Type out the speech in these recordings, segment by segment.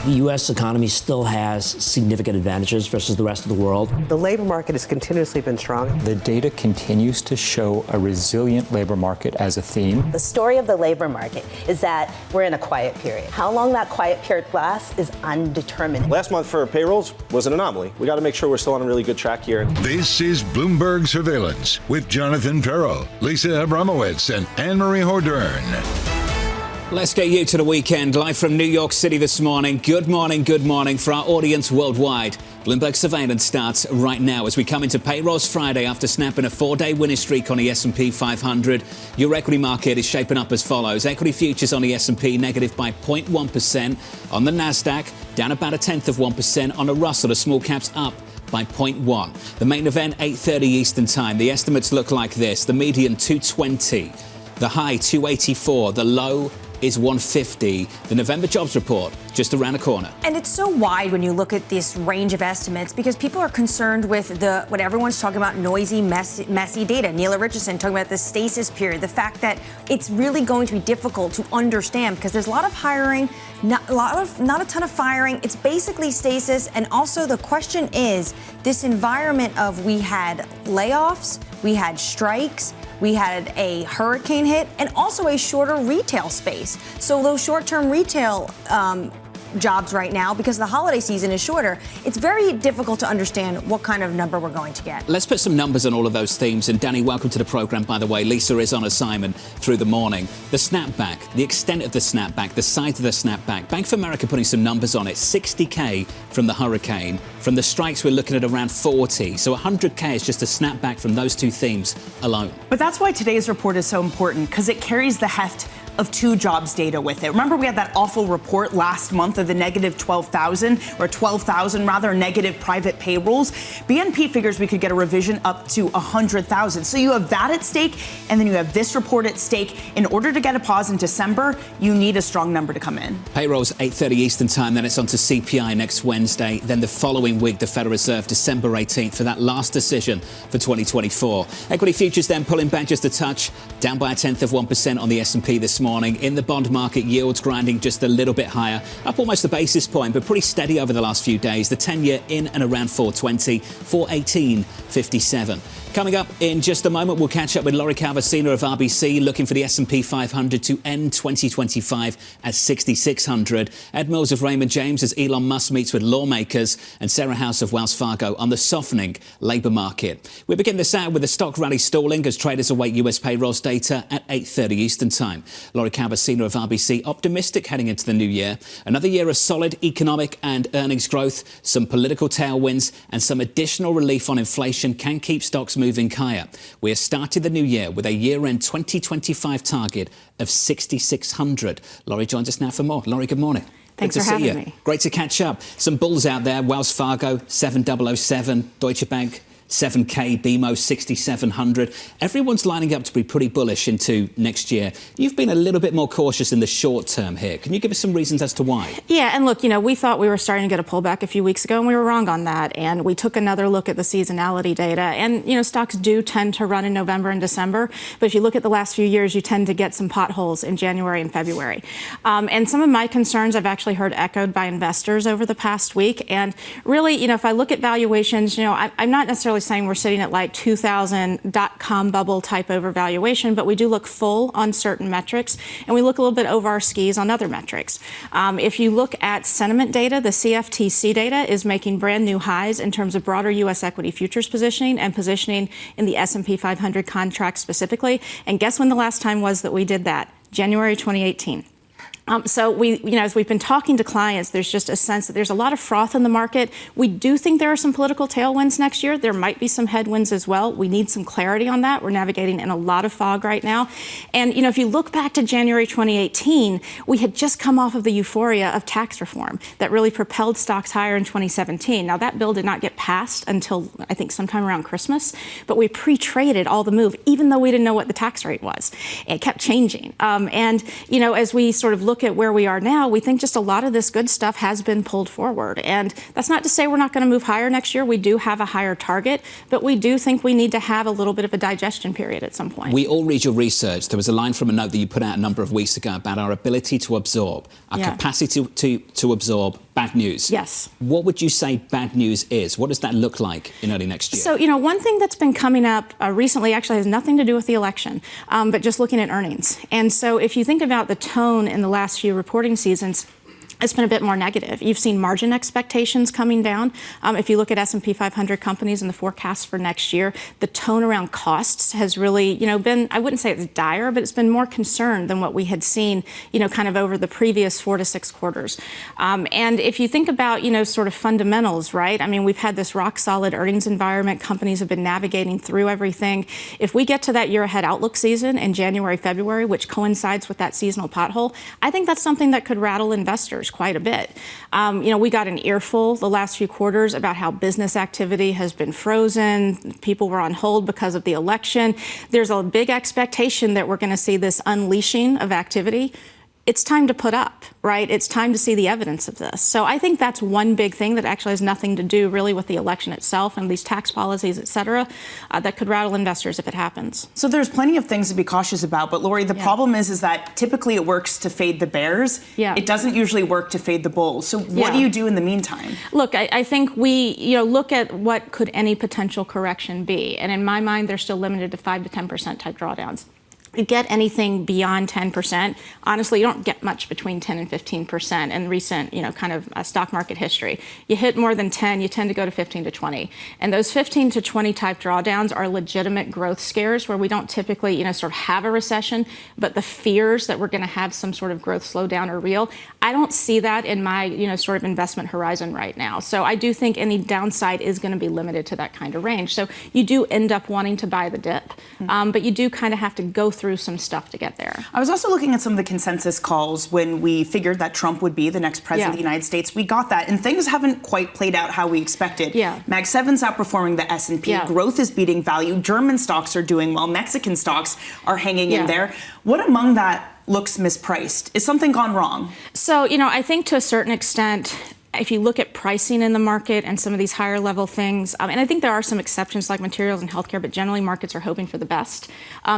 The U.S. economy still has significant advantages versus the rest of the world. The labor market has continuously been strong. The data continues to show a resilient labor market as a theme. The story of the labor market is that we're in a quiet period. How long that quiet period lasts is undetermined. Last month for payrolls was an anomaly. We got to make sure we're still on a really good track here. This is Bloomberg Surveillance with Jonathan Ferro, Lisa Abramowitz, and Anne-Marie Hordern. Let's get you to the weekend, live from New York City this morning. Good morning for our audience worldwide. Bloomberg Surveillance starts right now as we come into Payrolls Friday after snapping a 4-day winning streak on the S&P 500. Your equity market is shaping up as follows. Equity futures on the S&P negative by 0.1%. On the Nasdaq, down about 0.1%. On the Russell, the small caps up by 0.1. The main event, 8:30 Eastern Time. The estimates look like this. The median, 220. The high, 284. The low is 150. The November jobs report just around the corner. And it's so wide when you look at this range of estimates because people are concerned with what everyone's talking about, noisy, messy data. Neela Richardson talking about the stasis period, the fact that it's really going to be difficult to understand because there's a lot of hiring, not a ton of firing. It's basically stasis. And also the question is this environment of we had layoffs, we had strikes, we had a hurricane hit, and also a shorter retail space. So those short-term retail jobs right now, because the holiday season is shorter, it's very difficult to understand what kind of number we're going to get. Let's put some numbers on all of those themes. And Danny, welcome to the program, by the way. Lisa is on assignment through the morning. The snapback, the extent of the snapback, the size of the snapback. Bank of America putting some numbers on it. 60K from the hurricane. From the strikes, we're looking at around 40. So 100K is just a snapback from those two themes alone. But that's why today's report is so important, because it carries the heft of two jobs data with it. Remember, we had that awful report last month of the negative 12,000 or 12,000 rather negative private payrolls. BNP figures we could get a revision up to 100,000. So you have that at stake, and then you have this report at stake. In order to get a pause in December, you need a strong number to come in. Payrolls 8:30 Eastern Time, then it's on to CPI next Wednesday. Then the following week, the Federal Reserve, December 18th, for that last decision for 2024. Equity futures then pulling back just a touch, down by 0.1% on the S&P this morning. In the bond market, yields grinding just a little bit higher, up almost a basis point, but pretty steady over the last few days. The 10-year in and around 420, 418.57. Coming up in just a moment, we'll catch up with Lori Calvasina of RBC, looking for the S&P 500 to end 2025 at 6,600. Ed Mills of Raymond James as Elon Musk meets with lawmakers, and Sarah House of Wells Fargo on the softening labour market. We begin this hour with the stock rally stalling as traders await US payrolls data at 8:30 Eastern Time. Lori Calvasina of RBC optimistic heading into the new year. Another year of solid economic and earnings growth, some political tailwinds, and some additional relief on inflation can keep stocks moving higher. We have started the new year with a year-end 2025 target of 6,600. Laurie joins us now for more. Laurie, good morning. Thanks for having me. Great to catch up. Some bulls out there. Wells Fargo, 7,007. Deutsche Bank, 7K, BMO 6,700. Everyone's lining up to be pretty bullish into next year. You've been a little bit more cautious in the short term here. Can you give us some reasons as to why? Yeah, and look, we thought we were starting to get a pullback a few weeks ago, and we were wrong on that. And we took another look at the seasonality data. And, stocks do tend to run in November and December. But if you look at the last few years, you tend to get some potholes in January and February. And some of my concerns I've actually heard echoed by investors over the past week. And really, if I look at valuations, I'm not necessarily saying we're sitting at like 2000 dot-com bubble type overvaluation, but we do look full on certain metrics, and we look a little bit over our skis on other metrics. If you look at sentiment data, the CFTC data is making brand new highs in terms of broader U.S. equity futures positioning and positioning in the S&P 500 contract specifically. And guess when the last time was that we did that? January 2018. So as we've been talking to clients, there's just a sense that there's a lot of froth in the market. We do think there are some political tailwinds next year. There might be some headwinds as well. We need some clarity on that. We're navigating in a lot of fog right now. And, if you look back to January 2018, we had just come off of the euphoria of tax reform that really propelled stocks higher in 2017. Now, that bill did not get passed until, I think, sometime around Christmas. But we pre-traded all the move, even though we didn't know what the tax rate was. It kept changing. As we sort of look at where we are now, we think just a lot of this good stuff has been pulled forward. And that's not to say we're not going to move higher next year. We do have a higher target, but we do think we need to have a little bit of a digestion period at some point. We all read your research. There was a line from a note that you put out a number of weeks ago about our ability to absorb, our capacity to absorb bad news. Yes. What would you say bad news is? What does that look like in early next year? So, one thing that's been coming up recently actually has nothing to do with the election, but just looking at earnings. And so if you think about the tone in the last few reporting seasons, it's been a bit more negative. You've seen margin expectations coming down. If you look at S&P 500 companies and the forecast for next year, the tone around costs has really, been, I wouldn't say it's dire, but it's been more concerned than what we had seen, kind of over the previous 4 to 6 quarters. And if you think about, sort of fundamentals, right? I mean, we've had this rock solid earnings environment. Companies have been navigating through everything. If we get to that year ahead outlook season in January, February, which coincides with that seasonal pothole, I think that's something that could rattle investors quite a bit. We got an earful the last few quarters about how business activity has been frozen. People were on hold because of the election. There's a big expectation that we're going to see this unleashing of activity. It's time to put up, right? It's time to see the evidence of this. So I think that's one big thing that actually has nothing to do really with the election itself and these tax policies, et cetera, that could rattle investors if it happens. So there's plenty of things to be cautious about. But Lori, the problem is that typically it works to fade the bears. Yeah. It doesn't usually work to fade the bulls. So what do you do in the meantime? Look, I think we look at what could any potential correction be. And in my mind, they're still limited to 5 to 10% type drawdowns. You get anything beyond 10%, honestly, you don't get much between 10 and 15% in recent, kind of stock market history. You hit more than 10, you tend to go to 15 to 20. And those 15 to 20 type drawdowns are legitimate growth scares where we don't typically, sort of have a recession, but the fears that we're going to have some sort of growth slowdown are real. I don't see that in my, sort of investment horizon right now. So I do think any downside is going to be limited to that kind of range. So you do end up wanting to buy the dip, but you do kind of have to go through some stuff to get there. I was also looking at some of the consensus calls when we figured that Trump would be the next president of the United States. We got that, and things haven't quite played out how we expected. Mag 7's outperforming the S&P. Growth is beating value. German stocks are doing well. Mexican stocks are hanging in there. What among that looks mispriced? Is something gone wrong? So, I think to a certain extent, if you look at pricing in the market and some of these higher level things, and I think there are some exceptions like materials and healthcare, but generally markets are hoping for the best.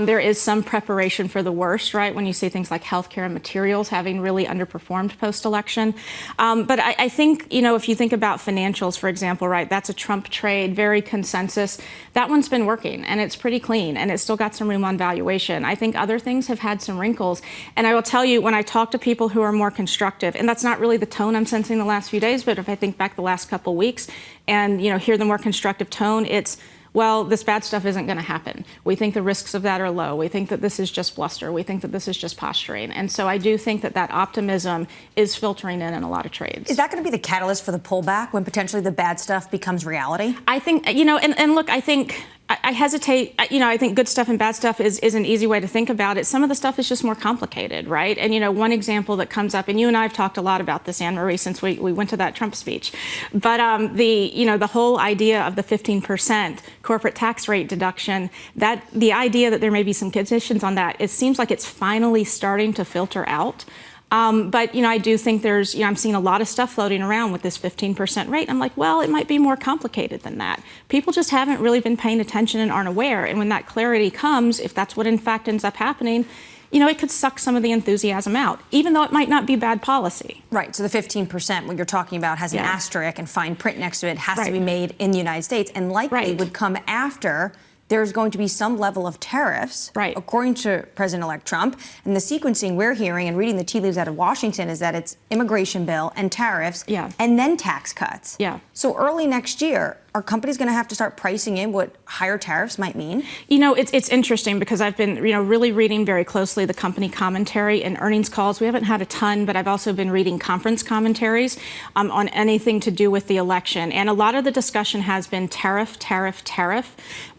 There is some preparation for the worst, right? When you see things like healthcare and materials having really underperformed post-election. But I think, if you think about financials, for example, right, that's a Trump trade, very consensus. That one's been working and it's pretty clean and it's still got some room on valuation. I think other things have had some wrinkles. And I will tell you, when I talk to people who are more constructive, and that's not really the tone I'm sensing the last few days, but if I think back the last couple of weeks and, hear the more constructive tone, it's, well, this bad stuff isn't going to happen. We think the risks of that are low. We think that this is just bluster. We think that this is just posturing. And so I do think that optimism is filtering in a lot of trades. Is that going to be the catalyst for the pullback when potentially the bad stuff becomes reality? I think, and look, I think I hesitate. I think good stuff and bad stuff is an easy way to think about it. Some of the stuff is just more complicated, right? And, one example that comes up, and you and I have talked a lot about this, Anne-Marie, since we went to that Trump speech. But the whole idea of the 15% corporate tax rate deduction, that the idea that there may be some conditions on that, it seems like it's finally starting to filter out. But, I do think there's, I'm seeing a lot of stuff floating around with this 15% rate. I'm like, well, it might be more complicated than that. People just haven't really been paying attention and aren't aware. And when that clarity comes, if that's what in fact ends up happening, it could suck some of the enthusiasm out, even though it might not be bad policy. Right. So the 15%, what you're talking about, has an asterisk and fine print next to it, has to be made in the United States, and likely would come after there's going to be some level of tariffs, according to President-elect Trump. And the sequencing we're hearing and reading the tea leaves out of Washington is that it's immigration bill and tariffs and then tax cuts. So early next year, are companies going to have to start pricing in what higher tariffs might mean? It's interesting because I've been, really reading very closely the company commentary and earnings calls. We haven't had a ton, but I've also been reading conference commentaries on anything to do with the election. And a lot of the discussion has been tariff.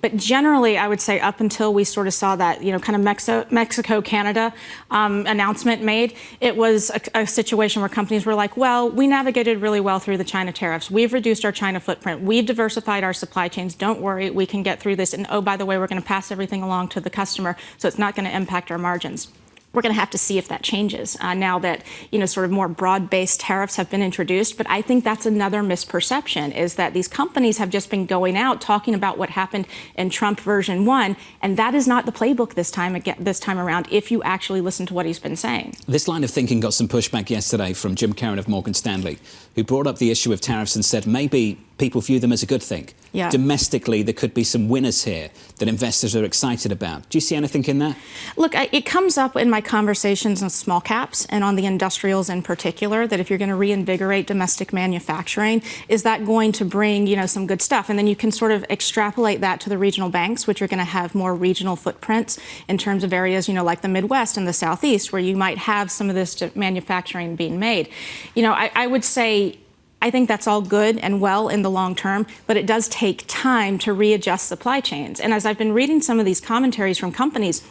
But generally, I would say up until we sort of saw that, kind of Mexico-Canada announcement made, it was a situation where companies were like, well, we navigated really well through the China tariffs. We've reduced our China footprint. We've diversified our supply chains. Don't worry, we can get through this. And oh, by the way, we're going to pass everything along to the customer, so it's not going to impact our margins. we're going to have to see if that changes now that, sort of more broad-based tariffs have been introduced. But I think that's another misperception, is that these companies have just been going out talking about what happened in Trump version 1, and that is not the playbook this time around, if you actually listen to what he's been saying. This line of thinking got some pushback yesterday from Jim Caron of Morgan Stanley, who brought up the issue of tariffs and said maybe people view them as a good thing. Yeah. Domestically, there could be some winners here that investors are excited about. Do you see anything in that? Look, it comes up in my conversations on small caps and on the industrials in particular, that if you're going to reinvigorate domestic manufacturing, is that going to bring, some good stuff? And then you can sort of extrapolate that to the regional banks, which are going to have more regional footprints in terms of areas, like the Midwest and the Southeast, where you might have some of this manufacturing being made. I would say, I think that's all good and well in the long term, but it does take time to readjust supply chains. And as I've been reading some of these commentaries from companies,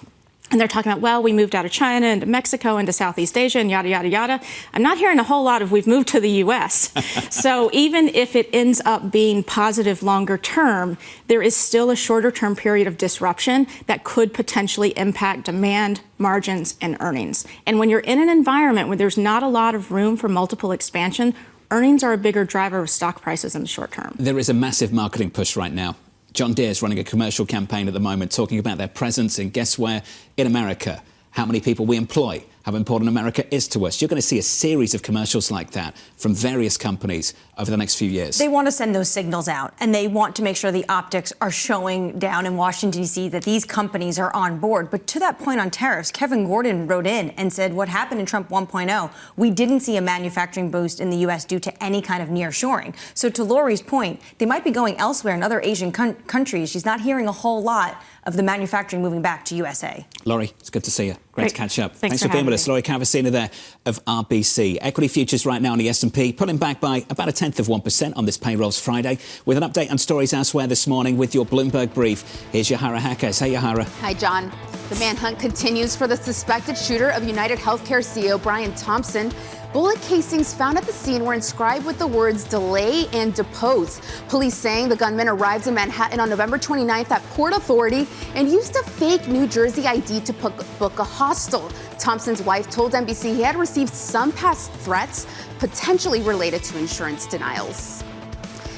and they're talking about, well, we moved out of China into Mexico into Southeast Asia and yada, yada, yada. I'm not hearing a whole lot of we've moved to the U.S. So even if it ends up being positive longer term, there is still a shorter term period of disruption that could potentially impact demand, margins, and earnings. And when you're in an environment where there's not a lot of room for multiple expansion, earnings are a bigger driver of stock prices in the short term. There is a massive marketing push right now. John Deere is running a commercial campaign at the moment talking about their presence in, guess where, in America, how many people we employ, how important America is to us. You're going to see a series of commercials like that from various companies over the next few years. They want to send those signals out, and they want to make sure the optics are showing down in Washington, D.C., that these companies are on board. But to that point on tariffs, Kevin Gordon wrote in and said what happened in Trump 1.0, we didn't see a manufacturing boost in the U.S. due to any kind of nearshoring. So to Lori's point, they might be going elsewhere in other Asian countries. She's not hearing a whole lot of the manufacturing moving back to USA. Lori, it's good to see you. Great to catch up. Thanks for being with us. Lori Calvasina there of RBC. Equity futures right now on the S&P pulling back by about 0.1% on this payrolls Friday. With an update on stories elsewhere this morning with your Bloomberg brief, here's Yahara Hakes. Hey, Yahara. Hi, John. The manhunt continues for the suspected shooter of United Healthcare CEO Brian Thompson. Bullet casings found at the scene were inscribed with the words delay and depose. Police saying the gunman arrived in Manhattan on November 29th at Port Authority and used a fake New Jersey ID to book a hostel. Thompson's wife told NBC he had received some past threats, potentially related to insurance denials.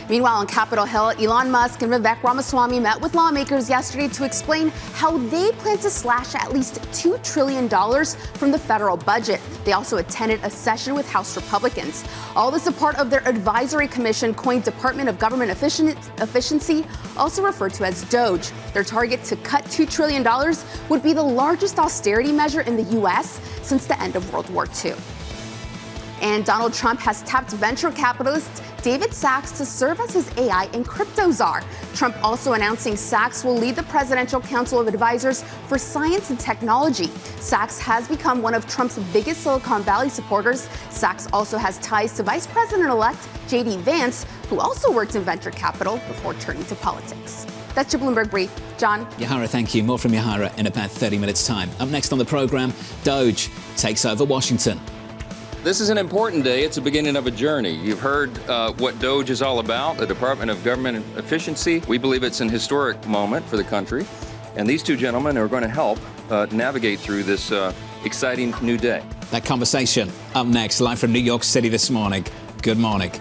Meanwhile, on Capitol Hill, Elon Musk and Vivek Ramaswamy met with lawmakers yesterday to explain how they plan to slash at least $2 trillion from the federal budget. They also attended a session with House Republicans. All this a part of their advisory commission coined Department of Government Efficiency, also referred to as DOGE. Their target to cut $2 trillion would be the largest austerity measure in the U.S. since the end of World War II. And Donald Trump has tapped venture capitalist David Sachs to serve as his AI and crypto czar. Trump also announcing Sachs will lead the Presidential Council of Advisors for Science and Technology. Sachs has become one of Trump's biggest Silicon Valley supporters. Sachs also has ties to Vice President-elect J.D. Vance, who also worked in venture capital before turning to politics. That's your Bloomberg Brief. John? Yahara, thank you. More from Yahara in about 30 minutes' time. Up next on the program, Doge takes over Washington. This is an important day. It's the beginning of a journey. You've heard what DOGE is all about, the Department of Government Efficiency. We believe it's an historic moment for the country. And these two gentlemen are going to help navigate through this exciting new day. That conversation up next, live from New York City this morning. Good morning.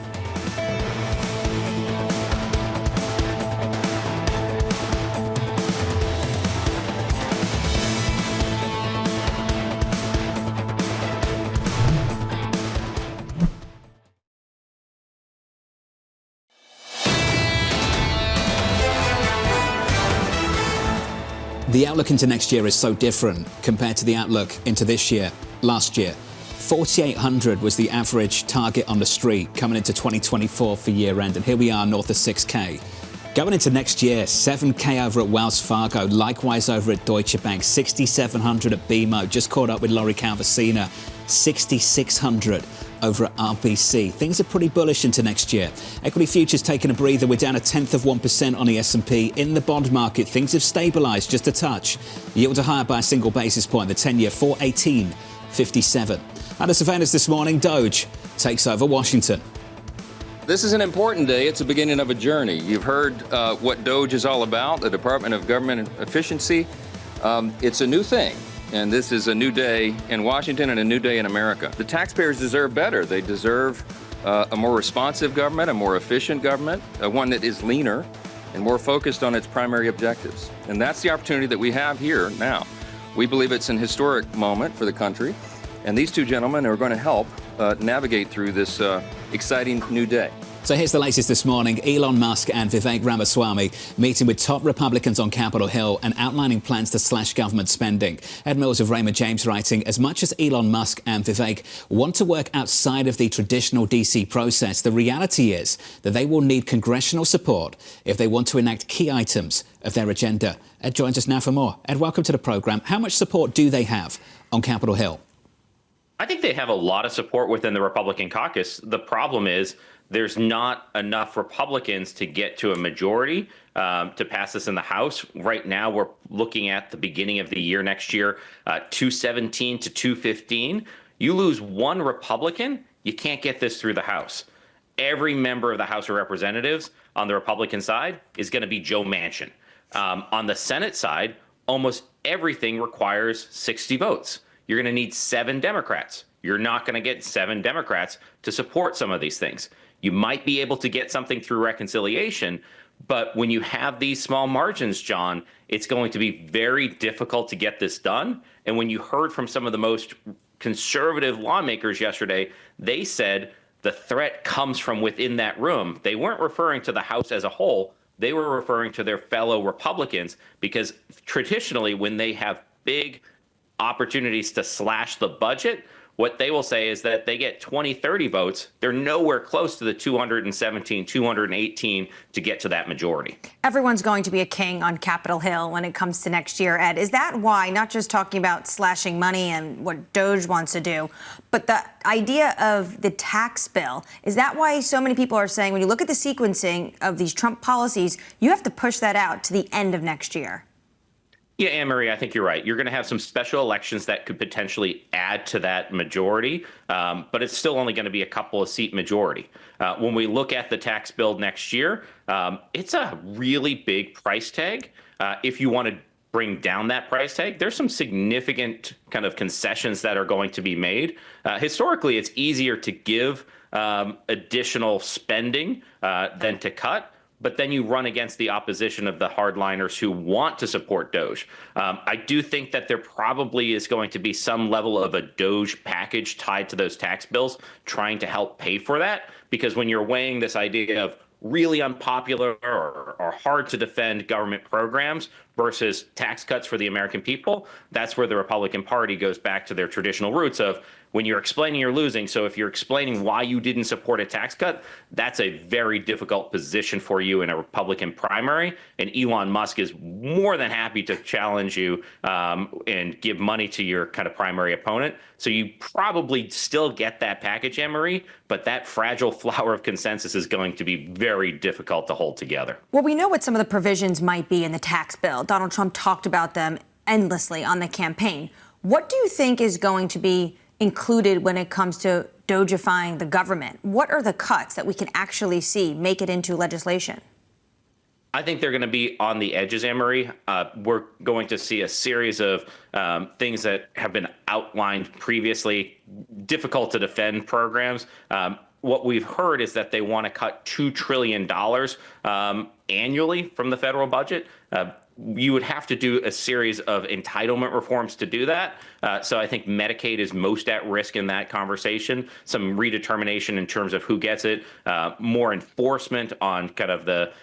The outlook into next year is so different compared to the outlook into this year. Last year, 4,800 was the average target on the street coming into 2024 for year end, and here we are north of 6K. Going into next year, 7K over at Wells Fargo, likewise over at Deutsche Bank, 6,700 at BMO, just caught up with Lori Calvasina, 6,600 over at RBC. Things are pretty bullish into next year. Equity futures taking a breather. We're down 0.1% on the S&P. In the bond market, things have stabilized just a touch. Yields are higher by a single basis point. The 10-year 4.1857. Under surveillance this morning, Doge takes over Washington. This is an important day. It's the beginning of a journey. You've heard what DOGE is all about, the Department of Government Efficiency. It's a new thing. And this is a new day in Washington and a new day in America. The taxpayers deserve better. They deserve a more responsive government, a more efficient government, one that is leaner and more focused on its primary objectives. And that's the opportunity that we have here now. We believe it's an historic moment for the country, and these two gentlemen are going to help navigate through this exciting new day. So here's the latest this morning. Elon Musk and Vivek Ramaswamy meeting with top Republicans on Capitol Hill and outlining plans to slash government spending. Ed Mills of Raymond James writing, as much as Elon Musk and Vivek want to work outside of the traditional DC process, the reality is that they will need congressional support if they want to enact key items of their agenda. Ed joins us now for more. Ed, welcome to the program. How much support do they have on Capitol Hill? I think they have a lot of support within the Republican caucus. The problem is there's not enough Republicans to get to a majority to pass this in the House. Right now, we're looking at the beginning of the year next year, 217 to 215. You lose one Republican, you can't get this through the House. Every member of the House of Representatives on the Republican side is going to be Joe Manchin. On the Senate side, almost everything requires 60 votes. You're going to need 7 Democrats. You're not going to get 7 Democrats to support some of these things. You might be able to get something through reconciliation, but when you have these small margins, John, it's going to be very difficult to get this done. And when you heard from some of the most conservative lawmakers yesterday, they said the threat comes from within that room. They weren't referring to the House as a whole. They were referring to their fellow Republicans, because traditionally when they have big opportunities to slash the budget, what they will say is that they get 20, 30 votes. They're nowhere close to the 217, 218 to get to that majority. Everyone's going to be a king on Capitol Hill when it comes to next year, Ed. Is that why, not just talking about slashing money and what DOJ wants to do, but the idea of the tax bill, is that why so many people are saying when you look at the sequencing of these Trump policies, you have to push that out to the end of next year? Yeah, Anne-Marie, I think you're right. You're going to have some special elections that could potentially add to that majority, but it's still only going to be a couple of seat majority. When we look at the tax bill next year, it's a really big price tag. If you want to bring down that price tag, there's some significant kind of concessions that are going to be made. Historically, it's easier to give additional spending than to cut. But then you run against the opposition of the hardliners who want to support DOJ. I do think that there probably is going to be some level of a DOJ package tied to those tax bills trying to help pay for that, because when you're weighing this idea of really unpopular or hard to defend government programs versus tax cuts for the American people, that's where the Republican Party goes back to their traditional roots of when you're explaining you're losing. So if you're explaining why you didn't support a tax cut, that's a very difficult position for you in a Republican primary. And Elon Musk is more than happy to challenge you and give money to your kind of primary opponent. So you probably still get that package, Anne-Marie, but that fragile flower of consensus is going to be very difficult to hold together. Well, we know what some of the provisions might be in the tax bill. Donald Trump talked about them endlessly on the campaign. What do you think is going to be included when it comes to DOJifying the government? What are the cuts that we can actually see make it into legislation? I think they're going to be on the edges, Anne-Marie. We're going to see a series of things that have been outlined previously, difficult to defend programs. What we've heard is that they want to cut $2 trillion annually from the federal budget. You would have to do a series of entitlement reforms to do that. So I think Medicaid is most at risk in that conversation. Some redetermination in terms of who gets it, more enforcement on kind of the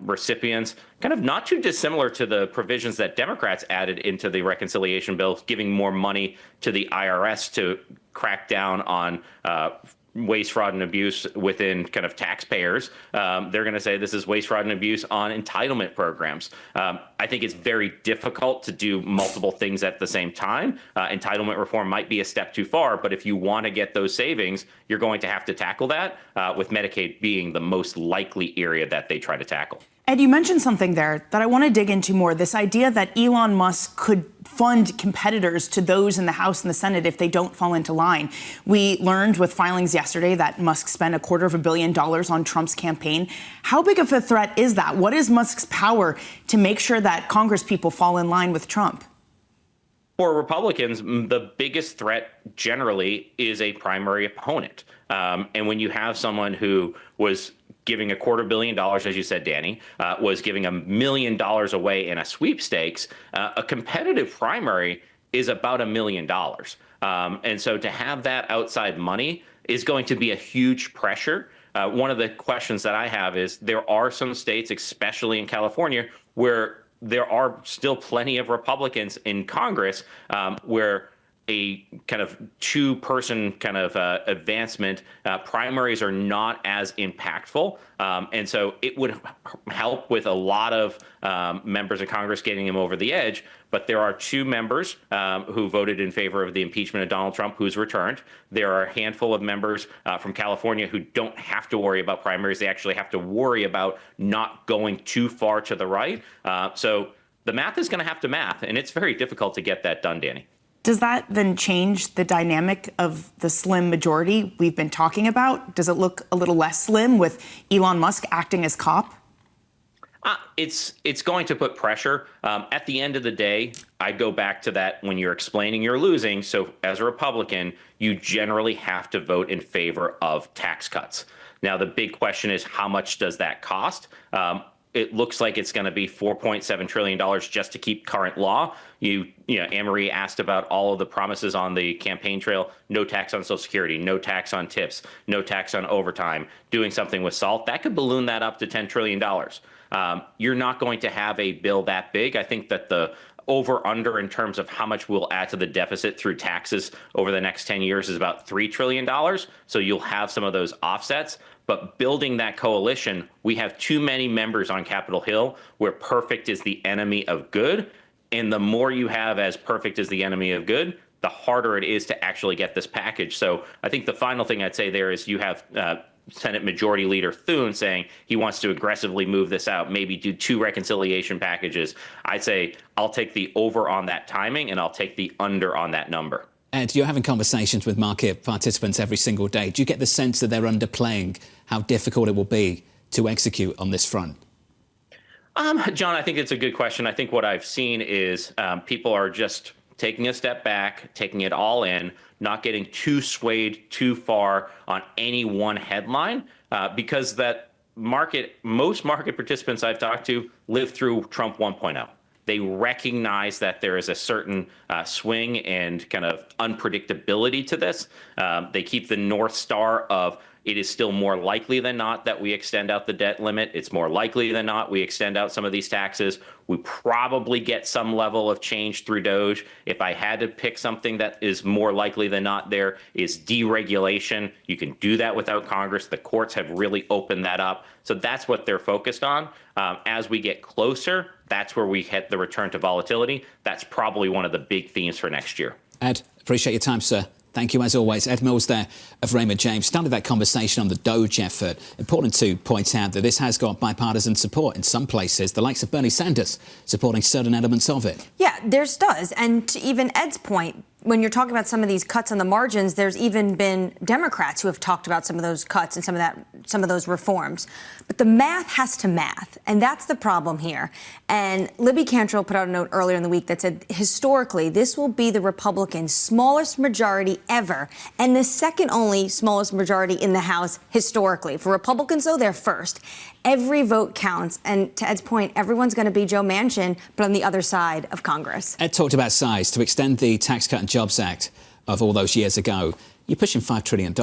recipients, kind of not too dissimilar to the provisions that Democrats added into the reconciliation bill, giving more money to the IRS to crack down on waste, fraud, and abuse within kind of taxpayers. They're going to say this is waste, fraud, and abuse on entitlement programs. I think it's very difficult to do multiple things at the same time. Entitlement reform might be a step too far, but if you want to get those savings, you're going to have to tackle that, with Medicaid being the most likely area that they try to tackle. Ed, you mentioned something there that I want to dig into more, this idea that Elon Musk could fund competitors to those in the House and the Senate if they don't fall into line. We learned with filings yesterday that Musk spent $250 million on Trump's campaign. How big of a threat is that? What is Musk's power to make sure that Congress people fall in line with Trump? For Republicans, the biggest threat generally is a primary opponent. And when you have someone who was giving $250 million, as you said, Danny, was giving $1 million away in a sweepstakes, a competitive primary is about $1 million. And so to have that outside money is going to be a huge pressure. One of the questions that I have is there are some states, especially in California, where there are still plenty of Republicans in Congress where a kind of two-person kind of advancement primaries are not as impactful. And so it would help with a lot of members of Congress getting him over the edge. But there are two members who voted in favor of the impeachment of Donald Trump who's returned. There are a handful of members from California who don't have to worry about primaries. They actually have to worry about not going too far to the right. So the math is going to have to math, and it's very difficult to get that done, Danny. Does that then change the dynamic of the slim majority we've been talking about? Does it look a little less slim with Elon Musk acting as cop? It's going to put pressure. At the end of the day, I go back to that when you're explaining you're losing. So as a Republican, you generally have to vote in favor of tax cuts. Now, the big question is, how much does that cost? It looks like it's going to be $4.7 trillion just to keep current law. Anne-Marie asked about all of the promises on the campaign trail: no tax on Social Security, no tax on tips, no tax on overtime, doing something with SALT. That could balloon that up to $10 trillion. You're not going to have a bill that big. I think that the over-under in terms of how much we'll add to the deficit through taxes over the next 10 years is about $3 trillion. So you'll have some of those offsets. But building that coalition, we have too many members on Capitol Hill where perfect is the enemy of good. And the more you have as perfect is the enemy of good, the harder it is to actually get this package. So I think the final thing I'd say there is you have Senate Majority Leader Thune saying he wants to aggressively move this out, maybe do 2 reconciliation packages. I'd say I'll take the over on that timing and I'll take the under on that number. Ed, you're having conversations with market participants every single day. Do you get the sense that they're underplaying how difficult it will be to execute on this front? John, I think it's a good question. I think what I've seen is people are just taking a step back, taking it all in, not getting too swayed too far on any one headline, because most market participants I've talked to lived through Trump 1.0. They recognize that there is a certain swing and kind of unpredictability to this. They keep the North Star of it is still more likely than not that we extend out the debt limit. It's more likely than not we extend out some of these taxes. We probably get some level of change through DOGE. If I had to pick something that is more likely than not, there is deregulation. You can do that without Congress. The courts have really opened that up. So that's what they're focused on. As we get closer, that's where we hit the return to volatility. That's probably one of the big themes for next year. Ed, appreciate your time, sir. Thank you, as always. Ed Mills there of Raymond James. Started that conversation on the DOGE effort. Important to point out that this has got bipartisan support in some places, the likes of Bernie Sanders supporting certain elements of it. Yeah, theirs does. And to even Ed's point, when you're talking about some of these cuts on the margins, there's even been Democrats who have talked about some of those cuts and some of those reforms. But the math has to math, and that's the problem here. And Libby Cantrell put out a note earlier in the week that said, historically, this will be the Republicans' smallest majority ever, and the second only smallest majority in the House historically. For Republicans, though, they're first. Every vote counts, and to Ed's point, everyone's going to be Joe Manchin, but on the other side of Congress. Ed talked about size. To extend the Tax Cut and Jobs Act of all those years ago, you're pushing $5 trillion.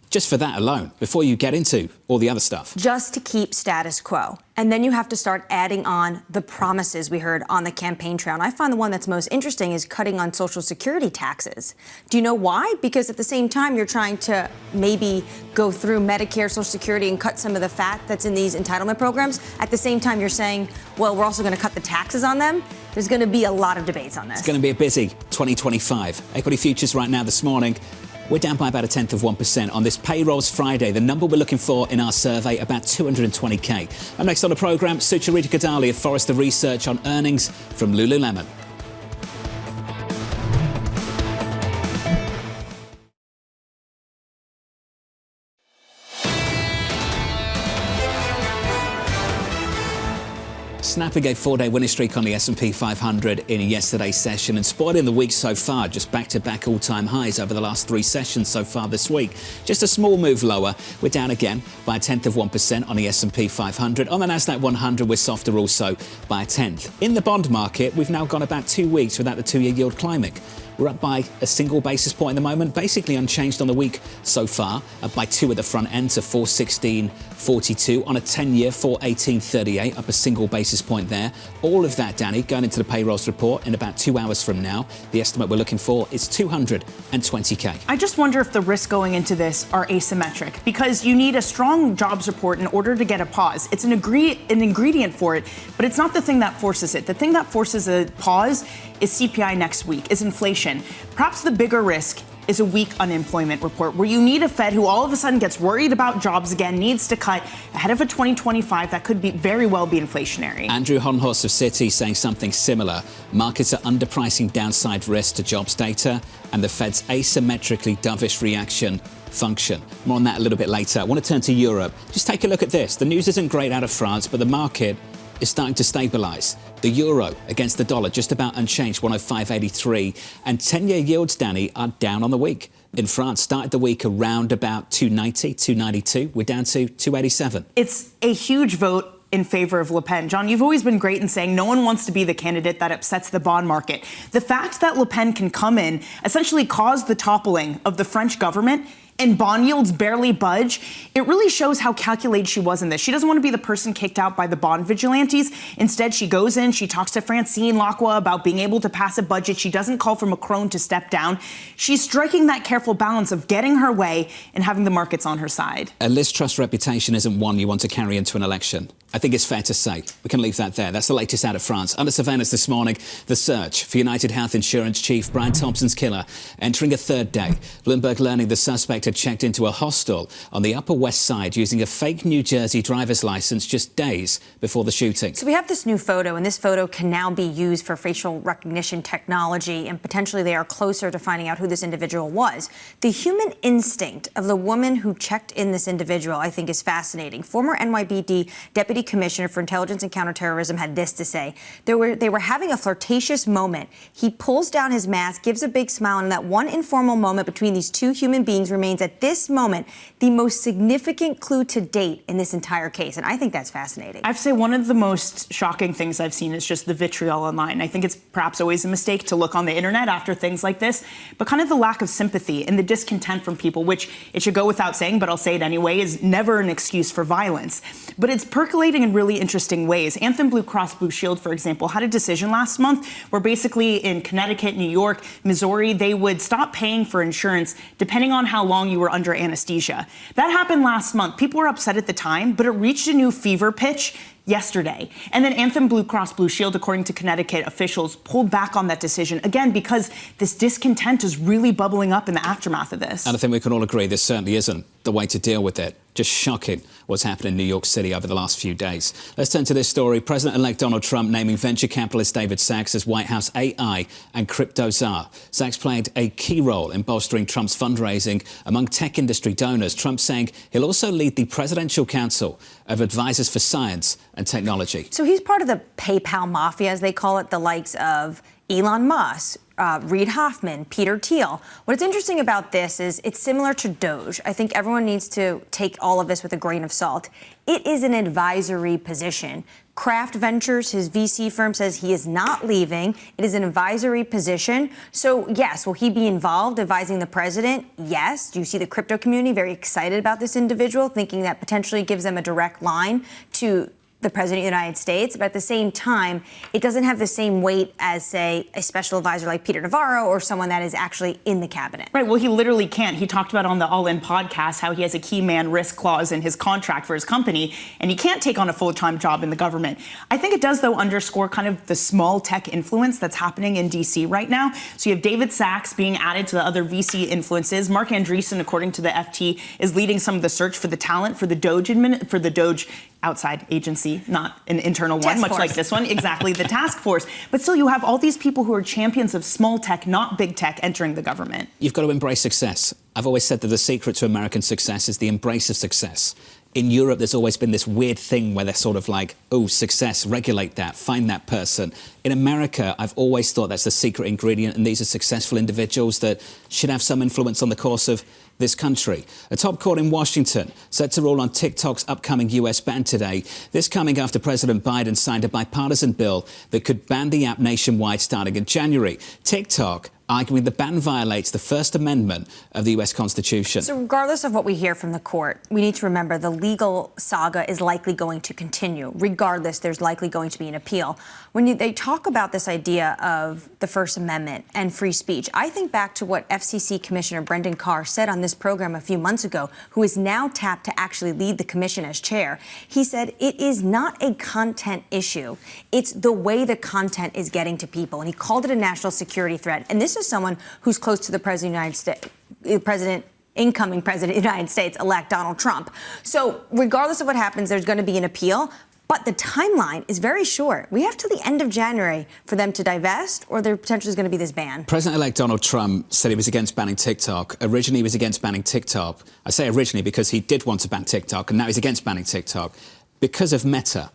Just for that alone, before you get into all the other stuff. Just to keep status quo. And then you have to start adding on the promises we heard on the campaign trail. And I find the one that's most interesting is cutting on Social Security taxes. Do you know why? Because at the same time, you're trying to maybe go through Medicare, Social Security, and cut some of the fat that's in these entitlement programs. At the same time, you're saying, well, we're also going to cut the taxes on them. There's going to be a lot of debates on this. It's going to be a busy 2025. Equity futures right now this morning. We're down by about 0.1% on this Payrolls Friday. The number we're looking for in our survey, about 220K. And next on the programme, Sucharita Kodali of Forrester Research on earnings from Lululemon. snapping a 4-day winning streak on the S&P 500 in yesterday's session and spoiling the week so far, just back-to-back all-time highs over the last 3 sessions so far this week. Just a small move lower. We're down again by 0.1% on the S&P 500. On the Nasdaq 100, we're softer also by 0.1. In the bond market, we've now gone about 2 weeks without the 2-year yield climbing. We're up by a single basis point at the moment, basically unchanged on the week so far, up by 2 at the front end to 416.42. On a 10-year, 418.38, up a single basis point there. All of that, Danny, going into the payrolls report in about 2 hours from now. The estimate we're looking for is 220K. I just wonder if the risks going into this are asymmetric, because you need a strong jobs report in order to get a pause. It's an ingredient for it, but it's not the thing that forces it. The thing that forces a pause is CPI next week, is inflation. Perhaps the bigger risk is a weak unemployment report, where you need a Fed who all of a sudden gets worried about jobs again, needs to cut ahead of a 2025 that could be very well be inflationary. Andrew Honhorst of Citi saying something similar. Markets are underpricing downside risk to jobs data and the Fed's asymmetrically dovish reaction function. More on that a little bit later. I want to turn to Europe. Just take a look at this. The news isn't great out of France, but the market is starting to stabilise. The euro against the dollar just about unchanged, 105.83. And 10-year yields, Danny, are down on the week. In France, started the week around about 290, 292. We're down to 287. It's a huge vote in favor of Le Pen. John, you've always been great in saying no one wants to be the candidate that upsets the bond market. The fact that Le Pen can come in, essentially cause the toppling of the French government, and bond yields barely budge, it really shows how calculated she was in this. She doesn't want to be the person kicked out by the bond vigilantes. Instead, she goes in, she talks to Francine Lacqua about being able to pass a budget. She doesn't call for Macron to step down. She's striking that careful balance of getting her way and having the markets on her side. A Liz Truss reputation isn't one you want to carry into an election. I think it's fair to say. We can leave that there. That's the latest out of France. Under surveillance this morning, the search for United Health Insurance chief Brian Thompson's killer entering a 3rd day. Bloomberg learning the suspect had checked into a hostel on the Upper West Side using a fake New Jersey driver's license just days before the shooting. So we have this new photo, and this photo can now be used for facial recognition technology, and potentially they are closer to finding out who this individual was. The human instinct of the woman who checked in this individual, I think, is fascinating. Former NYPD Deputy Commissioner for Intelligence and Counterterrorism had this to say. They were having a flirtatious moment. He pulls down his mask, gives a big smile, and that one informal moment between these two human beings remains at this moment the most significant clue to date in this entire case. And I think that's fascinating. I have to say, one of the most shocking things I've seen is just the vitriol online. I think it's perhaps always a mistake to look on the internet after things like this, but kind of the lack of sympathy and the discontent from people, which it should go without saying, but I'll say it anyway, is never an excuse for violence. But it's percolating in really interesting ways. Anthem Blue Cross Blue Shield, for example, had a decision last month where basically in Connecticut, New York, Missouri, they would stop paying for insurance depending on how long you were under anesthesia. That happened last month. People were upset at the time, but it reached a new fever pitch yesterday. And then Anthem Blue Cross Blue Shield, according to Connecticut officials, pulled back on that decision, again, because this discontent is really bubbling up in the aftermath of this. And I think we can all agree this certainly isn't the way to deal with it. Just shocking what's happened in New York City over the last few days. Let's turn to this story. President-elect Donald Trump naming venture capitalist David Sacks as White House AI and crypto czar. Sacks played a key role in bolstering Trump's fundraising among tech industry donors. Trump saying he'll also lead the Presidential Council of Advisors for Science and Technology. So he's part of the PayPal mafia, as they call it, the likes of Elon Musk, Reid Hoffman, Peter Thiel. What's interesting about this is it's similar to Doge. I think everyone needs to take all of this with a grain of salt. It is an advisory position. Kraft Ventures, his VC firm, says he is not leaving. It is an advisory position. So, yes, will he be involved advising the president? Yes. Do you see the crypto community very excited about this individual, thinking that potentially gives them a direct line to the president of the United States, but at the same time, it doesn't have the same weight as, say, a special advisor like Peter Navarro or someone that is actually in the cabinet. Right. Well, he literally can't. He talked about on the All In podcast how he has a key man risk clause in his contract for his company, and he can't take on a full-time job in the government. I think it does, though, underscore kind of the small tech influence that's happening in D.C. right now. So you have David Sacks being added to the other VC influences. Mark Andreessen, according to the FT, is leading some of the search for the talent for the Doge outside agency, not an internal one, much like this one. Exactly, the task force. But still, you have all these people who are champions of small tech, not big tech, entering the government. You've got to embrace success. I've always said that the secret to American success is the embrace of success. In Europe, there's always been this weird thing where they're sort of like, oh, success, regulate that, find that person. In America, I've always thought that's the secret ingredient, and these are successful individuals that should have some influence on the course of this country. A top court in Washington set to rule on TikTok's upcoming US ban today. This coming after President Biden signed a bipartisan bill that could ban the app nationwide starting in January. TikTok arguing the ban violates the First Amendment of the US Constitution. So regardless of what we hear from the court, we need to remember the legal saga is likely going to continue. Regardless, there's likely going to be an appeal. When they talk about this idea of the First Amendment and free speech, I think back to what FCC Commissioner Brendan Carr said on this program a few months ago, who is now tapped to actually lead the commission as chair. He said it is not a content issue. It's the way the content is getting to people. And he called it a national security threat. And this is someone who's close to the President of the United States, incoming President of the United States-elect Donald Trump. So regardless of what happens, there's going to be an appeal. But the timeline is very short. We have till the end of January for them to divest, or there potentially is going to be this ban. President-elect Donald Trump said he was against banning TikTok. Originally, he was against banning TikTok. I say originally because he did want to ban TikTok, and now he's against banning TikTok because of Meta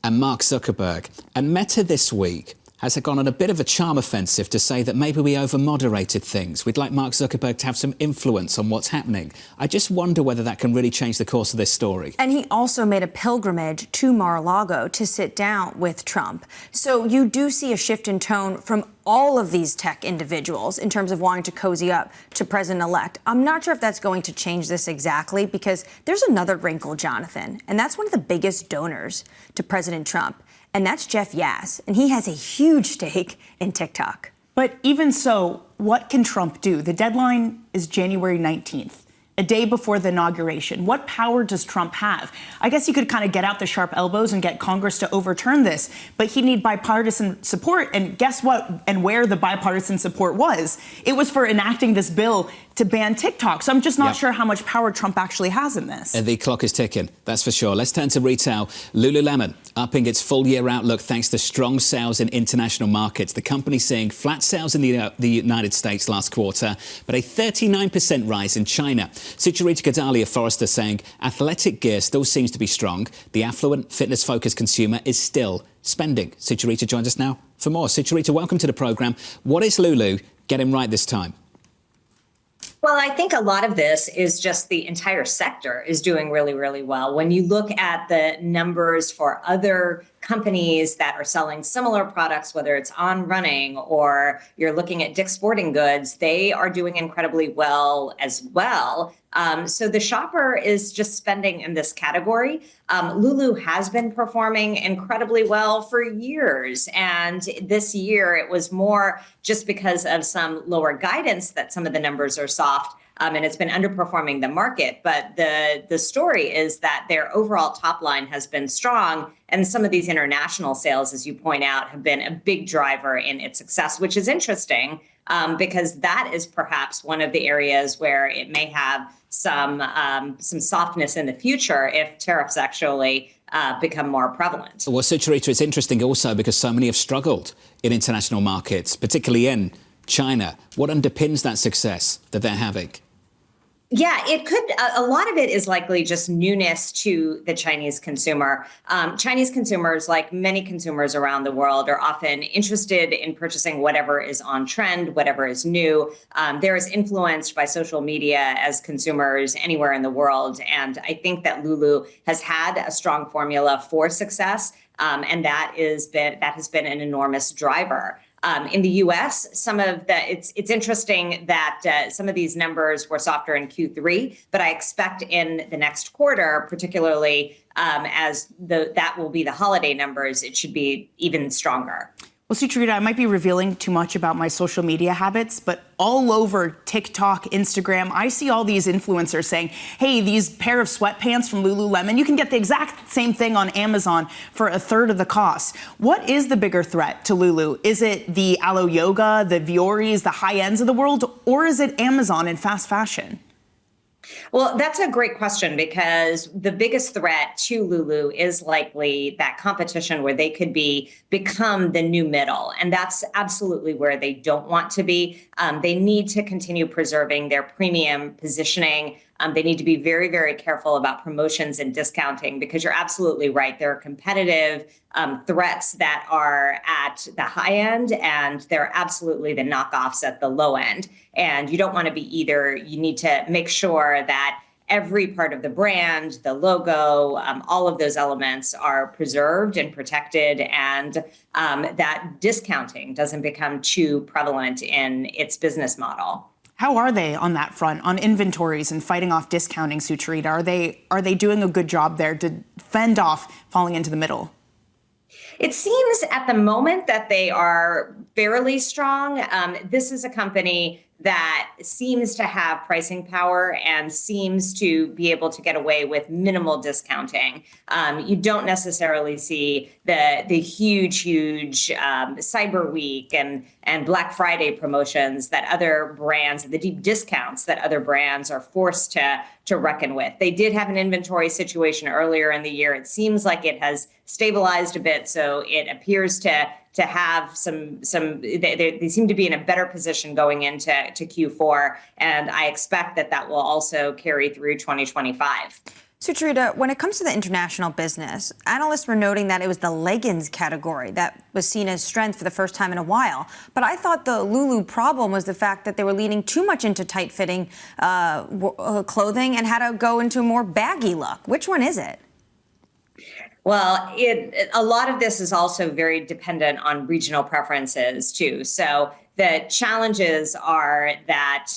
and Mark Zuckerberg. And Meta this week has gone on a bit of a charm offensive to say that maybe we over-moderated things. We'd like Mark Zuckerberg to have some influence on what's happening. I just wonder whether that can really change the course of this story. And he also made a pilgrimage to Mar-a-Lago to sit down with Trump. So you do see a shift in tone from all of these tech individuals in terms of wanting to cozy up to President-elect. I'm not sure if that's going to change this exactly, because there's another wrinkle, Jonathan, and that's one of the biggest donors to President Trump. And that's Jeff Yass, and he has a huge stake in TikTok. But even so, what can Trump do? The deadline is January 19th, a day before the inauguration. What power does Trump have? I guess he could kind of get out the sharp elbows and get Congress to overturn this, but he'd need bipartisan support. And guess what? And where the bipartisan support was? It was for enacting this bill to ban TikTok. So I'm just not sure how much power Trump actually has in this. The clock is ticking, that's for sure. Let's turn to retail. Lululemon upping its full-year outlook thanks to strong sales in international markets. The company seeing flat sales in the United States last quarter, but a 39% rise in China. Sucharita Kodali of Forrester saying athletic gear still seems to be strong. The affluent, fitness-focused consumer is still spending. Sucharita joins us now for more. Sucharita, welcome to the programme. What is Lulu getting right this time? Well, I think a lot of this is just the entire sector is doing really, really well. When you look at the numbers for other companies that are selling similar products, whether it's On Running or you're looking at Dick's Sporting Goods, they are doing incredibly well as well. So the shopper is just spending in this category. Lulu has been performing incredibly well for years. And this year it was more just because of some lower guidance that some of the numbers are soft. And it's been underperforming the market. But the story is that their overall top line has been strong. And some of these international sales, as you point out, have been a big driver in its success, which is interesting because that is perhaps one of the areas where it may have some softness in the future if tariffs actually become more prevalent. Well, Sucharita, it's interesting also because so many have struggled in international markets, particularly in China. What underpins that success that they're having? Yeah, it could. A lot of it is likely just newness to the Chinese consumer. Chinese consumers, like many consumers around the world, are often interested in purchasing whatever is on trend, whatever is new. They're as influenced by social media as consumers anywhere in the world. And I think that Lulu has had a strong formula for success. And that has been an enormous driver. In the U.S., it's interesting that some of these numbers were softer in Q3, but I expect in the next quarter, particularly as that will be the holiday numbers, it should be even stronger. Well, Sucharita, I might be revealing too much about my social media habits, but all over TikTok, Instagram, I see all these influencers saying, hey, these pair of sweatpants from Lululemon, you can get the exact same thing on Amazon for a third of the cost. What is the bigger threat to Lulu? Is it the Alo Yoga, the Vioris, the high ends of the world, or is it Amazon and fast fashion? Well, that's a great question because the biggest threat to Lulu is likely that competition where they could become the new middle. And that's absolutely where they don't want to be. They need to continue preserving their premium positioning. They need to be very, very careful about promotions and discounting, because you're absolutely right. There are competitive threats that are at the high end, and there are absolutely the knockoffs at the low end. And you don't want to be either. You need to make sure that every part of the brand, the logo, all of those elements are preserved and protected, and that discounting doesn't become too prevalent in its business model. How are they on that front, on inventories and fighting off discounting, Sucharita? Are they doing a good job there to fend off falling into the middle? It seems at the moment that they are fairly strong. This is a company that seems to have pricing power and seems to be able to get away with minimal discounting. You don't necessarily see the huge Cyber Week and Black Friday promotions that other brands, the deep discounts that other brands are forced to reckon with. They did have an inventory situation earlier in the year. It seems like it has stabilized a bit, so it appears to have they seem to be in a better position going into Q4, and I expect that will also carry through 2025. Sucharita, when it comes to the international business, analysts were noting that it was the leggings category that was seen as strength for the first time in a while. But I thought the Lulu problem was the fact that they were leaning too much into tight-fitting clothing and had to go into a more baggy look. Which one is it? Well, a lot of this is also very dependent on regional preferences, too. So the challenges are that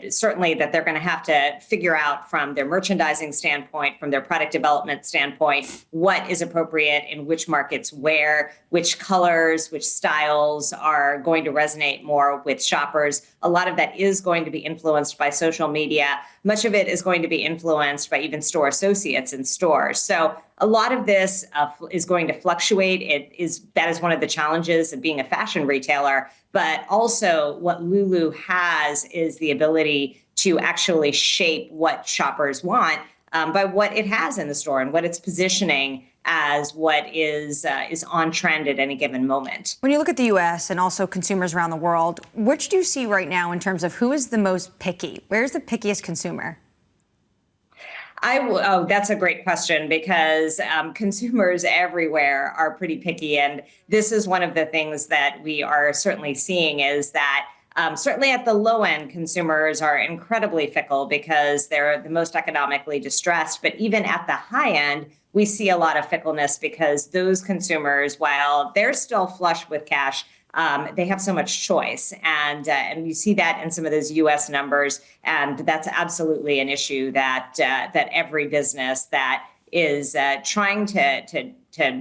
certainly that they're going to have to figure out from their merchandising standpoint, from their product development standpoint, what is appropriate in which markets where, which colors, which styles are going to resonate more with shoppers. A lot of that is going to be influenced by social media. Much of it is going to be influenced by even store associates in stores. So a lot of this is going to fluctuate. That is one of the challenges of being a fashion retailer. But also what Lulu has is the ability to actually shape what shoppers want by what it has in the store and what it's positioning as what is on trend at any given moment. When you look at the U.S. and also consumers around the world, which do you see right now in terms of who is the most picky? Where's the pickiest consumer? That's a great question, because consumers everywhere are pretty picky. And this is one of the things that we are certainly seeing is that certainly at the low end, consumers are incredibly fickle because they're the most economically distressed. But even at the high end, we see a lot of fickleness because those consumers, while they're still flush with cash, they have so much choice. And you see that in some of those U.S. numbers. And that's absolutely an issue that every business that is trying to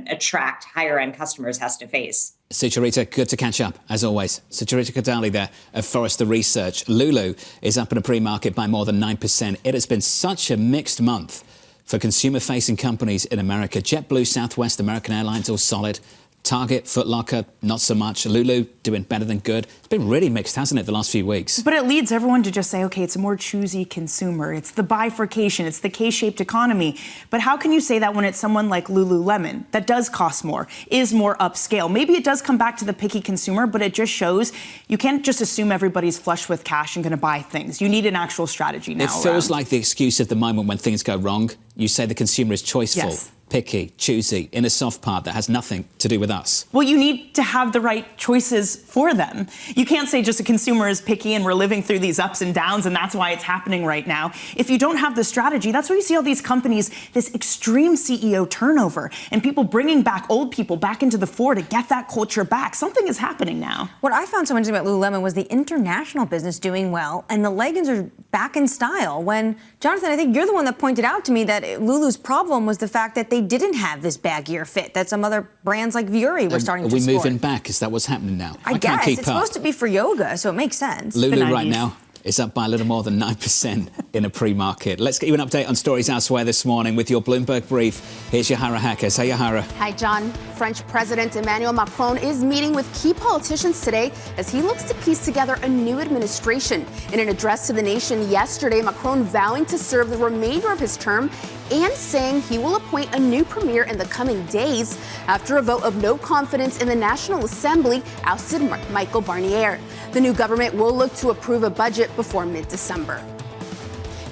attract higher end customers has to face. Sucharita, good to catch up, as always. Sucharita Kodali there of Forrester Research. Lulu is up in a pre-market by more than 9%. It has been such a mixed month for consumer-facing companies in America. JetBlue, Southwest, American Airlines, all solid. Target, Foot Locker, not so much. Lulu doing better than good. It's been really mixed, hasn't it, the last few weeks? But it leads everyone to just say, okay, it's a more choosy consumer. It's the bifurcation. It's the K-shaped economy. But how can you say that when it's someone like Lululemon that does cost more, is more upscale? Maybe it does come back to the picky consumer, but it just shows you can't just assume everybody's flush with cash and going to buy things. You need an actual strategy now. It feels like the excuse of the moment when things go wrong. You say the consumer is choiceful. Yes. Picky, choosy, in a soft part that has nothing to do with us. Well, you need to have the right choices for them. You can't say just a consumer is picky and we're living through these ups and downs and that's why it's happening right now. If you don't have the strategy, that's why you see all these companies, this extreme CEO turnover and people bringing back old people back into the fore to get that culture back. Something is happening now. What I found so interesting about Lululemon was the international business doing well and the leggings are back in style. When, Jonathan, I think you're the one that pointed out to me that Lulu's problem was the fact that they didn't have this baggier fit that some other brands like Vuori were starting to sport. Are we moving back? Is that what's happening now? I guess. It's supposed to be for yoga, so it makes sense. Lulu right now is up by a little more than 9% in a pre-market. Let's get you an update on stories elsewhere this morning with your Bloomberg Brief. Here's Yahara Hackers. Hey, Yahara. Hi, John. French President Emmanuel Macron is meeting with key politicians today as he looks to piece together a new administration. In an address to the nation yesterday, Macron vowing to serve the remainder of his term and saying he will appoint a new premier in the coming days after a vote of no confidence in the National Assembly ousted Michael Barnier. The new government will look to approve a budget before mid-December.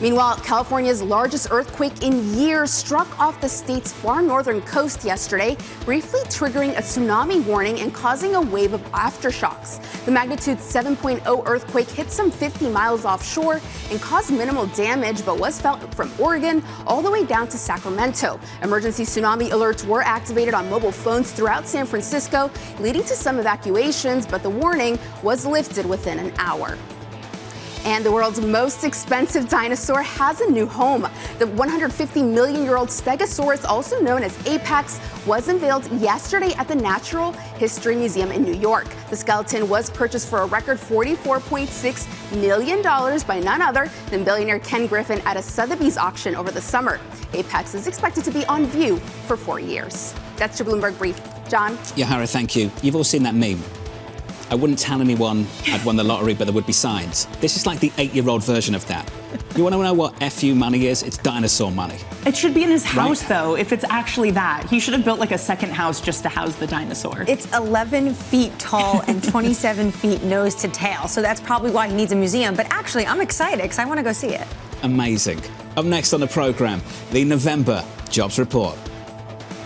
Meanwhile, California's largest earthquake in years struck off the state's far northern coast yesterday, briefly triggering a tsunami warning and causing a wave of aftershocks. The magnitude 7.0 earthquake hit some 50 miles offshore and caused minimal damage, but was felt from Oregon all the way down to Sacramento. Emergency tsunami alerts were activated on mobile phones throughout San Francisco, leading to some evacuations, but the warning was lifted within an hour. And the world's most expensive dinosaur has a new home. The 150 million-year-old Stegosaurus, also known as Apex, was unveiled yesterday at the Natural History Museum in New York. The skeleton was purchased for a record $44.6 million by none other than billionaire Ken Griffin at a Sotheby's auction over the summer. Apex is expected to be on view for 4 years. That's your Bloomberg Brief. John? Yahara, thank you. You've all seen that meme. I wouldn't tell anyone I'd won the lottery, but there would be signs. This is like the 8-year-old version of that. You want to know what FU money is? It's dinosaur money. It should be in his house, though, if it's actually that. He should have built like a second house just to house the dinosaur. It's 11 feet tall and 27 feet nose to tail, so that's probably why he needs a museum. But actually, I'm excited because I want to go see it. Amazing. Up next on the program, the November jobs report.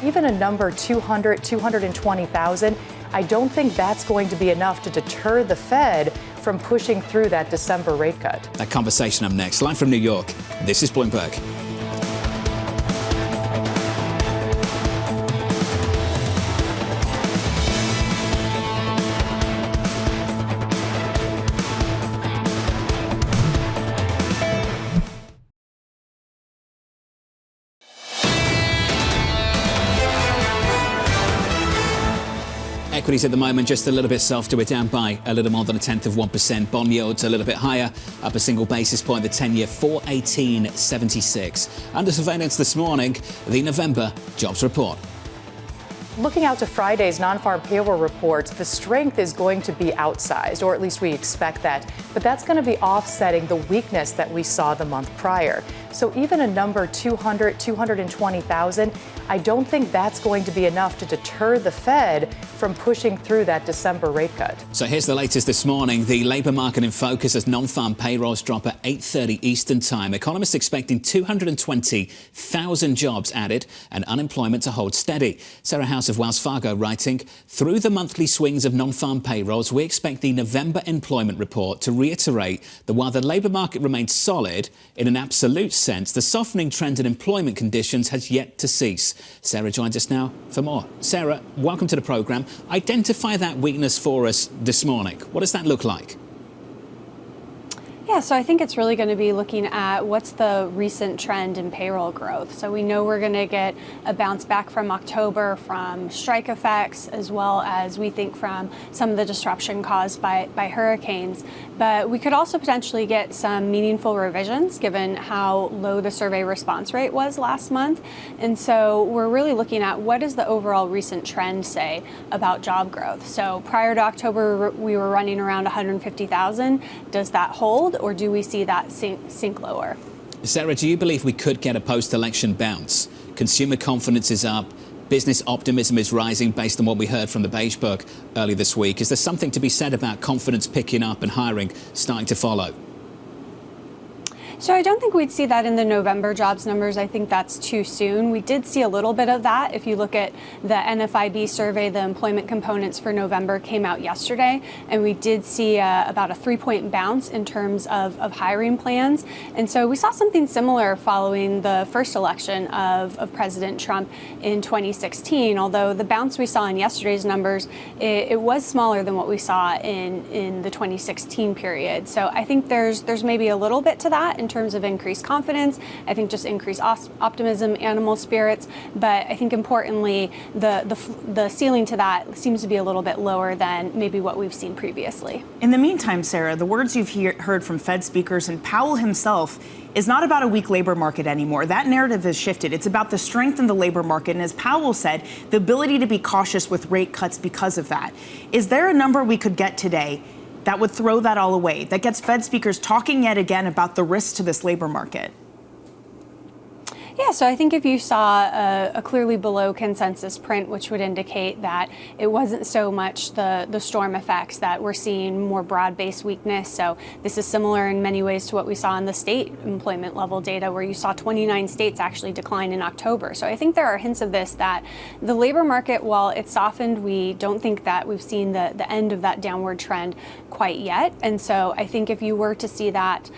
Even a number 220,000, I don't think that's going to be enough to deter the Fed from pushing through that December rate cut. That conversation up next. Live from New York, this is Bloomberg. Equities at the moment just a little bit softer. We're down by a little more than 0.1%. Bond yields a little bit higher, up a single basis point. The 10-year 4.1876. Under surveillance this morning, the November jobs report. Looking out to Friday's non-farm payroll reports, the strength is going to be outsized, or at least we expect that. But that's going to be offsetting the weakness that we saw the month prior. So even a number 220,000, I don't think that's going to be enough to deter the Fed from pushing through that December rate cut. So here's the latest this morning. The labour market in focus as non-farm payrolls drop at 8:30 Eastern Time. Economists expecting 220,000 jobs added and unemployment to hold steady. Sarah House of Wells Fargo writing, through the monthly swings of non-farm payrolls, we expect the November employment report to reiterate that while the labour market remains solid, in an absolute sense, the softening trend in employment conditions has yet to cease. Sarah joins us now for more. Sarah, welcome to the programme. Identify that weakness for us this morning. What does that look like? Yeah, so I think it's really going to be looking at what's the recent trend in payroll growth. So we know we're going to get a bounce back from October from strike effects, as well as we think from some of the disruption caused by hurricanes. But we could also potentially get some meaningful revisions given how low the survey response rate was last month. And so we're really looking at what does the overall recent trend say about job growth. So prior to October, we were running around 150,000. Does that hold? Or do we see that sink lower? Sarah, do you believe we could get a post-election bounce? Consumer confidence is up. Business optimism is rising based on what we heard from the Beige Book earlier this week. Is there something to be said about confidence picking up and hiring starting to follow? So I don't think we'd see that in the November jobs numbers. I think that's too soon. We did see a little bit of that. If you look at the NFIB survey, the employment components for November came out yesterday, and we did see about a 3-point bounce in terms of hiring plans. And so we saw something similar following the first election of President Trump in 2016, although the bounce we saw in yesterday's numbers, it was smaller than what we saw in the 2016 period. So I think there's maybe a little bit to that in terms of increased confidence. I think just increased optimism, animal spirits. But I think importantly, the ceiling to that seems to be a little bit lower than maybe what we've seen previously. In the meantime, Sarah, the words you've heard from Fed speakers and Powell himself is not about a weak labor market anymore. That narrative has shifted. It's about the strength in the labor market. And as Powell said, the ability to be cautious with rate cuts because of that. Is there a number we could get today that would throw that all away, that gets Fed speakers talking yet again about the risks to this labor market? Yeah, so I think if you saw a clearly below consensus print, which would indicate that it wasn't so much the storm effects, that we're seeing more broad-based weakness. So this is similar in many ways to what we saw in the state employment level data, where you saw 29 states actually decline in October. So I think there are hints of this, that the labor market, while it's softened, we don't think that we've seen the end of that downward trend quite yet. And so I think if you were to see that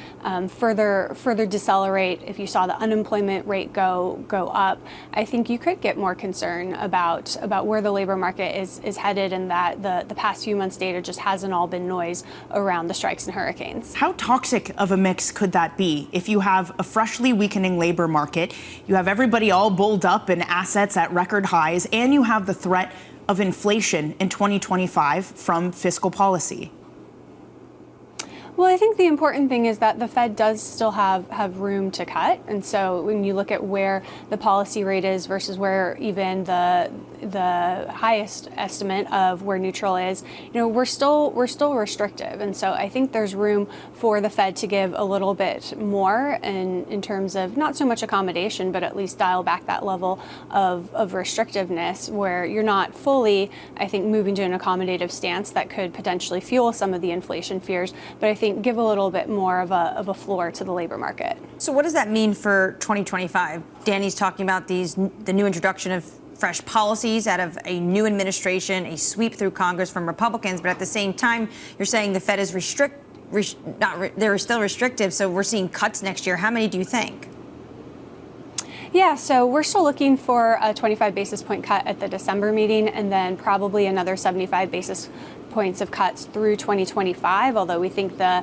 further decelerate, if you saw the unemployment rate go up, I think you could get more concern about where the labor market is headed, and that the past few months' data just hasn't all been noise around the strikes and hurricanes. How toxic of a mix could that be if you have a freshly weakening labor market, you have everybody all bulled up in assets at record highs, and you have the threat of inflation in 2025 from fiscal policy? Well, I think the important thing is that the Fed does still have room to cut. And so when you look at where the policy rate is versus where even the highest estimate of where neutral is, we're still restrictive. And so I think there's room for the Fed to give a little bit more in terms of not so much accommodation, but at least dial back that level of restrictiveness, where you're not fully, I think, moving to an accommodative stance that could potentially fuel some of the inflation fears. But I think give a little bit more of a floor to the labor market. So what does that mean for 2025? Danny's talking about the new introduction of fresh policies out of a new administration, a sweep through Congress from Republicans, but at the same time, you're saying the Fed is they're still restrictive, so we're seeing cuts next year. How many do you think? Yeah, so we're still looking for a 25 basis point cut at the December meeting, and then probably another 75 basis points of cuts through 2025, although we think the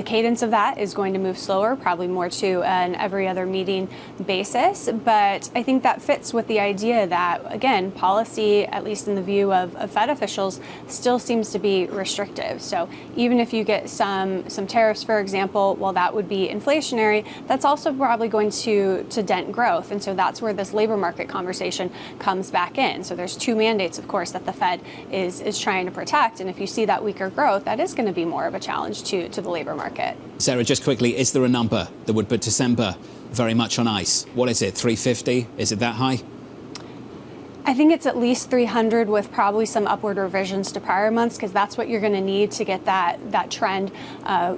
cadence of that is going to move slower, probably more to an every other meeting basis. But I think that fits with the idea that, again, policy, at least in the view of Fed officials, still seems to be restrictive. So even if you get some tariffs, for example, well, that would be inflationary, that's also probably going to dent growth. And so that's where this labor market conversation comes back in. So there's two mandates, of course, that the Fed is trying to protect. And if you see that weaker growth, that is going to be more of a challenge to the labor market. Sarah, just quickly, is there a number that would put December very much on ice? What is it, 350? Is it that high? I think it's at least 300 with probably some upward revisions to prior months, because that's what you're going to need to get that trend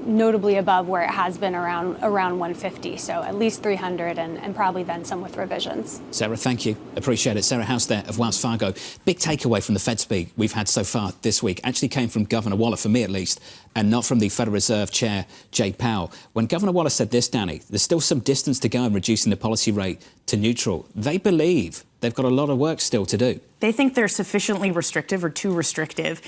notably above where it has been around 150. So at least 300 and probably then some with revisions. Sarah, thank you. Appreciate it. Sarah House there of Wells Fargo. Big takeaway from the Fed speak we've had so far this week actually came from Governor Waller, for me at least, and not from the Federal Reserve Chair, Jay Powell. When Governor Waller said this, Danny, there's still some distance to go in reducing the policy rate to neutral. They believe they've got a lot of work still to do. They think they're sufficiently restrictive or too restrictive.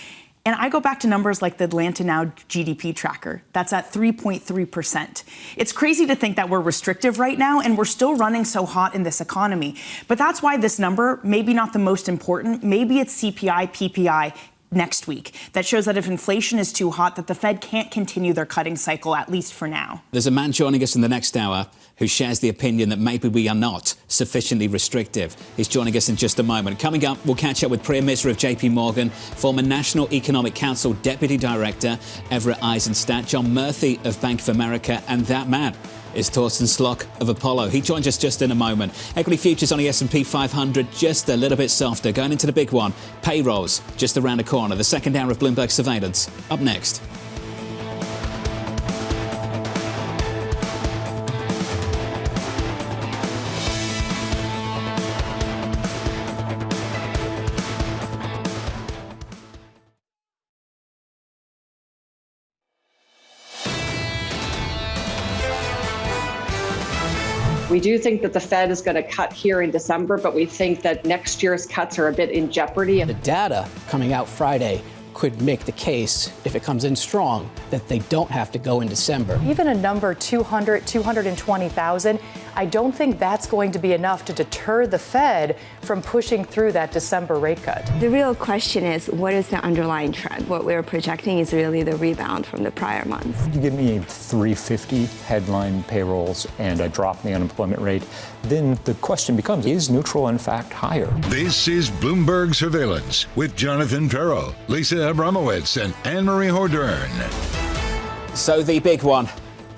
And I go back to numbers like the Atlanta Now GDP tracker. That's at 3.3%. It's crazy to think that we're restrictive right now, and we're still running so hot in this economy. But that's why this number, maybe not the most important, maybe it's CPI, PPI, next week. That shows that if inflation is too hot, that the Fed can't continue their cutting cycle, at least for now. There's a man joining us in the next hour who shares the opinion that maybe we are not sufficiently restrictive. He's joining us in just a moment. Coming up, we'll catch up with Priya Misra of JPMorgan, former National Economic Council Deputy Director Everett Eissenstat, John Murphy of Bank of America, and that man is Torsten Slok of Apollo. He joins us just in a moment. Equity futures on the S&P 500 just a little bit softer. Going into the big one, payrolls just around the corner. The second hour of Bloomberg Surveillance up next. We do think that the Fed is going to cut here in December, but we think that next year's cuts are a bit in jeopardy. The data coming out Friday could make the case, if it comes in strong, that they don't have to go in December. Even a number 220,000, I don't think that's going to be enough to deter the Fed from pushing through that December rate cut. The real question is, what is the underlying trend? What we're projecting is really the rebound from the prior months. If you give me 350 headline payrolls and a drop in the unemployment rate, then the question becomes, is neutral in fact higher? This is Bloomberg Surveillance with Jonathan Ferro, Lisa Abramowitz, and Anne-Marie Hordern. So the big one,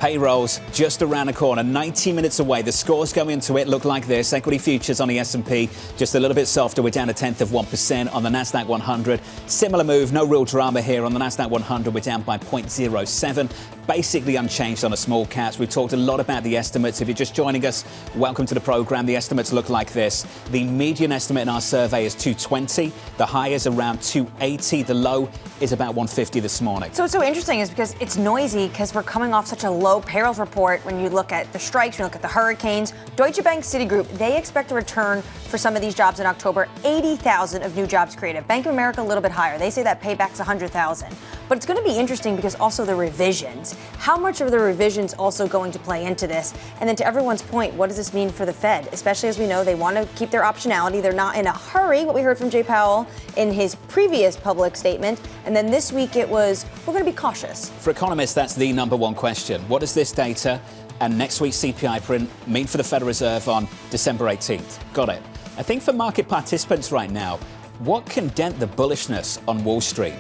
Payrolls just around the corner, 90 minutes away. The scores going into it look like this. Equity futures on the S&P just a little bit softer. We're down 0.1% on the Nasdaq 100. Similar move, no real drama here on the Nasdaq 100. We're down by 0.07. Basically unchanged on the small caps. We've talked a lot about the estimates. If you're just joining us, welcome to the program. The estimates look like this. The median estimate in our survey is 220. The high is around 280. The low is about 150 this morning. So what's so interesting is because it's noisy because we're coming off such a low payrolls report. When you look at the strikes, when you look at the hurricanes, Deutsche Bank, Citigroup, they expect a return for some of these jobs in October. 80,000 of new jobs created. Bank of America a little bit higher. They say that payback's 100,000. But it's going to be interesting because also the revisions. How much of the revisions also going to play into this? And then to everyone's point, what does this mean for the Fed? Especially as we know they want to keep their optionality. They're not in a hurry. What we heard from Jay Powell in his previous public statement. And then this week it was, we're going to be cautious. For economists, that's the number one question. What does this data and next week's CPI print mean for the Federal Reserve on December 18th? Got it. I think for market participants right now, what can dent the bullishness on Wall Street?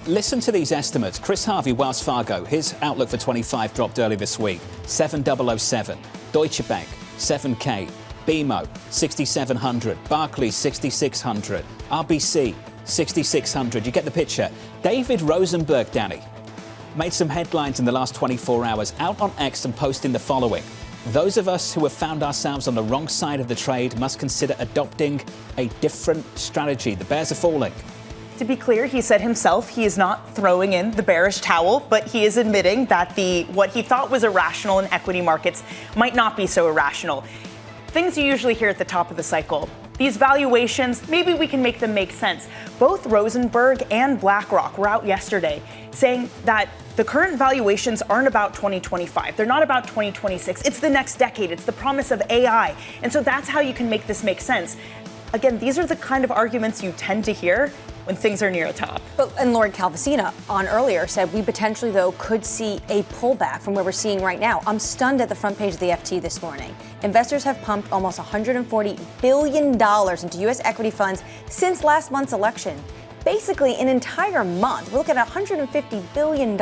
Listen to these estimates. Chris Harvey, Wells Fargo, his outlook for 25 dropped early this week. 7007. Deutsche Bank, 7K. BMO, 6700. Barclays, 6600. RBC, 6600. You get the picture. David Rosenberg, Danny, made some headlines in the last 24 hours out on X and posting the following. Those of us who have found ourselves on the wrong side of the trade must consider adopting a different strategy. The bears are falling. To be clear, he said himself he is not throwing in the bearish towel, but he is admitting that what he thought was irrational in equity markets might not be so irrational. Things you usually hear at the top of the cycle. These valuations, maybe we can make them make sense. Both Rosenberg and BlackRock were out yesterday saying that the current valuations aren't about 2025. They're not about 2026. It's the next decade. It's the promise of AI. And so that's how you can make this make sense. Again, these are the kind of arguments you tend to hear when things are near a top. And Lord Calvasina on earlier said we potentially, though, could see a pullback from where we're seeing right now. I'm stunned at the front page of the FT this morning. Investors have pumped almost $140 billion into U.S. equity funds since last month's election. Basically, an entire month. We're looking at $150 billion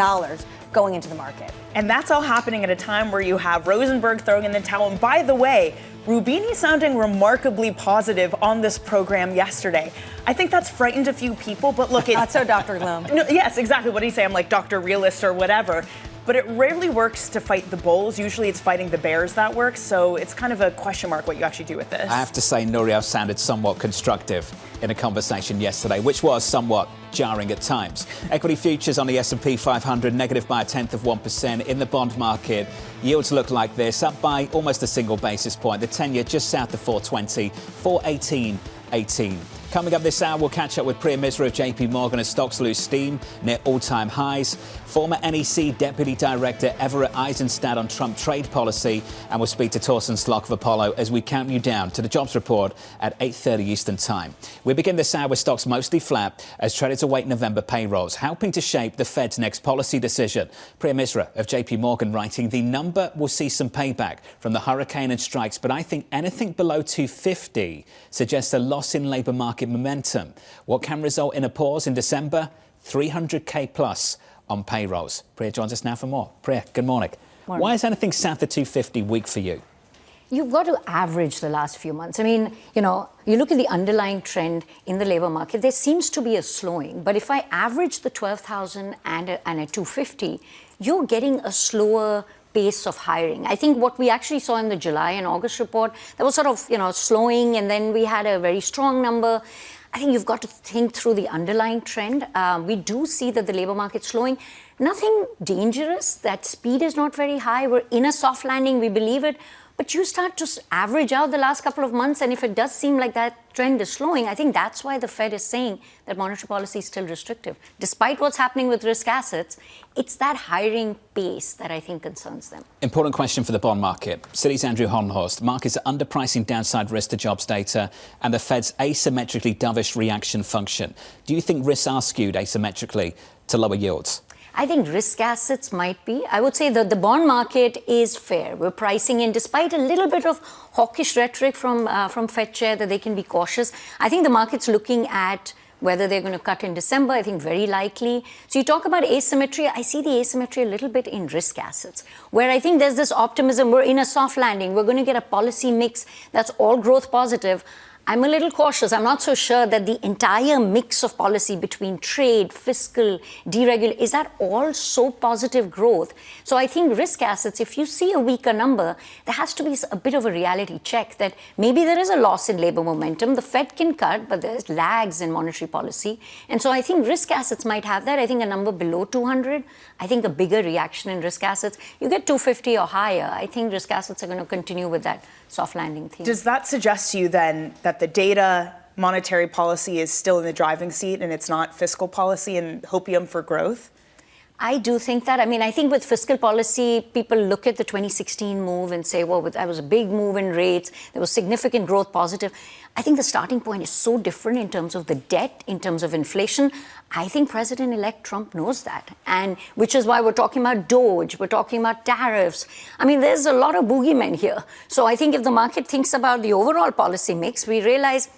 going into the market. And that's all happening at a time where you have Rosenberg throwing in the towel. And by the way, Rubini sounding remarkably positive on this program yesterday. I think that's frightened a few people, but look, not so Dr. Gloom. No, yes, exactly. What do you say? I'm like Dr. Realist or whatever. But it rarely works to fight the bulls. Usually it's fighting the bears that works. So it's kind of a question mark what you actually do with this. I have to say, Nouriel sounded somewhat constructive in a conversation yesterday, which was somewhat jarring at times. Equity futures on the S&P 500 negative by 0.1%. In the bond market, yields look like this, up by almost a single basis point. The 10-year just south of 420, 418.18. Coming up this hour, we'll catch up with Priya Misra of JPMorgan as stocks lose steam near all-time highs. Former NEC Deputy Director Everett Eissenstat on Trump trade policy. And we'll speak to Torsten Slok of Apollo as we count you down to the jobs report at 8:30 Eastern Time. We begin this hour with stocks mostly flat as traders await November payrolls, helping to shape the Fed's next policy decision. Priya Misra of JPMorgan writing, the number will see some payback from the hurricane and strikes, but I think anything below 250 suggests a loss in labour market momentum. What can result in a pause in December? 300k plus on payrolls. Priya joins us now for more. Priya, good morning. Morning. Why is anything south of 250 weak for you? You've got to average the last few months. I mean, you look at the underlying trend in the labor market, there seems to be a slowing. But if I average the 12,000 and a 250, you're getting a slower pace of hiring. I think what we actually saw in the July and August report, that was sort of, slowing, and then we had a very strong number. I think you've got to think through the underlying trend. We do see that the labor market's slowing. Nothing dangerous. That speed is not very high. We're in a soft landing. We believe it. But you start to average out the last couple of months, and if it does seem like that trend is slowing, I think that's why the Fed is saying that monetary policy is still restrictive. Despite what's happening with risk assets, it's that hiring pace that I think concerns them. Important question for the bond market. Citi's Andrew Honhorst. Markets are underpricing downside risk to jobs data and the Fed's asymmetrically dovish reaction function. Do you think risks are skewed asymmetrically to lower yields? I think risk assets might be. I would say that the bond market is fair. We're pricing in, despite a little bit of hawkish rhetoric from Fed Chair that they can be cautious. I think the market's looking at Whether they're going to cut in December, I think very likely. So you talk about asymmetry. I see the asymmetry a little bit in risk assets, where I think there's this optimism. We're in a soft landing. We're going to get a policy mix that's all growth positive. I'm a little cautious. I'm not so sure that the entire mix of policy between trade, fiscal, deregulation, is that all so positive growth? So I think risk assets, if you see a weaker number, there has to be a bit of a reality check that maybe there is a loss in labor momentum. The Fed can cut, but there's lags in monetary policy. And so I think risk assets might have that. I think a number below 200, I think a bigger reaction in risk assets. You get 250 or higher, I think risk assets are going to continue with that soft landing theme. Does that suggest to you then that the data monetary policy is still in the driving seat and it's not fiscal policy and hopium for growth? I do think that. I mean, I think with fiscal policy, people look at the 2016 move and say, well, that was a big move in rates. There was significant growth positive. I think the starting point is so different in terms of the debt, in terms of inflation. I think President-elect Trump knows that. And which is why we're talking about DOGE, we're talking about tariffs. I mean, there's a lot of boogeymen here. So I think if the market thinks about the overall policy mix, we realize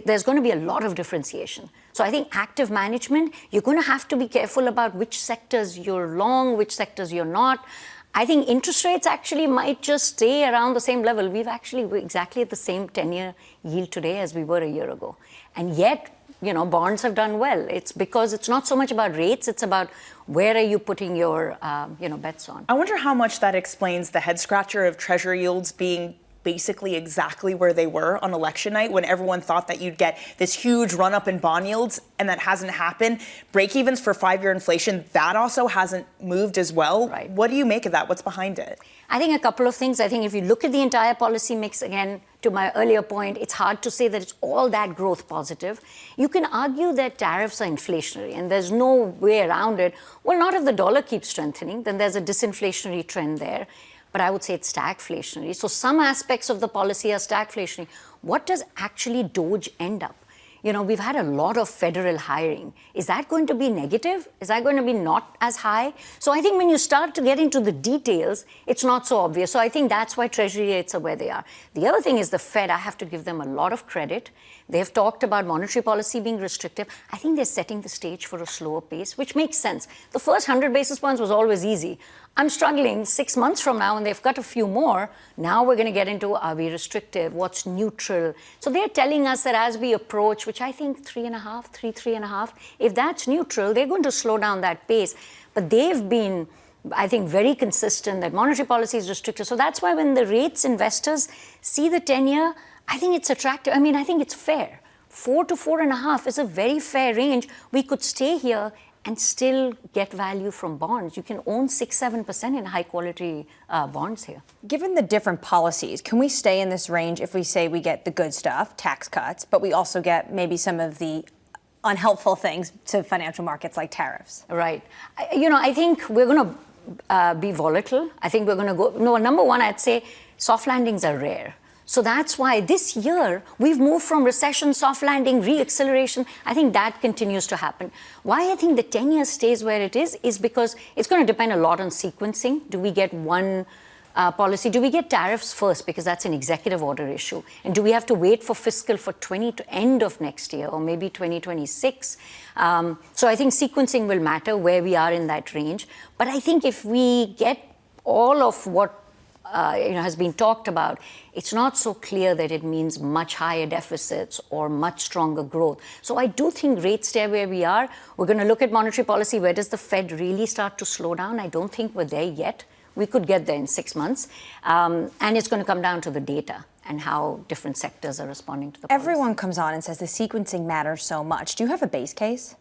there's going to be a lot of differentiation. So I think active management, you're going to have to be careful about which sectors you're long, which sectors you're not. I think interest rates actually might just stay around the same level. We're exactly at the same 10-year yield today as we were a year ago. And yet, bonds have done well. It's because it's not so much about rates, it's about where are you putting your, bets on. I wonder how much that explains the head scratcher of Treasury yields being basically exactly where they were on election night when everyone thought that you'd get this huge run up in bond yields, and that hasn't happened. Break-evens for 5-year inflation, that also hasn't moved as well. Right. What do you make of that? What's behind it? I think a couple of things. I think if you look at the entire policy mix, again, to my earlier point, it's hard to say that it's all that growth positive. You can argue that tariffs are inflationary and there's no way around it. Well, not if the dollar keeps strengthening, then there's a disinflationary trend there. But I would say it's stagflationary. So some aspects of the policy are stagflationary. What does actually DOGE end up? We've had a lot of federal hiring. Is that going to be negative? Is that going to be not as high? So I think when you start to get into the details, it's not so obvious. So I think that's why Treasury rates are where they are. The other thing is the Fed, I have to give them a lot of credit. They've talked about monetary policy being restrictive. I think they're setting the stage for a slower pace, which makes sense. The first 100 basis points was always easy. I'm struggling 6 months from now, and they've got a few more. Now we're going to get into, are we restrictive? What's neutral? So they're telling us that as we approach, which I think 3.5, if that's neutral, they're going to slow down that pace. But they've been, I think, very consistent that monetary policy is restrictive. So that's why when the rates investors see the 10-year, I think it's attractive. I mean, I think it's fair. 4 to 4.5 is a very fair range. We could stay here and still get value from bonds. You can own 6-7% in high-quality bonds here. Given the different policies, can we stay in this range if we say we get the good stuff, tax cuts, but we also get maybe some of the unhelpful things to financial markets like tariffs? Right. I think we're going to be volatile. I think we're going to go... No, number one, I'd say soft landings are rare. So that's why this year we've moved from recession, soft landing, re-acceleration. I think that continues to happen. Why I think the 10-year stays where it is because it's going to depend a lot on sequencing. Do we get one policy? Do we get tariffs first? Because that's an executive order issue. And do we have to wait for fiscal for end of next year or maybe 2026? So I think sequencing will matter where we are in that range. But I think if we get all of what has been talked about, it's not so clear that it means much higher deficits or much stronger growth. So I do think rates stay where we are. We're going to look at monetary policy. Where does the Fed really start to slow down? I don't think we're there yet. We could get there in 6 months. And it's going to come down to the data and how different sectors are responding to the policy. Everyone comes on and says the sequencing matters so much. Do you have a base case?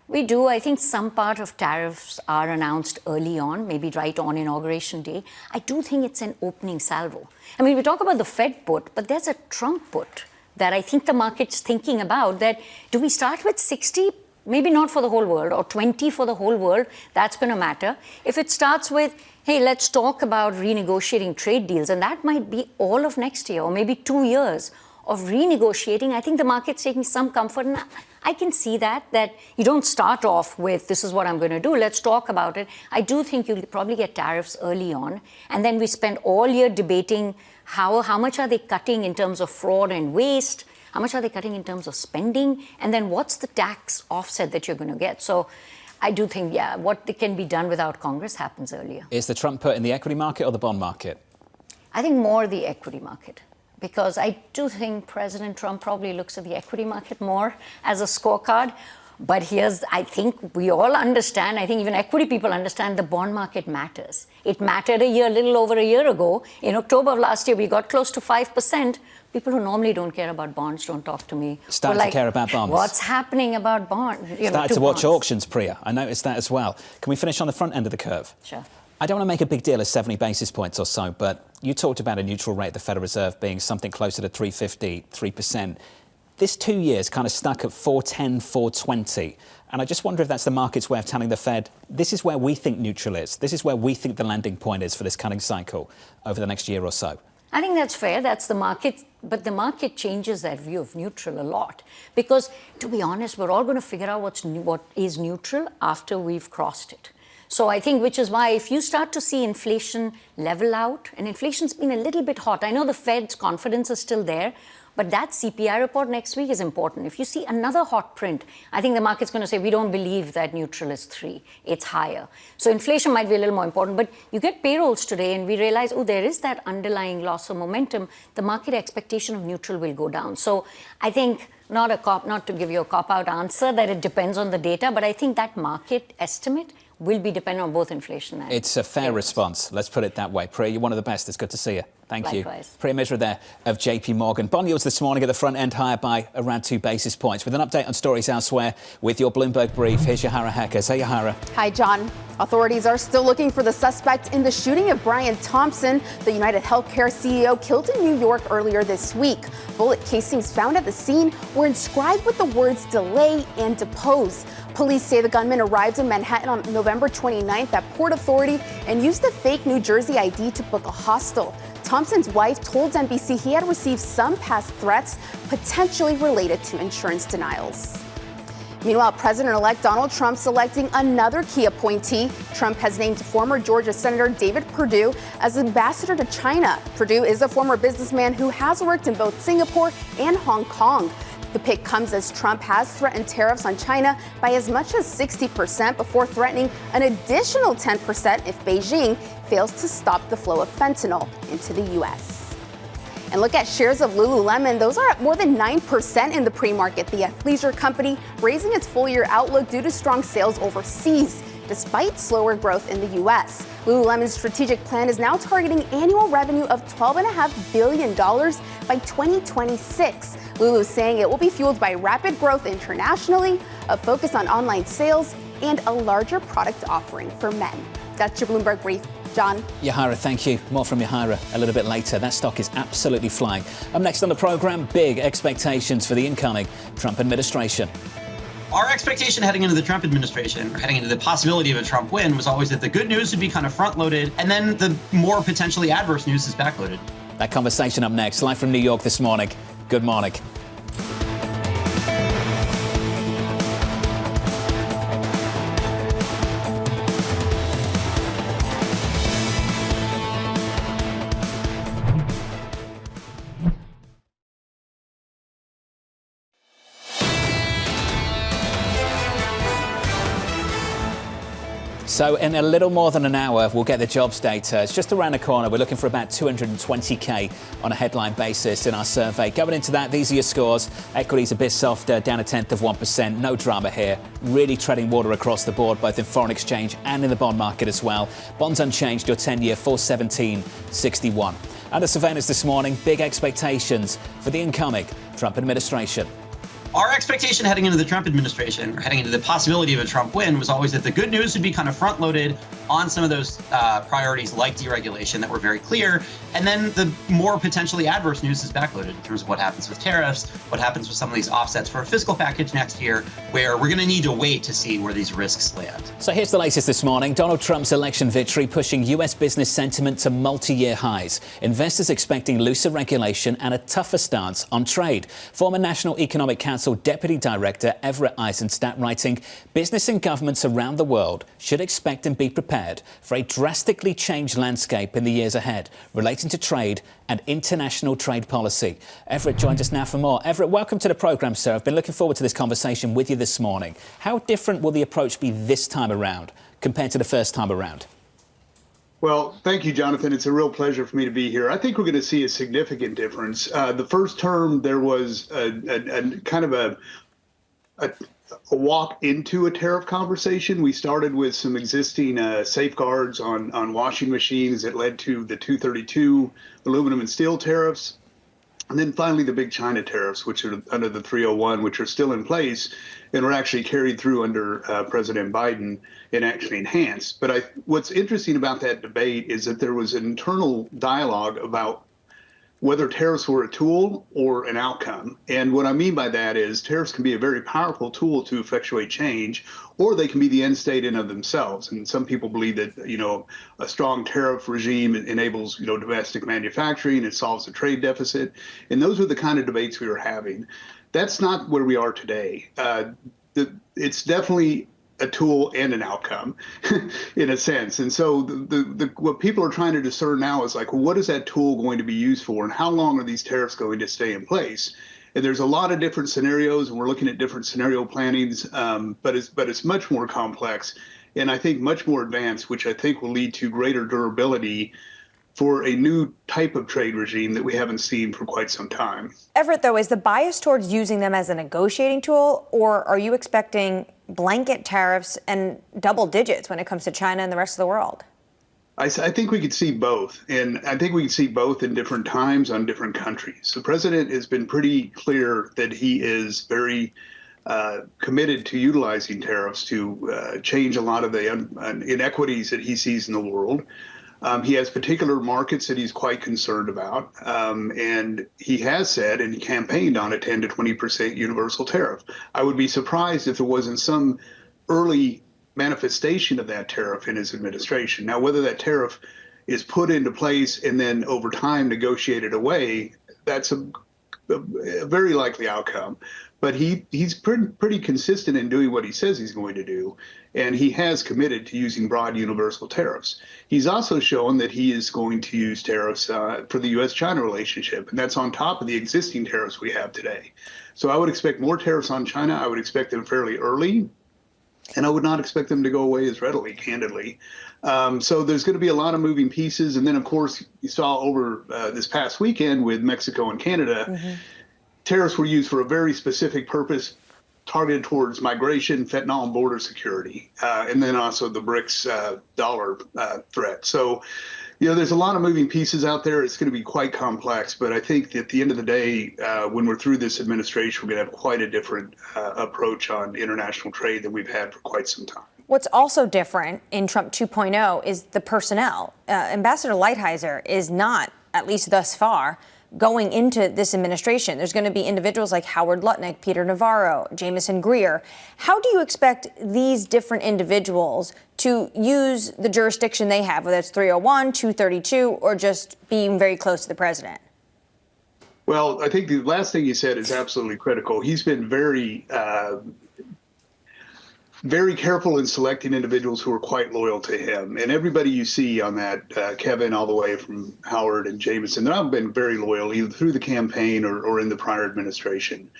We do. I think some part of tariffs are announced early on, maybe right on Inauguration Day. I do think it's an opening salvo. I mean, we talk about the Fed put, but there's a Trump put that I think the market's thinking about. That do we start with 60? Maybe not for the whole world, or 20 for the whole world. That's going to matter. If it starts with, hey, let's talk about renegotiating trade deals, and that might be all of next year, or maybe 2 years of renegotiating, I think the market's taking some comfort. And I can see that you don't start off with, this is what I'm going to do, let's talk about it. I do think you'll probably get tariffs early on. And then we spend all year debating how much are they cutting in terms of fraud and waste. How much are they cutting in terms of spending? And then what's the tax offset that you're going to get? So I do think, yeah, what can be done without Congress happens earlier. Is the Trump put in the equity market or the bond market? I think more the equity market. Because I do think President Trump probably looks at the equity market more as a scorecard. But I think we all understand, I think even equity people understand the bond market matters. It mattered a little over a year ago. In October of last year, we got close to 5%. People who normally don't care about bonds don't talk to me. Starting to care about bonds. What's happening about bonds? Started to watch auctions, Priya. I noticed that as well. Can we finish on the front end of the curve? Sure. I don't want to make a big deal of 70 basis points or so, but you talked about a neutral rate at the Federal Reserve being something closer to 3.50, 3%. This 2 years kind of stuck at 4.10, 4.20. And I just wonder if that's the market's way of telling the Fed, this is where we think neutral is. This is where we think the landing point is for this cutting cycle over the next year or so. I think that's fair. That's the market. But the market changes that view of neutral a lot. Because, to be honest, we're all going to figure out what is neutral after we've crossed it. So I think, which is why if you start to see inflation level out, and inflation's been a little bit hot. I know the Fed's confidence is still there, but that CPI report next week is important. If you see another hot print, I think the market's going to say, we don't believe that neutral is 3. It's higher. So inflation might be a little more important. But you get payrolls today and we realize, oh, there is that underlying loss of momentum. The market expectation of neutral will go down. So I think not to give you a cop-out answer that it depends on the data, but I think that market estimate will be dependent on both inflation and... It's a fair response. Let's put it that way. Priya, you're one of the best. It's good to see you. Thank Likewise. you. Priya Misra there of JPMorgan. Bond yields this morning at the front end higher by around 2 basis points. With an update on stories elsewhere with your Bloomberg brief, here's Yahara Heckers. Hey, Yahara. Hi, John. Authorities are still looking for the suspect in the shooting of Brian Thompson, the United Healthcare CEO killed in New York earlier this week. Bullet casings found at the scene were inscribed with the words delay and depose. Police say the gunman arrived in Manhattan on November 29th at Port Authority and used a fake New Jersey ID to book a hostel. Thompson's wife told NBC he had received some past threats, potentially related to insurance denials. Meanwhile, President-elect Donald Trump selecting another key appointee. Trump has named former Georgia Senator David Perdue as ambassador to China. Perdue is a former businessman who has worked in both Singapore and Hong Kong. The pick comes as Trump has threatened tariffs on China by as much as 60% before threatening an additional 10% if Beijing fails to stop the flow of fentanyl into the U.S. And look at shares of Lululemon. Those are up more than 9% in the pre-market. The athleisure company raising its full-year outlook due to strong sales overseas, despite slower growth in the U.S. Lululemon's strategic plan is now targeting annual revenue of $12.5 billion by 2026. Lulu is saying it will be fueled by rapid growth internationally, a focus on online sales, and a larger product offering for men. That's your Bloomberg brief. John. Yahara, thank you. More from Yahara a little bit later. That stock is absolutely flying. Up next on the program, big expectations for the incoming Trump administration. Our expectation heading into the Trump administration, or heading into the possibility of a Trump win, was always that the good news would be kind of front-loaded, and then the more potentially adverse news is back-loaded. That conversation up next, live from New York this morning. Good morning. So in a little more than an hour, we'll get the jobs data. It's just around the corner. We're looking for about 220K on a headline basis in our survey. Going into that, these are your scores. Equities a bit softer, down 0.1%. No drama here. Really treading water across the board, both in foreign exchange and in the bond market as well. Bonds unchanged, your 10-year 417.61. Under surveillance this morning, big expectations for the incoming Trump administration. Our expectation heading into the Trump administration, or heading into the possibility of a Trump win, was always that the good news would be kind of front-loaded on some of those priorities like deregulation that were very clear, and then the more potentially adverse news is backloaded in terms of what happens with tariffs, what happens with some of these offsets for a fiscal package next year, where we're going to need to wait to see where these risks land. So here's the latest this morning. Donald Trump's election victory pushing U.S. business sentiment to multi-year highs. Investors expecting looser regulation and a tougher stance on trade. Former National Economic Council Council Deputy Director Everett Eissenstat writing, business and governments around the world should expect and be prepared for a drastically changed landscape in the years ahead relating to trade and international trade policy. Everett joins us now for more. Everett, welcome to the programme, sir. I've been looking forward to this conversation with you this morning. How different will the approach be this time around compared to the first time around? Well, thank you, Jonathan. It's a real pleasure for me to be here. I think we're going to see a significant difference. The first term, there was a kind of a walk into a tariff conversation. We started with some existing safeguards on washing machines that led to the 232 aluminum and steel tariffs. And then finally, the big China tariffs, which are under the 301, which are still in place and were actually carried through under President Biden and actually enhanced. But what's interesting about that debate is that there was an internal dialogue about whether tariffs were a tool or an outcome. And what I mean by that is tariffs can be a very powerful tool to effectuate change, or they can be the end state in of themselves. And some people believe that, a strong tariff regime enables, domestic manufacturing, it solves the trade deficit. And those are the kind of debates we were having. That's not where we are today. It's definitely a tool and an outcome in a sense. And so what people are trying to discern now is like, well, what is that tool going to be used for and how long are these tariffs going to stay in place? And there's a lot of different scenarios and we're looking at different scenario plannings, but it's much more complex and I think much more advanced, which I think will lead to greater durability for a new type of trade regime that we haven't seen for quite some time. Everett, though, is the bias towards using them as a negotiating tool, or are you expecting blanket tariffs and double digits when it comes to China and the rest of the world? I think we could see both, and I think we can see both in different times on different countries. The president has been pretty clear that he is very committed to utilizing tariffs to change a lot of the inequities that he sees in the world. He has particular markets that he's quite concerned about, and he has said and he campaigned on a 10 to 20% universal tariff. I would be surprised if there wasn't some early manifestation of that tariff in his administration. Now, whether that tariff is put into place and then over time negotiated away, that's a very likely outcome. But he's pretty consistent in doing what he says he's going to do, and he has committed to using broad universal tariffs. He's also shown that he is going to use tariffs for the U.S.-China relationship, and that's on top of the existing tariffs we have today. So I would expect more tariffs on China. I would expect them fairly early, and I would not expect them to go away as readily, candidly. So there's going to be a lot of moving pieces. And then, of course, you saw over this past weekend with Mexico and Canada, tariffs were used for a very specific purpose, targeted towards migration, fentanyl, and border security, and then also the BRICS dollar threat. So, there's a lot of moving pieces out there. It's going to be quite complex, but I think at the end of the day, when we're through this administration, we're going to have quite a different approach on international trade than we've had for quite some time. What's also different in Trump 2.0 is the personnel. Ambassador Lighthizer is not, at least thus far, going into this administration. There's going to be individuals like Howard Lutnick, Peter Navarro, Jamieson Greer. How do you expect these different individuals to use the jurisdiction they have, whether it's 301, 232, or just being very close to the president? Well, I think the last thing you said is absolutely critical. He's been very careful in selecting individuals who are quite loyal to him. And everybody you see on that, Kevin, all the way from Howard and Jamieson, they've all been very loyal, either through the campaign or in the prior administration.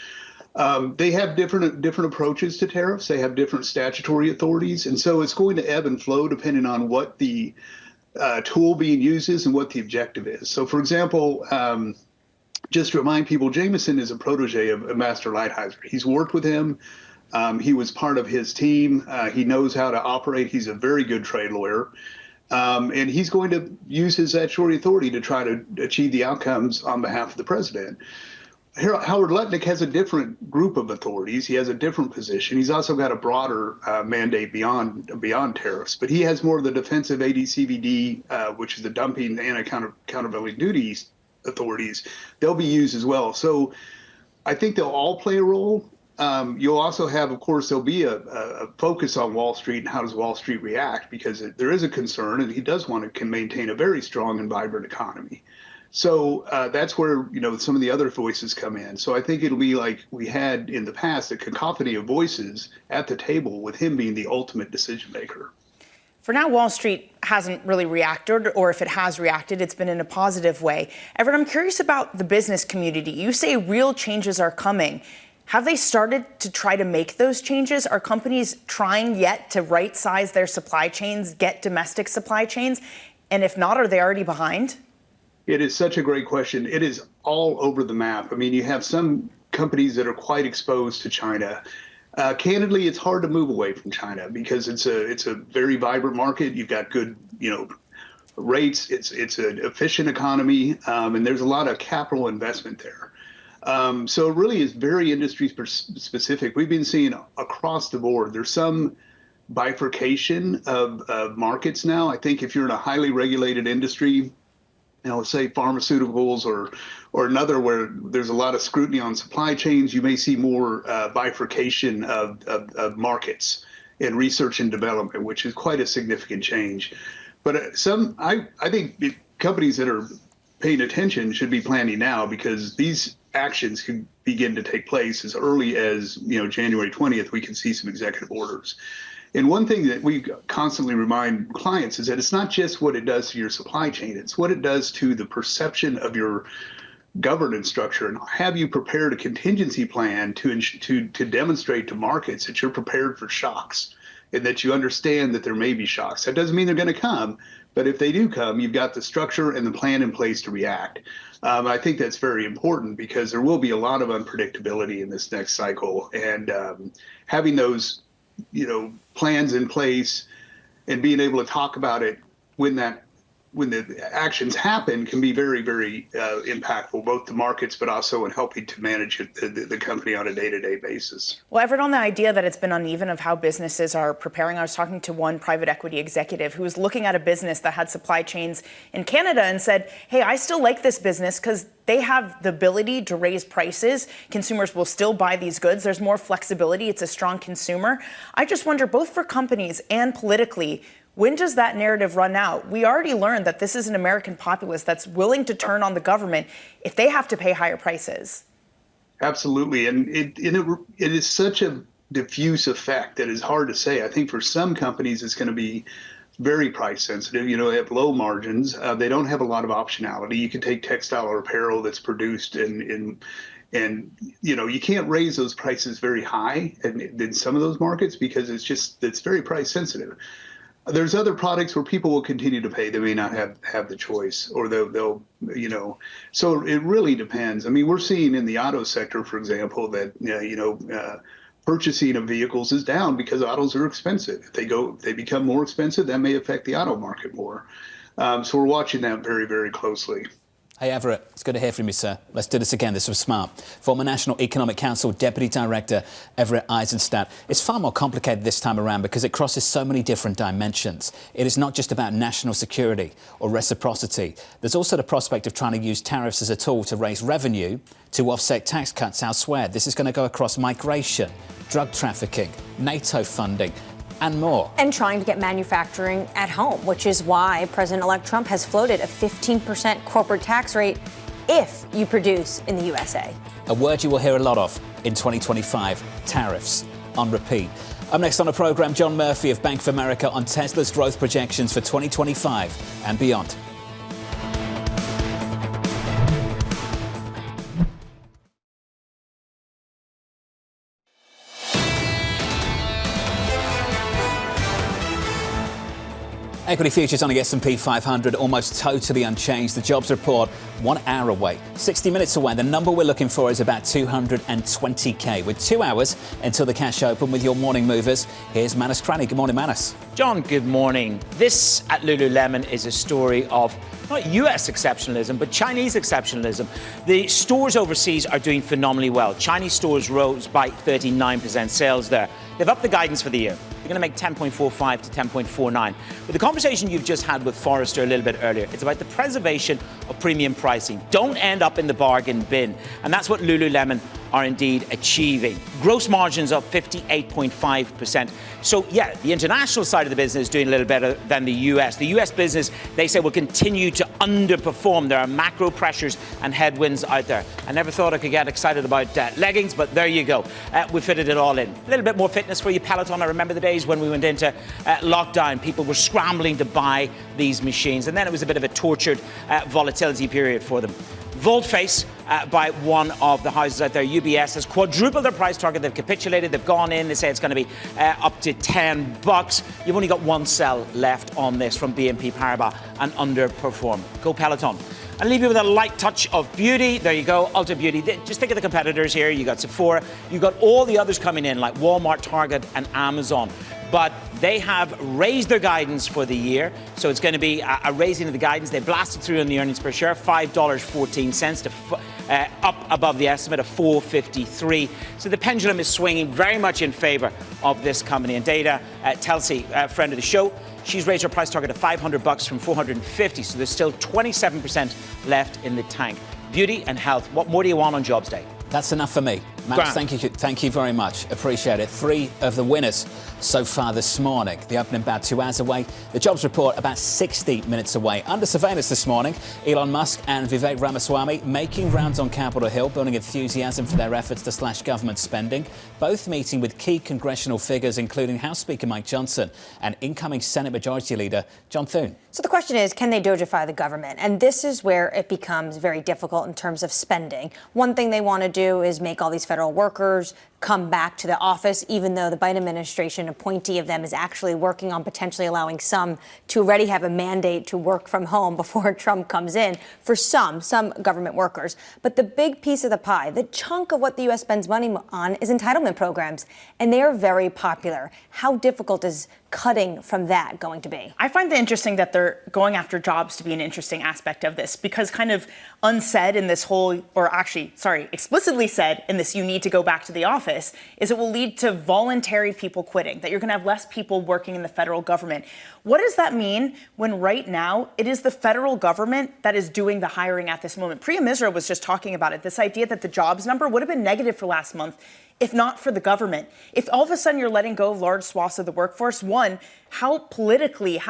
They have different approaches to tariffs. They have different statutory authorities. And so it's going to ebb and flow depending on what the tool being used is and what the objective is. So, for example, just to remind people, Jamieson is a protege of Ambassador Lighthizer. He's worked with him. He was part of his team. He knows how to operate. He's a very good trade lawyer. And he's going to use his statutory authority to try to achieve the outcomes on behalf of the president. Howard Lutnick has a different group of authorities. He has a different position. He's also got a broader mandate beyond tariffs. But he has more of the defensive AD/CVD, which is the dumping and countervailing duties authorities. They'll be used as well. So I think they'll all play a role. You'll also have, of course, there'll be a focus on Wall Street and how does Wall Street react, because there is a concern, and he does want to maintain a very strong and vibrant economy. So that's where, some of the other voices come in. So I think it'll be like we had in the past, a cacophony of voices at the table with him being the ultimate decision maker. For now, Wall Street hasn't really reacted, or if it has reacted, it's been in a positive way. Everett, I'm curious about the business community. You say real changes are coming. Have they started to try to make those changes? Are companies trying yet to right-size their supply chains, get domestic supply chains? And if not, are they already behind? It is such a great question. It is all over the map. I mean, you have some companies that are quite exposed to China. Candidly, it's hard to move away from China because it's a very vibrant market. You've got good, rates. It's an efficient economy, and there's a lot of capital investment there. So it really is very industry specific. We've been seeing across the board. There's some bifurcation of markets now. I think if you're in a highly regulated industry, say pharmaceuticals or another where there's a lot of scrutiny on supply chains, you may see more bifurcation of markets in research and development, which is quite a significant change. But I think companies that are paying attention should be planning now, because these actions could begin to take place as early as January 20th. We can see some executive orders. And one thing that we constantly remind clients is that it's not just what it does to your supply chain, it's what it does to the perception of your governance structure. And have you prepared a contingency plan to demonstrate to markets that you're prepared for shocks and that you understand that there may be shocks? That doesn't mean they're going to come, but if they do come, you've got the structure and the plan in place to react. I think that's very important because there will be a lot of unpredictability in this next cycle, and having those plans in place and being able to talk about it when the actions happen can be very, very impactful, both to markets, but also in helping to manage the company on a day-to-day basis. Well, Everett, on the idea that it's been uneven of how businesses are preparing, I was talking to one private equity executive who was looking at a business that had supply chains in Canada and said, hey, I still like this business because they have the ability to raise prices. Consumers will still buy these goods. There's more flexibility. It's a strong consumer. I just wonder, both for companies and politically, when does that narrative run out? We already learned that this is an American populace that's willing to turn on the government if they have to pay higher prices. Absolutely. And it is such a diffuse effect that is hard to say. I think for some companies, it's going to be very price sensitive. They have low margins. They don't have a lot of optionality. You can take textile or apparel that's produced and you can't raise those prices very high in some of those markets because it's very price sensitive. There's other products where people will continue to pay. They may not have the choice, or they'll so it really depends. I mean, we're seeing in the auto sector, for example, that, purchasing of vehicles is down because autos are expensive. If they become more expensive, that may affect the auto market more. So we're watching that very, very closely. Hey, Everett, it's good to hear from you, sir. Let's do this again. This was smart. Former National Economic Council Deputy Director Everett Eissenstat. It's far more complicated this time around because it crosses so many different dimensions. It is not just about national security or reciprocity. There's also the prospect of trying to use tariffs as a tool to raise revenue to offset tax cuts elsewhere. This is going to go across migration, drug trafficking, NATO funding, and more. And trying to get manufacturing at home, which is why President-elect Trump has floated a 15% corporate tax rate if you produce in the USA. A word you will hear a lot of in 2025, tariffs, on repeat. Up next on the programme, John Murphy of Bank of America on Tesla's growth projections for 2025 and beyond. Equity futures on the S&P 500 almost totally unchanged. The jobs report 1 hour away, 60 minutes away. The number we're looking for is about 220K. With 2 hours until the cash open with your morning movers, here's Manus Cranny. Good morning, Manus. John, good morning. This at Lululemon is a story of not US exceptionalism, but Chinese exceptionalism. The stores overseas are doing phenomenally well. Chinese stores rose by 39% sales there. They've upped the guidance for the year. They're going to make 10.45 to 10.49. But the conversation you've just had with Forrester a little bit earlier, it's about the preservation of premium pricing. Don't end up in the bargain bin. And that's what Lululemon are indeed achieving. Gross margins of 58.5%. So, yeah, the international side of the business is doing a little better than the US. The US business, they say, will continue to underperform. There are macro pressures and headwinds out there. I never thought I could get excited about leggings, but there you go. We fitted it all in. A little bit more fitness for you, Peloton. I remember the days when we went into lockdown. People were scrambling to buy these machines, and then it was a bit of a tortured volatility period for them. Volte-Face by one of the houses out there, UBS, has quadrupled their price target. They've capitulated. They've gone in. They say it's going to be up to $10. You've only got one sell left on this from BNP Paribas and underperform. Go Peloton. I'll leave you with a light touch of beauty. There you go, Ulta Beauty. Just think of the competitors here. You got Sephora. You got all the others coming in like Walmart, Target, and Amazon. But they have raised their guidance for the year. So it's going to be a raising of the guidance. They blasted through on the earnings per share, $5.14 to up above the estimate of $4.53. So the pendulum is swinging very much in favor of this company. And Data, Telsey, friend of the show, she's raised her price target to $500 from $450. So there's still 27% left in the tank. Beauty and health. What more do you want on Jobs Day? That's enough for me. Max, thank you very much. Appreciate it. 3 of the winners so far this morning. The opening about 2 hours away. The jobs report about 60 minutes away. Under surveillance this morning, Elon Musk and Vivek Ramaswamy making rounds on Capitol Hill, building enthusiasm for their efforts to slash government spending. Both meeting with key congressional figures, including House Speaker Mike Johnson and incoming Senate Majority Leader John Thune. So the question is, can they Dogify the government? And this is where it becomes very difficult in terms of spending. One thing they want to do is make all these federal workers come back to the office, even though the Biden administration appointee of them is actually working on potentially allowing some to already have a mandate to work from home before Trump comes in for some government workers. But the big piece of the pie, the chunk of what the U.S. spends money on is entitlement programs, and they are very popular. How difficult is cutting from that going to be? I find it interesting that they're going after jobs to be an interesting aspect of this, because kind of unsaid in this whole, or actually, sorry, explicitly said in this, you need to go back to the office, is it will lead to voluntary people quitting, that you're going to have less people working in the federal government. What does that mean when right now it is the federal government that is doing the hiring at this moment? Priya Misra was just talking about it, this idea that the jobs number would have been negative for last month if not for the government. If all of a sudden you're letting go of large swaths of the workforce, one, how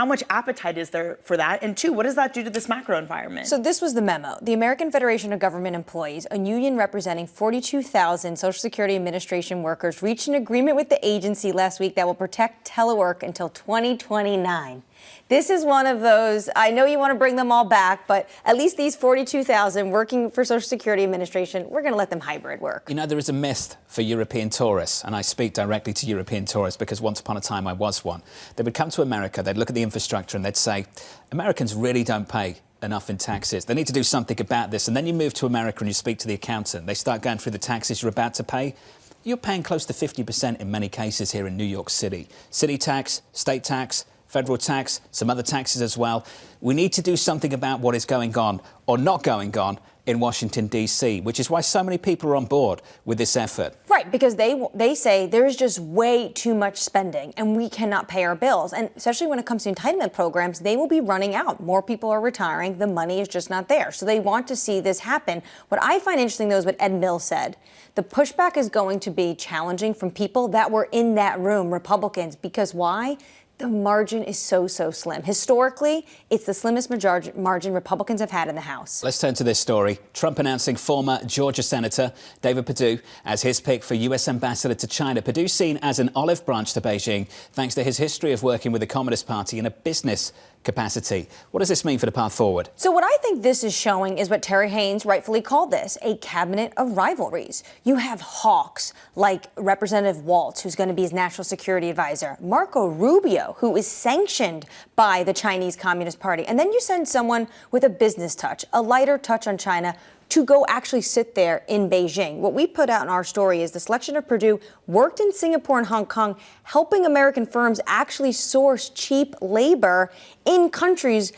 much appetite is there for that? And two, what does that do to this macro environment? So this was the memo. The American Federation of Government Employees, a union representing 42,000 Social Security Administration workers, reached an agreement with the agency last week that will protect telework until 2029. This is one of those, I know you want to bring them all back, but at least these 42,000 working for Social Security Administration, we're going to let them hybrid work. You know, there is a myth for European tourists, and I speak directly to European tourists because once upon a time I was one. They would come to America, they'd look at the infrastructure and they'd say, Americans really don't pay enough in taxes. They need to do something about this. And then you move to America and you speak to the accountant. They start going through the taxes you're about to pay. You're paying close to 50% in many cases here in New York City. City tax, state tax, federal tax, some other taxes as well. We need to do something about what is going on or not going on in Washington, D.C., which is why so many people are on board with this effort. Right, because they say there's just way too much spending and we cannot pay our bills. And especially when it comes to entitlement programs, they will be running out. More people are retiring. The money is just not there. So they want to see this happen. What I find interesting, though, is what Ed Mills said. The pushback is going to be challenging from people that were in that room, Republicans, because why? The margin is so slim. Historically, it's the slimmest margin Republicans have had in the House. Let's turn to this story. Trump announcing former Georgia Senator David Perdue as his pick for U.S. ambassador to China. Perdue seen as an olive branch to Beijing thanks to his history of working with the Communist Party in a business capacity. What does this mean for the path forward? So what I think this is showing is what Terry Haynes rightfully called this, a cabinet of rivalries. You have hawks like Representative Waltz, who's going to be his national security advisor, Marco Rubio, who is sanctioned by the Chinese Communist Party. And then you send someone with a business touch, a lighter touch on China, to go actually sit there in Beijing. What we put out in our story is the selection of Perdue worked in Singapore and Hong Kong, helping American firms actually source cheap labor in countries.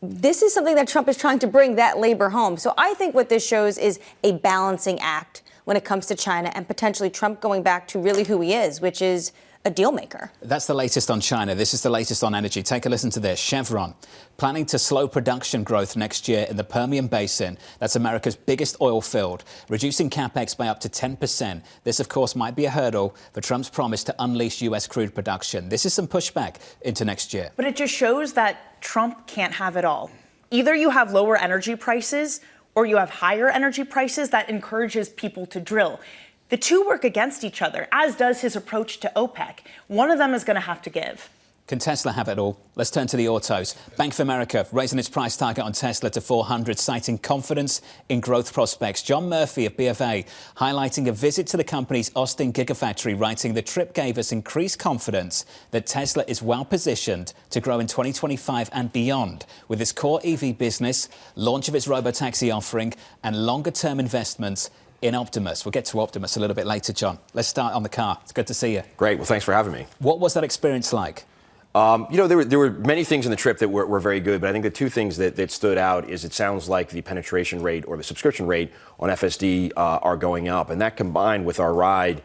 This is something that Trump is trying to bring that labor home. So I think what this shows is a balancing act when it comes to China and potentially Trump going back to really who he is, which is a deal maker. That's the latest on China. This is the latest on energy. Take a listen to this. Chevron planning to slow production growth next year in the Permian Basin. That's America's biggest oil field, reducing capex by up to 10%. This, of course, might be a hurdle for Trump's promise to unleash U.S. crude production. This is some pushback into next year. But it just shows that Trump can't have it all. Either you have lower energy prices or you have higher energy prices that encourages people to drill. The two work against each other, as does his approach to OPEC. One of them is going to have to give. Can Tesla have it all? Let's turn to the autos. Bank of America raising its price target on Tesla to 400, citing confidence in growth prospects. John Murphy of BofA highlighting a visit to the company's Austin Gigafactory, writing the trip gave us increased confidence that Tesla is well positioned to grow in 2025 and beyond with its core EV business, launch of its robotaxi offering, and longer-term investments in Optimus. We'll get to Optimus a little bit later, John. Let's start on the car. It's good to see you. Great. Well, thanks for having me. What was that experience like? There were many things in the trip that were very good, but I think the two things that stood out is it sounds like the penetration rate or the subscription rate on FSD are going up, and that combined with our ride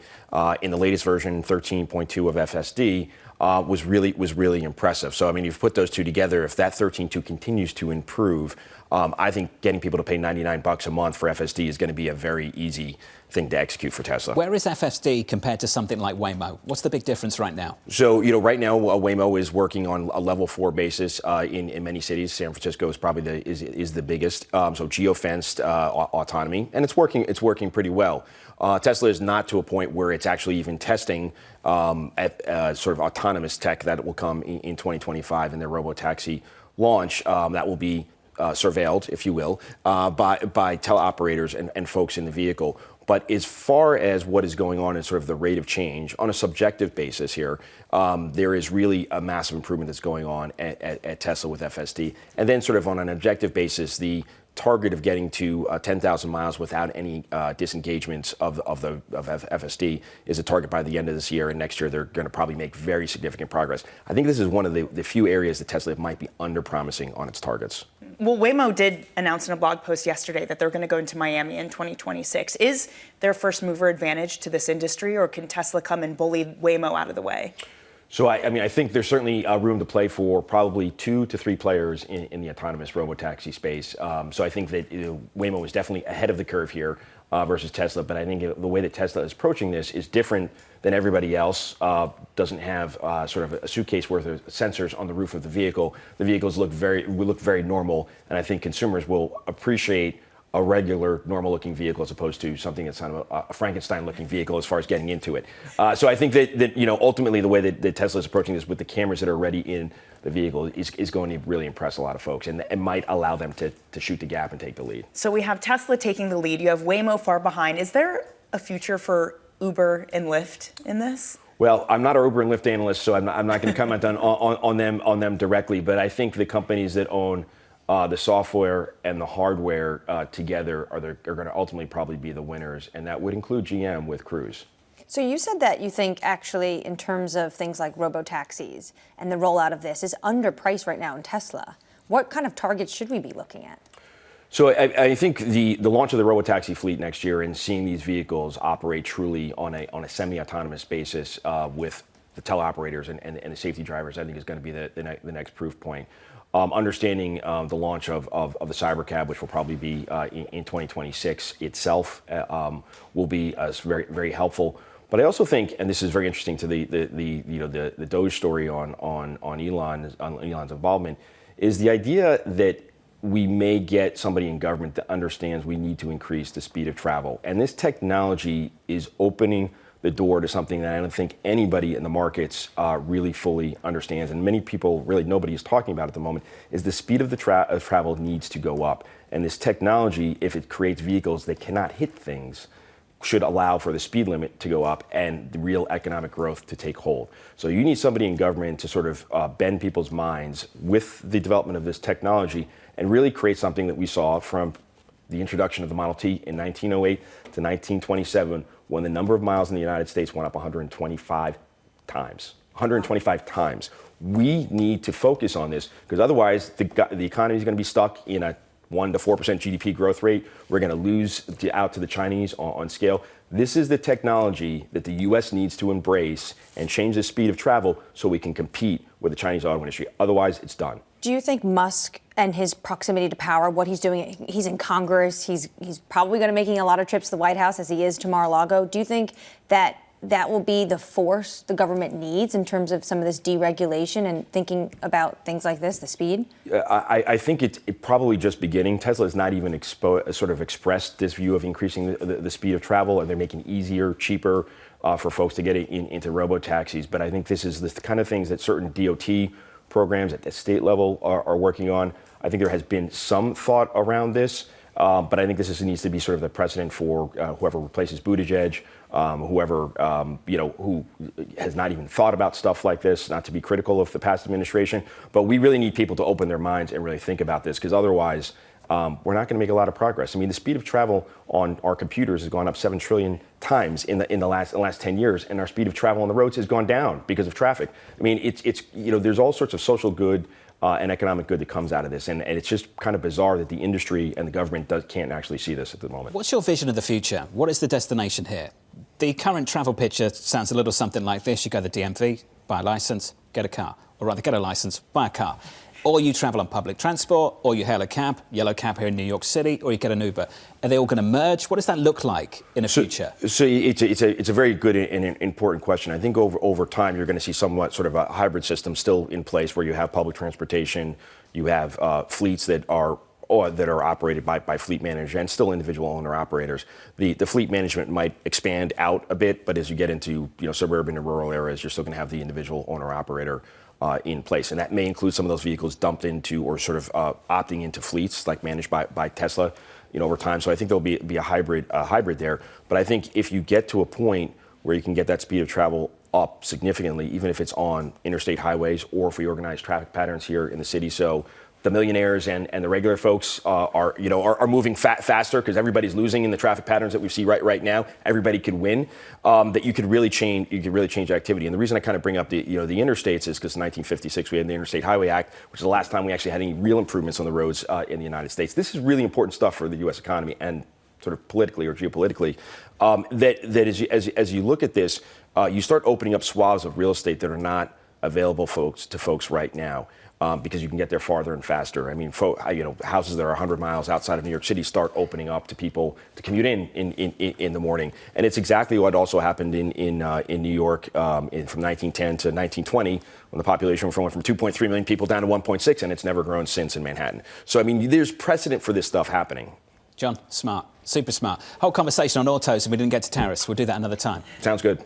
in the latest version, 13.2 of FSD, was really impressive. So, I mean, you've put those two together. If that 13.2 continues to improve, I think getting people to pay $99 a month for FSD is going to be a very easy thing to execute for Tesla. Where is FSD compared to something like Waymo? What's the big difference right now? So, right now, Waymo is working on a level 4 basis in many cities. San Francisco is probably is the biggest. So geofenced autonomy, and it's working pretty well. Tesla is not to a point where it's actually even testing at sort of autonomous tech that will come in 2025 in their robotaxi launch. That will be surveilled, if you will, by teleoperators and folks in the vehicle. But as far as what is going on in sort of the rate of change on a subjective basis here, there is really a massive improvement that's going on at Tesla with FSD. And then sort of on an objective basis, the target of getting to 10,000 miles without any disengagements of FSD is a target by the end of this year, and next year they're going to probably make very significant progress. I think this is one of the few areas that Tesla might be under-promising on its targets. Well, Waymo did announce in a blog post yesterday that they're going to go into Miami in 2026. Is there first mover advantage to this industry, or can Tesla come and bully Waymo out of the way? So, I think there's certainly room to play for probably 2 to 3 players in the autonomous robotaxi space. So I think that Waymo is definitely ahead of the curve here versus Tesla. But I think the way that Tesla is approaching this is different than everybody else. Doesn't have sort of a suitcase worth of sensors on the roof of the vehicle. The vehicles look very normal, and I think consumers will appreciate a regular, normal-looking vehicle as opposed to something that's kind of a Frankenstein-looking vehicle as far as getting into it. So I think that ultimately the way that Tesla is approaching this with the cameras that are already in the vehicle is going to really impress a lot of folks, and it might allow them to shoot the gap and take the lead. So we have Tesla taking the lead. You have Waymo far behind. Is there a future for Uber and Lyft in this? Well, I'm not an Uber and Lyft analyst, so I'm not going to comment on them directly. But I think the companies that own the software and the hardware together are going to ultimately probably be the winners, and that would include GM with Cruise. So you said that you think actually in terms of things like robotaxis and the rollout of this is underpriced right now in Tesla. What kind of targets should we be looking at? So I think the launch of the robotaxi fleet next year and seeing these vehicles operate truly on a semi-autonomous basis with the teleoperators and the safety drivers, I think is going to be the next proof point. Understanding the launch of the Cybercab, which will probably be in 2026 itself, will be very, very helpful. But I also think, and this is very interesting to the Doge story on Elon's involvement, is the idea that we may get somebody in government that understands we need to increase the speed of travel. And this technology is opening the door to something that I don't think anybody in the markets really fully understands. And many people, really nobody is talking about at the moment, is the speed of travel needs to go up. And this technology, if it creates vehicles that cannot hit things, should allow for the speed limit to go up and the real economic growth to take hold. So you need somebody in government to sort of bend people's minds with the development of this technology and really create something that we saw from the introduction of the Model T in 1908 to 1927, when the number of miles in the United States went up 125 times. 125 times. We need to focus on this, because otherwise the economy is going to be stuck in a 1 to 4% GDP growth rate. We're going to lose out to the Chinese on scale. This is the technology that the U.S. needs to embrace and change the speed of travel so we can compete with the Chinese auto industry. Otherwise, it's done. Do you think Musk and his proximity to power, what he's doing, he's in Congress, he's probably going to be making a lot of trips to the White House as he is to Mar-a-Lago. Do you think that will be the force the government needs in terms of some of this deregulation and thinking about things like this, the speed? I think it's probably just beginning. Tesla has not even sort of expressed this view of increasing the speed of travel, and they're making it easier, cheaper for folks to get into robo-taxis. But I think this is the kind of things that certain DOT programs at the state level are working on. I think there has been some thought around this, but I think this needs to be sort of the precedent for whoever replaces Buttigieg, whoever who has not even thought about stuff like this. Not to be critical of the past administration, but we really need people to open their minds and really think about this, because otherwise we're not going to make a lot of progress. I mean, the speed of travel on our computers has gone up 7 trillion times in the last 10 years, and our speed of travel on the roads has gone down because of traffic. I mean, it's there's all sorts of social good and economic good that comes out of this, and it's just kind of bizarre that the industry and the government can't actually see this at the moment. What's your vision of the future? What is the destination here? The current travel picture sounds a little something like this. You go to the DMV, buy a license, get a car, or rather get a license, buy a car. Or you travel on public transport, or you hail a cab, yellow cab here in New York City, or you get an Uber. Are they all going to merge? What does that look like in the future? So it's a very good and important question. I think over time you're going to see somewhat sort of a hybrid system still in place, where you have public transportation, you have fleets that are operated by fleet managers and still individual owner operators. The fleet management might expand out a bit, but as you get into suburban and rural areas, you're still going to have the individual owner operator in place, and that may include some of those vehicles dumped into or sort of opting into fleets like managed by Tesla, over time. So I think there'll be a hybrid there. But I think if you get to a point where you can get that speed of travel up significantly, even if it's on interstate highways or if we organize traffic patterns here in the city, so the millionaires and the regular folks are moving faster because everybody's losing in the traffic patterns that we see right now. Everybody could win. That you could really change activity. And the reason I kind of bring up the interstates is because in 1956 we had the Interstate Highway Act, which is the last time we actually had any real improvements on the roads in the United States. This is really important stuff for the U.S. economy and sort of politically or geopolitically. That as you look at this, you start opening up swaths of real estate that are not available to folks right now. Because you can get there farther and faster. I mean, houses that are 100 miles outside of New York City start opening up to people to commute in the morning. And it's exactly what also happened in New York from 1910 to 1920, when the population went from 2.3 million people down to 1.6, and it's never grown since in Manhattan. So, I mean, there's precedent for this stuff happening. John, smart, super smart. Whole conversation on autos, and we didn't get to tariffs. We'll do that another time. Sounds good.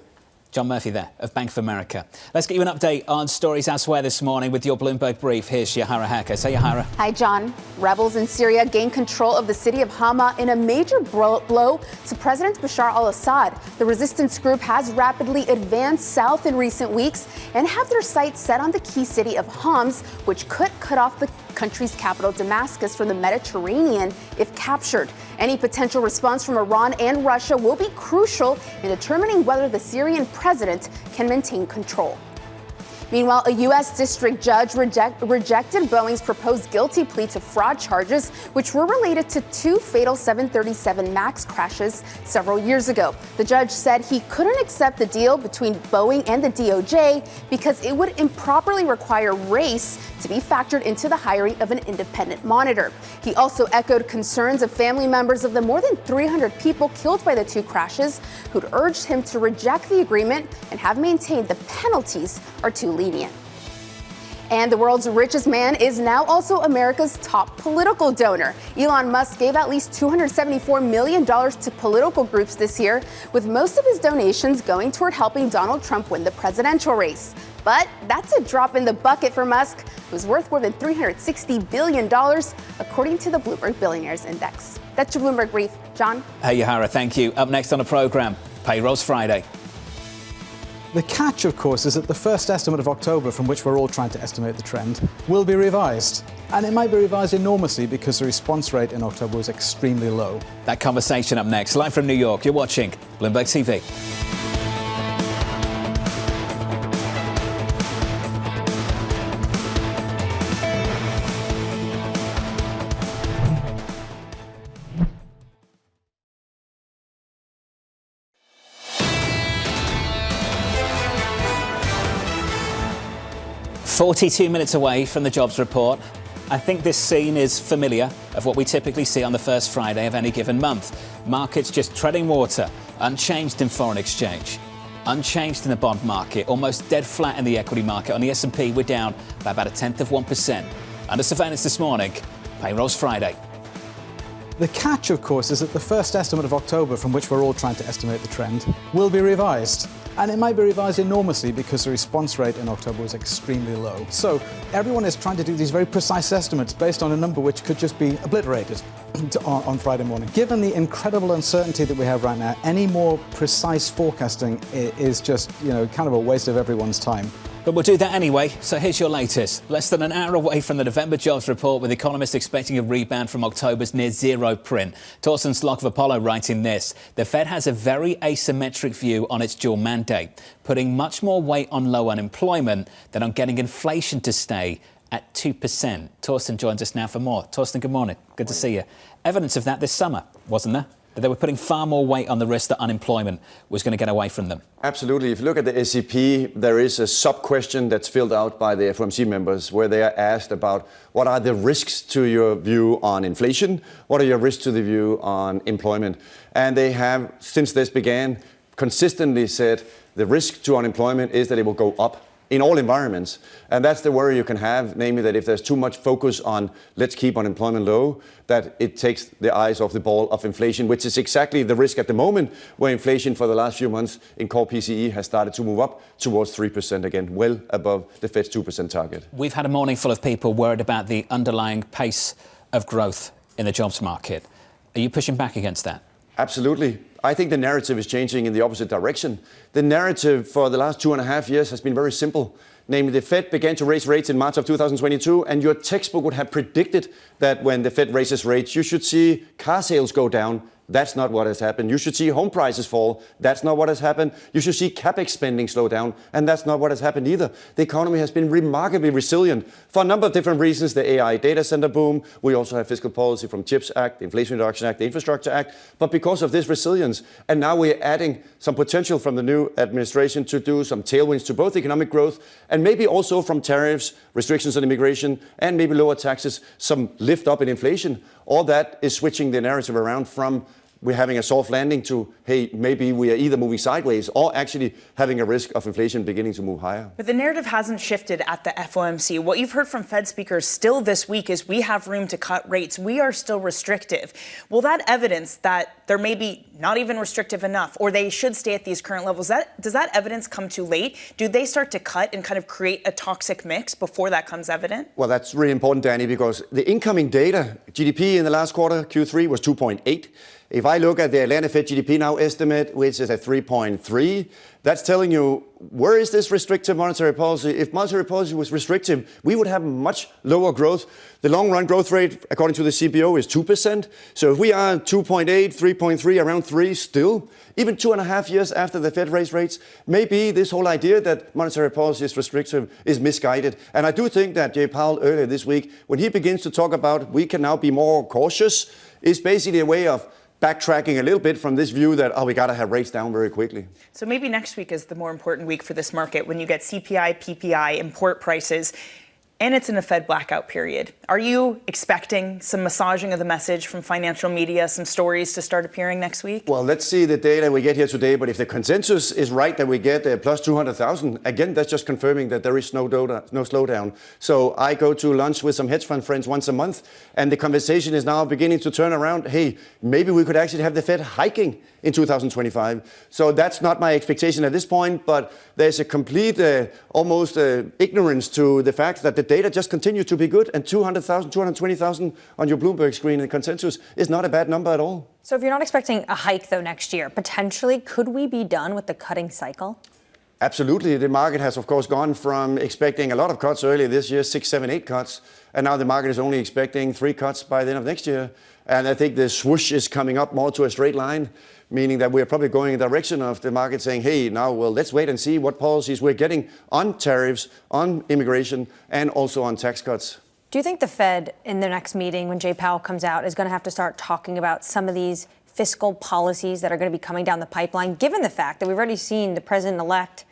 John Murphy there of Bank of America. Let's get you an update on stories elsewhere this morning with your Bloomberg brief. Here's Yahara Hacker. Say, Yahara. Hi, John. Rebels in Syria gain control of the city of Hama in a major blow to President Bashar al-Assad. The resistance group has rapidly advanced south in recent weeks and have their sights set on the key city of Homs, which could cut off the country's capital, Damascus, from the Mediterranean if captured. Any potential response from Iran and Russia will be crucial in determining whether the Syrian president can maintain control. Meanwhile, a U.S. district judge rejected Boeing's proposed guilty plea to fraud charges, which were related to 2 fatal 737 MAX crashes several years ago. The judge said he couldn't accept the deal between Boeing and the DOJ because it would improperly require race to be factored into the hiring of an independent monitor. He also echoed concerns of family members of the more than 300 people killed by the 2 crashes, who'd urged him to reject the agreement and have maintained the penalties are too lenient. And the world's richest man is now also America's top political donor. Elon Musk gave at least $274 million to political groups this year, with most of his donations going toward helping Donald Trump win the presidential race. But that's a drop in the bucket for Musk, who's worth more than $360 billion, according to the Bloomberg Billionaires Index. That's your Bloomberg Brief. John? Hey, Yahara, thank you. Up next on the program, Payrolls Friday. The catch, of course, is that the first estimate of October, from which we're all trying to estimate the trend, will be revised. And it might be revised enormously because the response rate in October was extremely low. That conversation up next. Live from New York, you're watching Bloomberg TV. 42 minutes away from the jobs report. I think this scene is familiar of what we typically see on the first Friday of any given month. Markets just treading water, unchanged in foreign exchange, unchanged in the bond market, almost dead flat in the equity market. On the S&P, we're down by about 0.1%. Under surveillance this morning, payrolls Friday. The catch, of course, is that the first estimate of October, from which we're all trying to estimate the trend, will be revised. And it might be revised enormously because the response rate in October was extremely low. So everyone is trying to do these very precise estimates based on a number which could just be obliterated on Friday morning. Given the incredible uncertainty that we have right now, any more precise forecasting is just, kind of a waste of everyone's time. But we'll do that anyway. So here's your latest. Less than an hour away from the November jobs report, with economists expecting a rebound from October's near zero print. Torsten Slok of Apollo writing this: the Fed has a very asymmetric view on its dual mandate, putting much more weight on low unemployment than on getting inflation to stay at 2%. Torsten joins us now for more. Torsten, good morning. Good to see you. Evidence of that this summer, wasn't there? That they were putting far more weight on the risk that unemployment was going to get away from them. Absolutely. If you look at the SEP, there is a sub-question that's filled out by the FOMC members where they are asked about what are the risks to your view on inflation, what are your risks to the view on employment. And they have, since this began, consistently said the risk to unemployment is that it will go up in all environments. And that's the worry you can have, namely that if there's too much focus on let's keep unemployment low, that it takes the eyes off the ball of inflation, which is exactly the risk at the moment, where inflation for the last few months in core PCE has started to move up towards 3% again, well above the Fed's 2% target. We've had a morning full of people worried about the underlying pace of growth in the jobs market. Are you pushing back against that? Absolutely. I think the narrative is changing in the opposite direction. The narrative for the last 2.5 years has been very simple. Namely, the Fed began to raise rates in March of 2022, and your textbook would have predicted that when the Fed raises rates, you should see car sales go down. That's not what has happened. You should see home prices fall. That's not what has happened. You should see capex spending slow down. And that's not what has happened either. The economy has been remarkably resilient for a number of different reasons. The AI data center boom. We also have fiscal policy from CHIPS Act, the Inflation Reduction Act, the Infrastructure Act. But because of this resilience, and now we're adding some potential from the new administration to do some tailwinds to both economic growth and maybe also from tariffs, restrictions on immigration, and maybe lower taxes, some lift up in inflation. All that is switching the narrative around from we're having a soft landing to, hey, maybe we are either moving sideways or actually having a risk of inflation beginning to move higher. But the narrative hasn't shifted at the FOMC. What you've heard from Fed speakers still this week is we have room to cut rates. We are still restrictive. Will that evidence that they're maybe not even restrictive enough or they should stay at these current levels, does that evidence come too late? Do they start to cut and kind of create a toxic mix before that comes evident? Well, that's really important, Danny, because the incoming data, GDP in the last quarter, Q3, was 2.8. If I look at the Atlanta Fed GDP now estimate, which is at 3.3, that's telling you, where is this restrictive monetary policy? If monetary policy was restrictive, we would have much lower growth. The long-run growth rate, according to the CBO, is 2%. So if we are 2.8, 3.3, around 3 still, even 2.5 years after the Fed raised rates, maybe this whole idea that monetary policy is restrictive is misguided. And I do think that Jay Powell earlier this week, when he begins to talk about we can now be more cautious, is basically a way of backtracking a little bit from this view that, we got to have rates down very quickly. So maybe next week is the more important week for this market when you get CPI, PPI, import prices, and it's in a Fed blackout period. Are you expecting some massaging of the message from financial media, some stories to start appearing next week? Well, let's see the data we get here today. But if the consensus is right that we get plus 200,000, again, that's just confirming that there is no slowdown. So I go to lunch with some hedge fund friends once a month, and the conversation is now beginning to turn around. Hey, maybe we could actually have the Fed hiking in 2025. So that's not my expectation at this point, but there's a complete almost ignorance to the fact that the data just continue to be good, and 200,000, 220,000 on your Bloomberg screen in consensus is not a bad number at all. So if you're not expecting a hike, though, next year, potentially, could we be done with the cutting cycle? Absolutely. The market has, of course, gone from expecting a lot of cuts earlier this year, 6, 7, 8 cuts, and now the market is only expecting 3 cuts by the end of next year. And I think the swoosh is coming up more to a straight line, meaning that we're probably going in the direction of the market saying, hey, now, well, let's wait and see what policies we're getting on tariffs, on immigration, and also on tax cuts. Do you think the Fed, in their next meeting, when Jay Powell comes out, is going to have to start talking about some of these fiscal policies that are going to be coming down the pipeline, given the fact that we've already seen the president-elect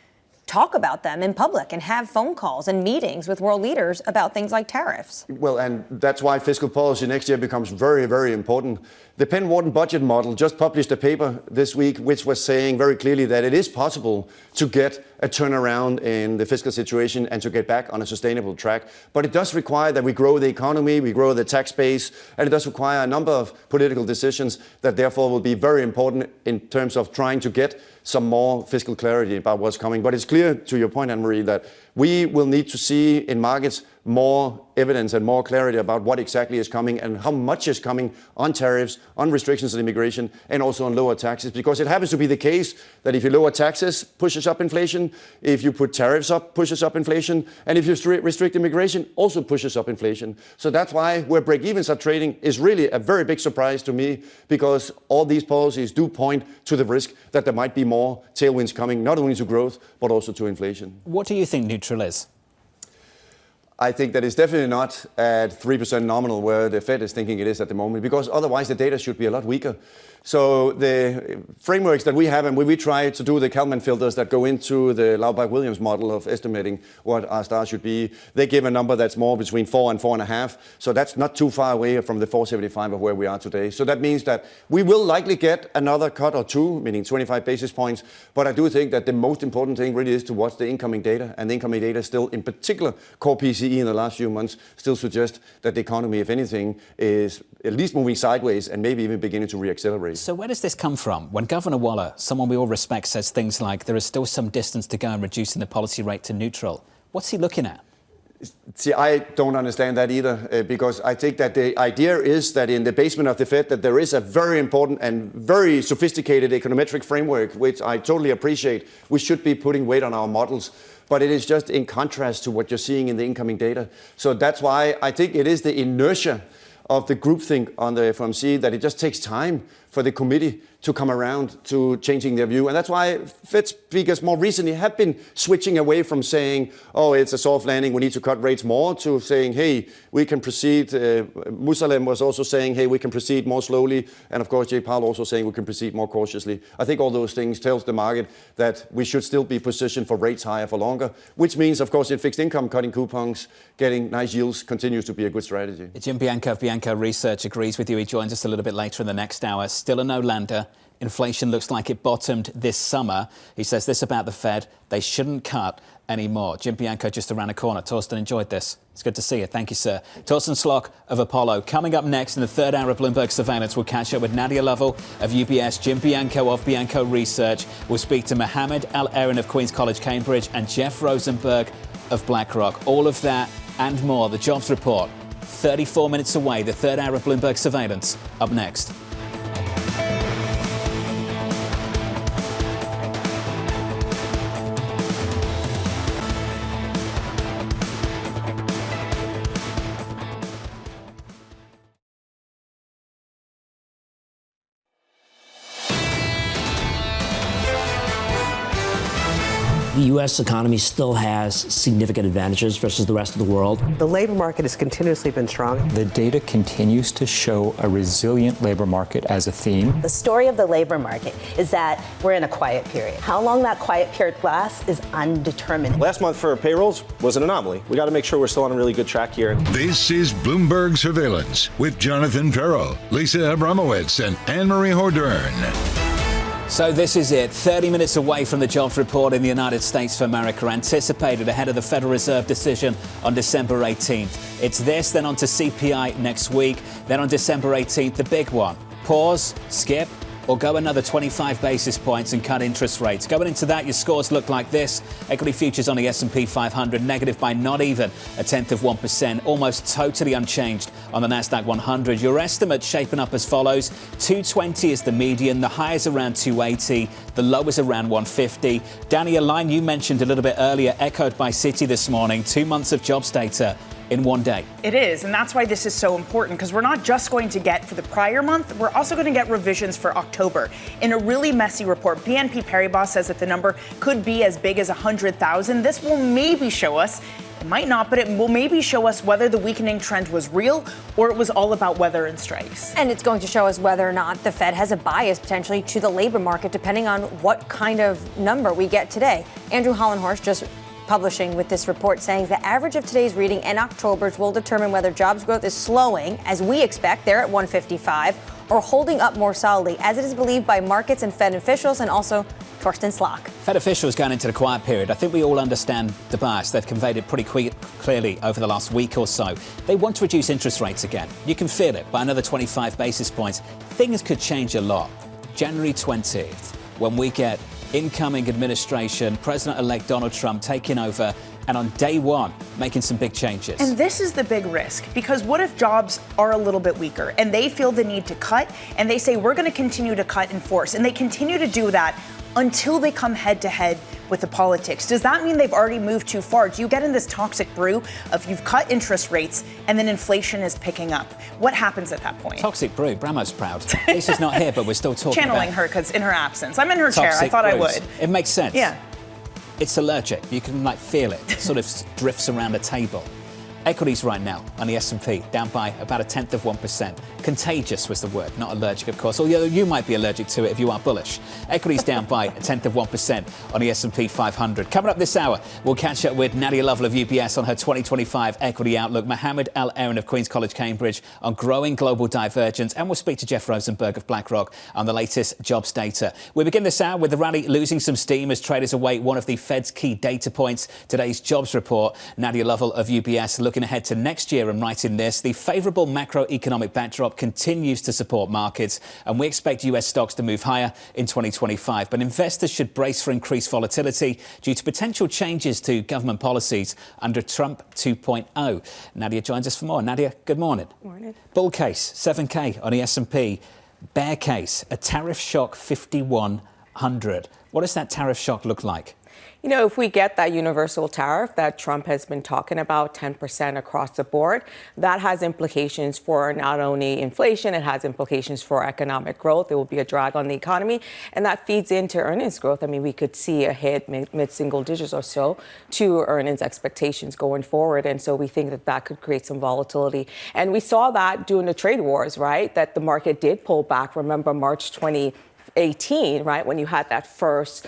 talk about them in public and have phone calls and meetings with world leaders about things like tariffs. Well, and that's why fiscal policy next year becomes very, very important. The Penn Wharton budget model just published a paper this week which was saying very clearly that it is possible to get a turnaround in the fiscal situation and to get back on a sustainable track. But it does require that we grow the economy, we grow the tax base, and it does require a number of political decisions that therefore will be very important in terms of trying to get some more fiscal clarity about what's coming. But it's clear, to your point, Anne-Marie, that we will need to see in markets more evidence and more clarity about what exactly is coming and how much is coming on tariffs, on restrictions on immigration, and also on lower taxes. Because it happens to be the case that if you lower taxes, pushes up inflation. If you put tariffs up, pushes up inflation. And if you restrict immigration, also pushes up inflation. So that's why where break-evens are trading is really a very big surprise to me, because all these policies do point to the risk that there might be more tailwinds coming, not only to growth, but also to inflation. What do you think neutral is? I think that it's definitely not at 3% nominal where the Fed is thinking it is at the moment, because otherwise the data should be a lot weaker. So the frameworks that we have, and when we try to do the Kalman filters that go into the Laubach-Williams model of estimating what our stars should be, they give a number that's more between 4 and 4.5. So that's not too far away from the 4.75 of where we are today. So that means that we will likely get another cut or two, meaning 25 basis points. But I do think that the most important thing really is to watch the incoming data. And the incoming data still, in particular, core PCE in the last few months, still suggest that the economy, if anything, is at least moving sideways and maybe even beginning to reaccelerate. So where does this come from? When Governor Waller, someone we all respect, says things like there is still some distance to go in reducing the policy rate to neutral, what's he looking at? See, I don't understand that either, because I think that the idea is that in the basement of the Fed that there is a very important and very sophisticated econometric framework, which I totally appreciate. We should be putting weight on our models. But it is just in contrast to what you're seeing in the incoming data. So that's why I think it is the inertia of the groupthink on the FOMC that it just takes time for the committee to come around to changing their view. And that's why Fed speakers more recently have been switching away from saying, oh, it's a soft landing, we need to cut rates more, to saying, hey, we can proceed. Musalem was also saying, hey, we can proceed more slowly. And of course, Jay Powell also saying we can proceed more cautiously. I think all those things tells the market that we should still be positioned for rates higher for longer, which means, of course, in fixed income, cutting coupons, getting nice yields continues to be a good strategy. Jim Bianco of Bianco Research agrees with you. He joins us a little bit later in the next hour. Still a no-lander. Inflation looks like it bottomed this summer. He says this about the Fed: they shouldn't cut anymore. Jim Bianco just around the corner. Torsten, enjoyed this. It's good to see you. Thank you, sir. Torsten Slok of Apollo. Coming up next in the third hour of Bloomberg Surveillance, we'll catch up with Nadia Lovell of UBS, Jim Bianco of Bianco Research. We'll speak to Mohamed El-Erian of Queen's College, Cambridge, and Jeff Rosenberg of BlackRock. All of that and more. The jobs report, 34 minutes away. The third hour of Bloomberg Surveillance, up next. The U.S. economy still has significant advantages versus the rest of the world. The labor market has continuously been strong. The data continues to show a resilient labor market as a theme. The story of the labor market is that we're in a quiet period. How long that quiet period lasts is undetermined. Last month for payrolls was an anomaly. We got to make sure we're still on a really good track here. This is Bloomberg Surveillance with Jonathan Ferro, Lisa Abramowitz, and Anne-Marie Hordern. So this is it, 30 minutes away from the jobs report in the United States of America, anticipated ahead of the Federal Reserve decision on December 18th. It's this, then on to CPI next week, then on December 18th, the big one. Pause, skip, or go another 25 basis points and cut interest rates. Going into that, your scores look like this. Equity futures on the S&P 500 negative by not even 0.1%, almost totally unchanged on the Nasdaq 100. Your estimate shaping up as follows: 220 is the median, the high is around 280, the low is around 150. Danny, a line you mentioned a little bit earlier, echoed by Citi this morning, 2 months of jobs data in one day. It is, and that's why this is so important, because we're not just going to get for the prior month, we're also going to get revisions for October. In a really messy report, BNP Paribas says that the number could be as big as 100,000. This will maybe show us might not, but it will maybe show us whether the weakening trend was real or it was all about weather and strikes. And it's going to show us whether or not the Fed has a bias potentially to the labor market, depending on what kind of number we get today. Andrew Hollenhorst just publishing with this report saying the average of today's reading and October's will determine whether jobs growth is slowing, as we expect, they're at 155, or holding up more solidly, as it is believed by markets and Fed officials and also Torsten Slok. Fed officials going into the quiet period. I think we all understand the bias. They've conveyed it pretty clearly over the last week or so. They want to reduce interest rates again. You can feel it by another 25 basis points. Things could change a lot. January 20th, when we get incoming administration, President-elect Donald Trump taking over, and on day one, making some big changes. And this is the big risk, because what if jobs are a little bit weaker and they feel the need to cut and they say, we're going to continue to cut in force, and they continue to do that until they come head to head with the politics? Does that mean they've already moved too far? Do you get in this toxic brew of you've cut interest rates and then inflation is picking up? What happens at that point? Toxic brew. Bramo's proud. Lisa's not here, but we're still talking Channeling about her because in her absence. I'm in her chair. I thought brews. I would. It makes sense. Yeah. It's allergic. You can feel it. It sort of drifts around the table. Equities right now on the S&P down by about 0.1%. Contagious was the word, not allergic, of course, although you might be allergic to it if you are bullish. Equities down by 0.1% on the S&P 500. Coming up this hour, we'll catch up with Nadia Lovell of UBS on her 2025 equity outlook, Mohamed El-Erian of Queen's College, Cambridge on growing global divergence, and we'll speak to Jeff Rosenberg of BlackRock on the latest jobs data. We begin this hour with the rally losing some steam as traders await one of the Fed's key data points, today's jobs report. Nadia Lovell of UBS looking ahead to next year and writing this, the favourable macroeconomic backdrop continues to support markets, and we expect US stocks to move higher in 2025. But investors should brace for increased volatility due to potential changes to government policies under Trump 2.0. Nadia joins us for more. Nadia, good morning. Morning. Bull case, 7K on the S&P. Bear case, a tariff shock 5,100. What does that tariff shock look like? You know, if we get that universal tariff that Trump has been talking about, 10% across the board, that has implications for not only inflation, it has implications for economic growth. It will be a drag on the economy, and that feeds into earnings growth. I mean, we could see a hit mid-single digits or so to earnings expectations going forward. And so we think that that could create some volatility. And we saw that during the trade wars, right, that the market did pull back. Remember March 2018, right, when you had that first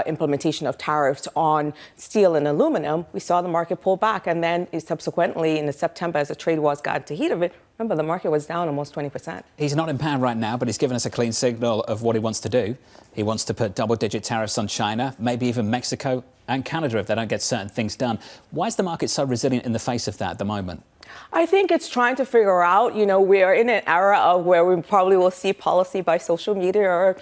implementation of tariffs on steel and aluminum, we saw the market pull back. And then subsequently in September, as the trade wars got into heat of it, remember, the market was down almost 20%. He's not in power right now, but he's given us a clean signal of what he wants to do. He wants to put double-digit tariffs on China, maybe even Mexico and Canada if they don't get certain things done. Why is the market so resilient in the face of that at the moment? I think it's trying to figure out, you know, we are in an era of where we probably will see policy by social media or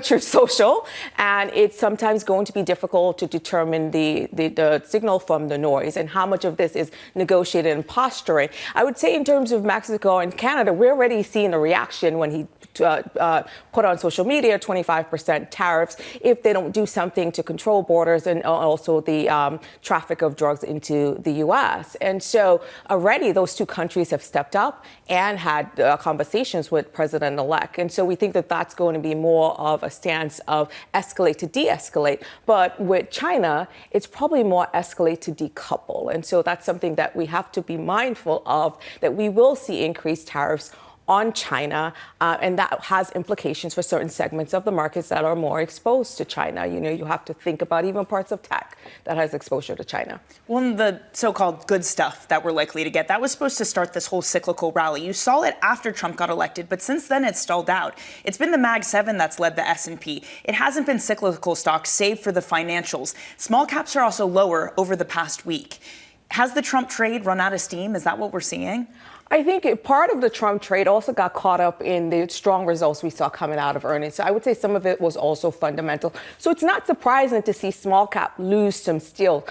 through social, and it's sometimes going to be difficult to determine the signal from the noise and how much of this is negotiated and posturing. I would say in terms of Mexico and Canada, we're already seeing a reaction when he put on social media 25% tariffs if they don't do something to control borders and also the traffic of drugs into the U.S. And so already those two countries have stepped up and had conversations with President-elect. And so we think that that's going to be more of a stance of escalate to de-escalate. But with China, it's probably more escalate to decouple. And so that's something that we have to be mindful of, that we will see increased tariffs on China, and that has implications for certain segments of the markets that are more exposed to China. You know, you have to think about even parts of tech that has exposure to China. One of the so-called good stuff that we're likely to get, that was supposed to start this whole cyclical rally. You saw it after Trump got elected, but since then it's stalled out. It's been the Mag 7 that's led the S&P. It hasn't been cyclical stocks, save for the financials. Small caps are also lower over the past week. Has the Trump trade run out of steam? Is that what we're seeing? I think part of the Trump trade also got caught up in the strong results we saw coming out of earnings. So I would say some of it was also fundamental. So it's not surprising to see small cap lose some steam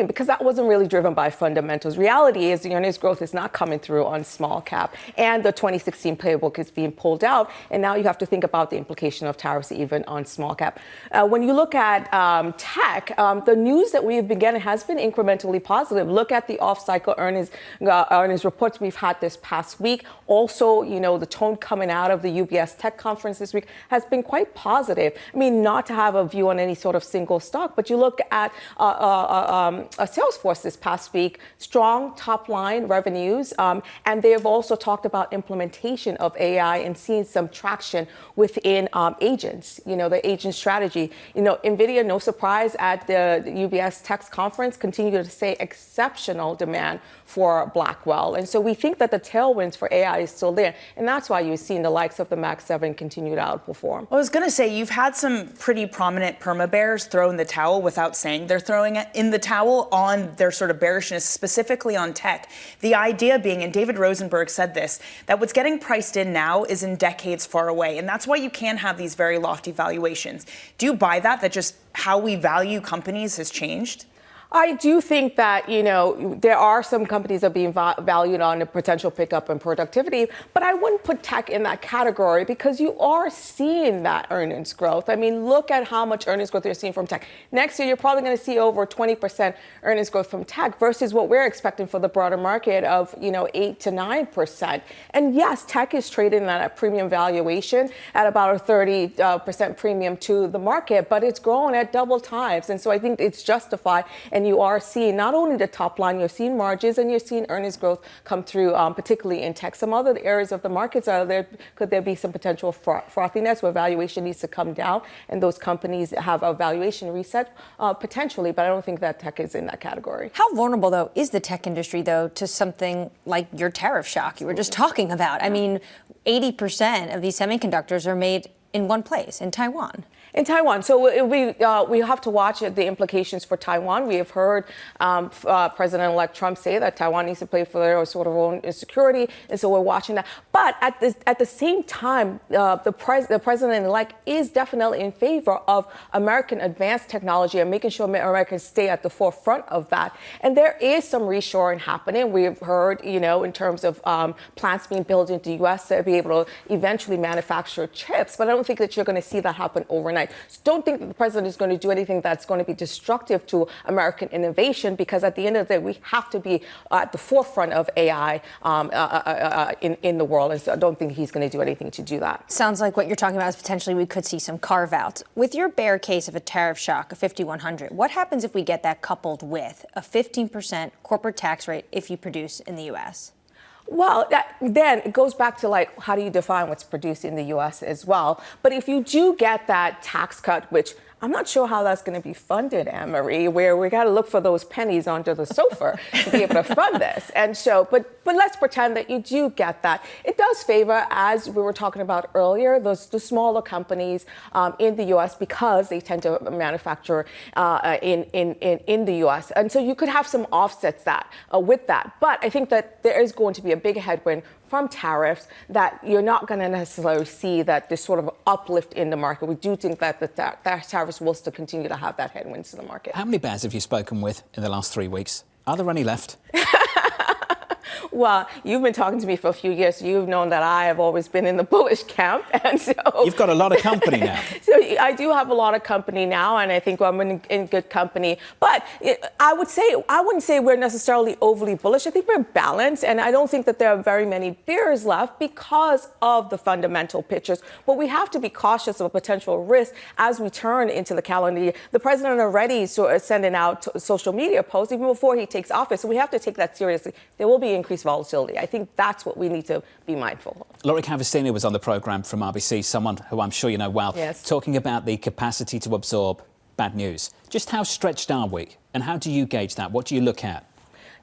because that wasn't really driven by fundamentals. Reality is the earnings growth is not coming through on small cap, and the 2016 playbook is being pulled out. And now you have to think about the implication of tariffs even on small cap. When you look at tech, the news that we have been getting has been incrementally positive. Look at the off-cycle earnings reports we've had this past week. Also, the tone coming out of the UBS tech conference this week has been quite positive. I mean, not to have a view on any sort of single stock, but you look at Salesforce this past week, strong top line revenues, and they have also talked about implementation of AI and seeing some traction within agents, the agent strategy. NVIDIA, no surprise at the UBS tech conference, continue to say exceptional demand for Blackwell. And so we think that the tailwinds for AI is still there. And that's why you've seen the likes of the Max 7 continue to outperform. I was going to say, you've had some pretty prominent perma bears throw in the towel without saying they're throwing it in the towel on their sort of bearishness, specifically on tech. The idea being, and David Rosenberg said this, that what's getting priced in now is in decades far away. And that's why you can have these very lofty valuations. Do you buy that just how we value companies has changed? I do think that, there are some companies that are being valued on a potential pickup in productivity, but I wouldn't put tech in that category because you are seeing that earnings growth. I mean, look at how much earnings growth you're seeing from tech. Next year, you're probably going to see over 20% earnings growth from tech versus what we're expecting for the broader market of, 8 to 9%. And yes, tech is trading at a premium valuation at about a 30% premium to the market, but it's growing at double times. And so I think it's justified. And you are seeing not only the top line, you're seeing margins and you're seeing earnings growth come through, particularly in tech. Some other areas of the markets are there. Could there be some potential frothiness where valuation needs to come down and those companies have a valuation reset? Potentially, but I don't think that tech is in that category. How vulnerable, though, is the tech industry, though, to something like your tariff shock you were just talking about? I mean, 80% of these semiconductors are made in one place, in Taiwan. In Taiwan. So we have to watch the implications for Taiwan. We have heard President-elect Trump say that Taiwan needs to play for their sort of own security, and so we're watching that. But at the same time, the president-elect is definitely in favor of American advanced technology and making sure Americans stay at the forefront of that. And there is some reshoring happening. We've heard, in terms of plants being built into the U.S. to be able to eventually manufacture chips. But I don't think that you're going to see that happen overnight. So don't think that the president is going to do anything that's going to be destructive to American innovation, because at the end of the day, we have to be at the forefront of AI in the world. And so I don't think he's going to do anything to do that. Sounds like what you're talking about is potentially we could see some carve-outs. With your bear case of a tariff shock of 5,100, what happens if we get that coupled with a 15% corporate tax rate if you produce in the U.S.? Well, then it goes back to how do you define what's produced in the U.S. as well? But if you do get that tax cut, which I'm not sure how that's going to be funded, Anne-Marie, where we got to look for those pennies under the sofa to be able to fund this. And so, but let's pretend that you do get that. It does favor, as we were talking about earlier, the smaller companies in the U.S. because they tend to manufacture in the U.S. And so you could have some offsets with that. But I think that there is going to be a big headwind from tariffs that you're not going to necessarily see that this sort of uplift in the market. We do think that the tariffs will still continue to have that headwinds to the market. How many bears have you spoken with in the last 3 weeks? Are there any left? Well, you've been talking to me for a few years. So you've known that I have always been in the bullish camp. And so you've got a lot of company now. So I do have a lot of company now, and I think I'm in good company. But I wouldn't say we're necessarily overly bullish. I think we're balanced, and I don't think that there are very many bears left because of the fundamental pictures. But we have to be cautious of a potential risk as we turn into the calendar year. The president already is sending out social media posts even before he takes office, so we have to take that seriously. There will be increased volatility. I think that's what we need to be mindful of. Calvasina was on the programme from RBC, someone who I'm sure you know well, talking about the capacity to absorb bad news. Just how stretched are we, and how do you gauge that? What do you look at?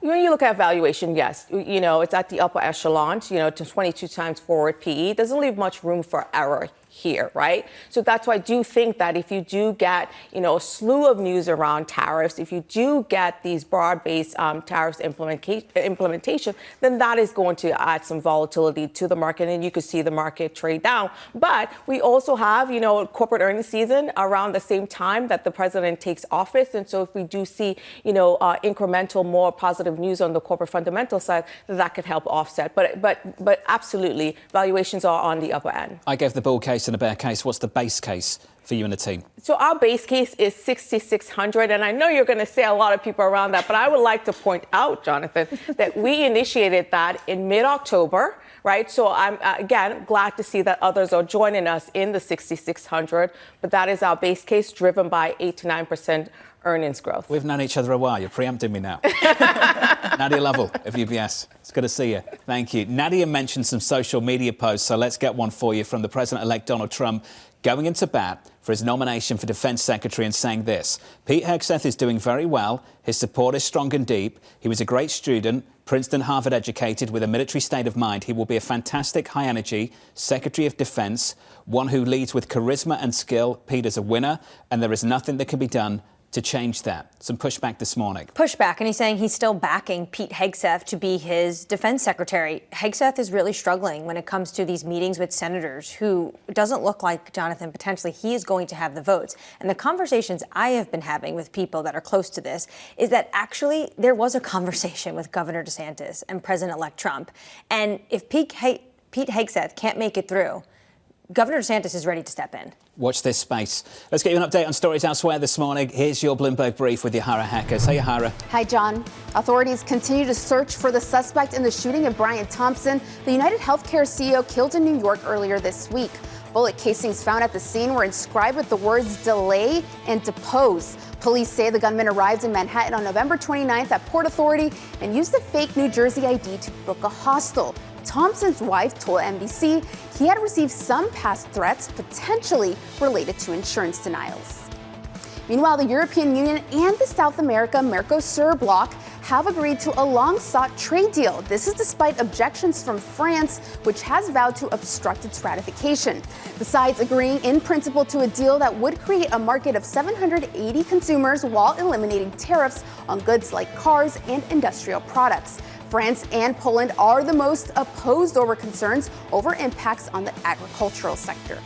When you look at valuation, yes, it's at the upper echelon, to 22 times forward PE. Doesn't leave much room for error here, right? So that's why I do think that if you do get, a slew of news around tariffs, if you do get these broad-based tariffs implementation, then that is going to add some volatility to the market, and you could see the market trade down. But we also have, corporate earnings season around the same time that the president takes office. And so if we do see, incremental, more positive news on the corporate fundamental side, that could help offset. But absolutely, valuations are on the upper end. I gave the bull case and a bear case. What's the base case for you and the team? So our base case is 6,600, and I know you're going to say a lot of people around that, but I would like to point out, Jonathan, that we initiated that in mid-October, right? So I'm, again, glad to see that others are joining us in the 6,600, but that is our base case driven by 8 to 9% earnings growth. We've known each other a while. You're preempting me now. Nadia Lovell of UBS. It's good to see you. Thank you. Nadia mentioned some social media posts, so let's get one for you from the President-elect Donald Trump going into bat for his nomination for Defense Secretary and saying this: Pete Hegseth is doing very well. His support is strong and deep. He was a great student, Princeton, Harvard educated with a military state of mind. He will be a fantastic high-energy Secretary of Defense, one who leads with charisma and skill. Pete is a winner, and there is nothing that can be done to change that. Some pushback this morning. Pushback, and he's saying he's still backing Pete Hegseth to be his defense secretary. Hegseth is really struggling when it comes to these meetings with senators who doesn't look like, Jonathan, potentially he is going to have the votes. And the conversations I have been having with people that are close to this is that actually there was a conversation with Governor DeSantis and President-elect Trump. And if Pete Hegseth can't make it through, Governor DeSantis is ready to step in. Watch this space. Let's get you an update on stories elsewhere this morning. Here's your Bloomberg Brief with Yahara Hackers. Hey, Yahara. Hi, John. Authorities continue to search for the suspect in the shooting of Brian Thompson, the United Healthcare CEO killed in New York earlier this week. Bullet casings found at the scene were inscribed with the words delay and depose. Police say the gunman arrived in Manhattan on November 29th at Port Authority and used a fake New Jersey ID to book a hostel. Thompson's wife told NBC he had received some past threats potentially related to insurance denials. Meanwhile, the European Union and the South America Mercosur bloc have agreed to a long-sought trade deal. This is despite objections from France, which has vowed to obstruct its ratification. The sides agreeing in principle to a deal that would create a market of 780 consumers while eliminating tariffs on goods like cars and industrial products. France and Poland are the most opposed over concerns over impacts on the agricultural sector.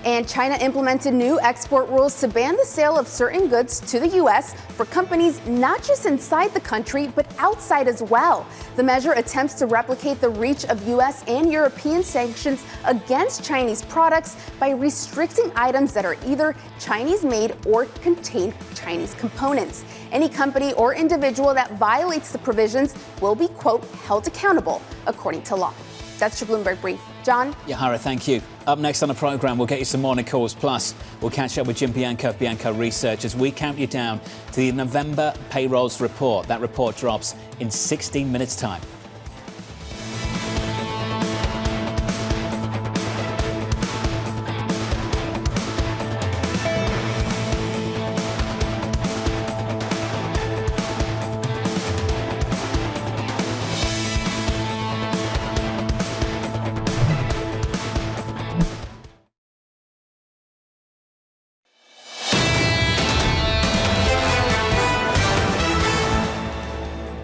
And China implemented new export rules to ban the sale of certain goods to the U.S. for companies not just inside the country, but outside as well. The measure attempts to replicate the reach of U.S. and European sanctions against Chinese products by restricting items that are either Chinese-made or contain Chinese components. Any company or individual that violates the provisions will be, quote, held accountable, according to law. That's your Bloomberg Brief. John? Yahara, thank you. Up next on the programme, we'll get you some morning calls. Plus, we'll catch up with Jim Bianco of Bianco Research as we count you down to the November payrolls report. That report drops in 16 minutes' time.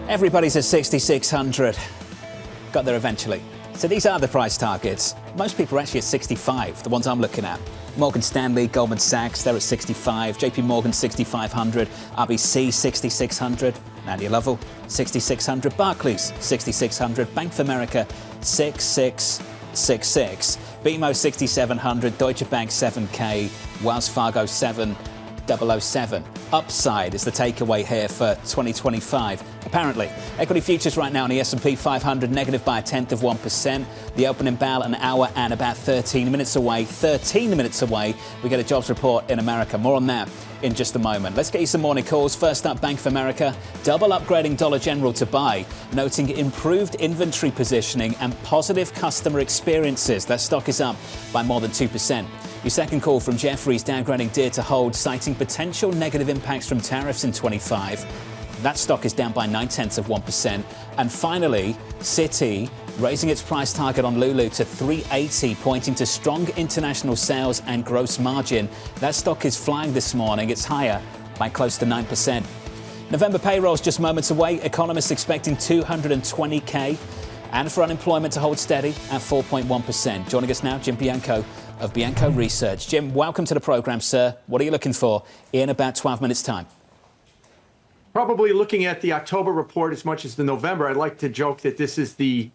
Everybody's at 6,600. Got there eventually. So these are the price targets. Most people are actually at 65, the ones I'm looking at. Morgan Stanley, Goldman Sachs, they're at 65. JPMorgan, 6,500. RBC, 6,600. Nadia Lovell, 6,600. Barclays, 6,600. Bank of America, 6,666. BMO, 6,700. Deutsche Bank, 7K. Wells Fargo, 7,007. Upside is the takeaway here for 2025. Apparently, equity futures right now on the S&P 500 negative by 0.1%. The opening bell an hour and about 13 minutes away. 13 minutes away, we get a jobs report in America. More on that in just a moment. Let's get you some morning calls. First up, Bank of America, double upgrading Dollar General to buy, noting improved inventory positioning and positive customer experiences. That stock is up by more than 2%. Your second call from Jefferies, downgrading Deere to hold, citing potential negative impacts from tariffs in 25. That stock is down by 0.9%. And finally, Citi raising its price target on Lulu to 380, pointing to strong international sales and gross margin. That stock is flying this morning. It's higher by close to 9%. November payrolls just moments away. Economists expecting 220K. And for unemployment to hold steady at 4.1%. Joining us now, Jim Bianco of Bianco Research. Jim, welcome to the program, sir. What are you looking for in about 12 minutes' time? Probably looking at the October report as much as the November. I'd like to joke that this is the,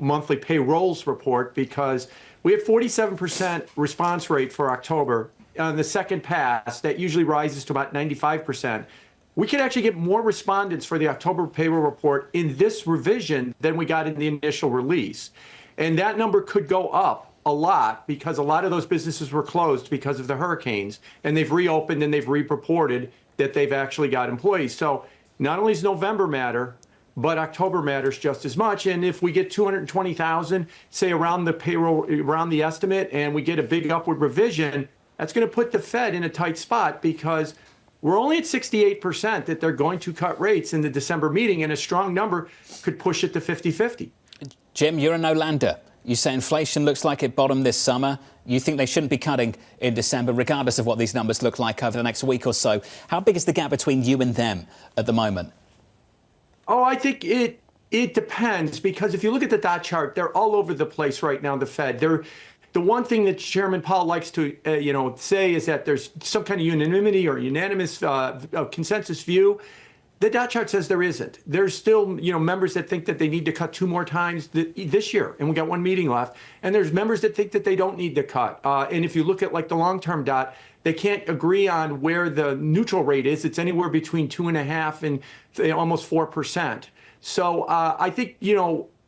monthly payrolls report because we had 47% response rate for October. on the second pass, that usually rises to about 95%. We could actually get more respondents for the October payroll report in this revision than we got in the initial release. And that number could go up a lot because a lot of those businesses were closed because of the hurricanes, and they've reopened and they've re-reported that they've actually got employees. So not only does November matter, but October matters just as much. And if we get 220,000, say around the payroll, around the estimate, and we get a big upward revision, that's going to put the Fed in a tight spot because we're only at 68% that they're going to cut rates in the December meeting, and a strong number could push it to 50-50. Jim, you're a no-lander. You say inflation looks like it bottomed this summer. You think they shouldn't be cutting in December, regardless of what these numbers look like over the next week or so. How big is the gap between you and them at the moment? Oh, I think it depends, because if you look at the dot chart, they're all over the place right now, the Fed. The one thing that Chairman Powell likes to, say is that there's some kind of unanimity or unanimous consensus view. The dot chart says there isn't. There's still, members that think that they need to cut 2 more times this year, and we got 1 meeting left. And there's members that think that they don't need to cut. And if you look at like the long-term dot, they can't agree on where the neutral rate is. It's anywhere between 2.5% and almost 4%. So I think,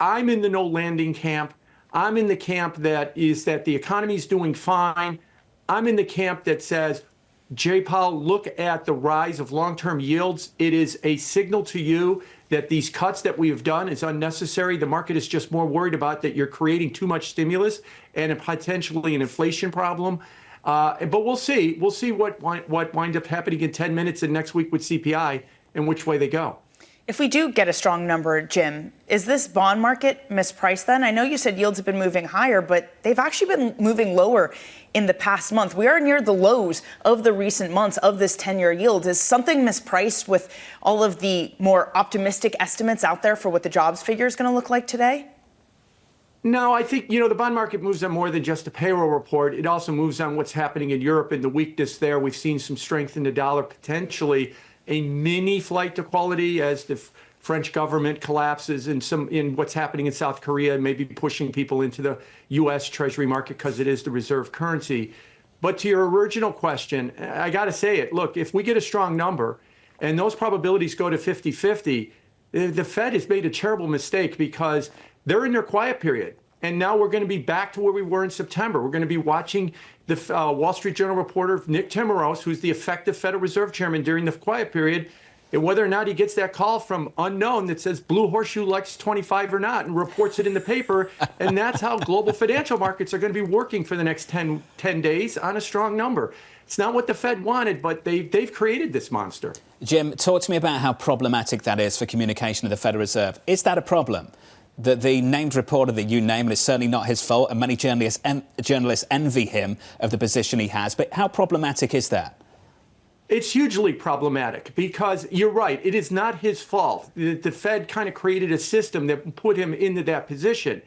I'm in the no landing camp. I'm in the camp that the economy is doing fine. I'm in the camp that says, Jay Powell, look at the rise of long-term yields. It is a signal to you that these cuts that we have done is unnecessary. The market is just more worried about that you're creating too much stimulus and potentially an inflation problem. But we'll see. We'll see what winds up happening in 10 minutes and next week with CPI and which way they go. If we do get a strong number, Jim, is this bond market mispriced then? I know you said yields have been moving higher, but they've actually been moving lower in the past month. We are near the lows of the recent months of this 10-year yield. Is something mispriced with all of the more optimistic estimates out there for what the jobs figure is going to look like today? No, I think, the bond market moves on more than just a payroll report. It also moves on what's happening in Europe and the weakness there. We've seen some strength in the dollar, potentially a mini flight to quality as the French government collapses and in what's happening in South Korea, maybe pushing people into the U.S. Treasury market because it is the reserve currency. But to your original question, I got to say it. Look, if we get a strong number and those probabilities go to 50-50, the Fed has made a terrible mistake because they're in their quiet period. And now we're going to be back to where we were in September. We're going to be watching the Wall Street Journal reporter, Nick Timiraos, who's the effective Federal Reserve Chairman during the quiet period, and whether or not he gets that call from unknown that says Blue Horseshoe likes 25 or not and reports it in the paper. And that's how global financial markets are going to be working for the next 10 days on a strong number. It's not what the Fed wanted, but they've created this monster. Jim, talk to me about how problematic that is for communication of the Federal Reserve. Is that a problem? That the named reporter that you name, and it's certainly not his fault, and many journalists envy him of the position he has. But how problematic is that? It's hugely problematic because you're right. It is not his fault. The Fed kind of created a system that put him into that position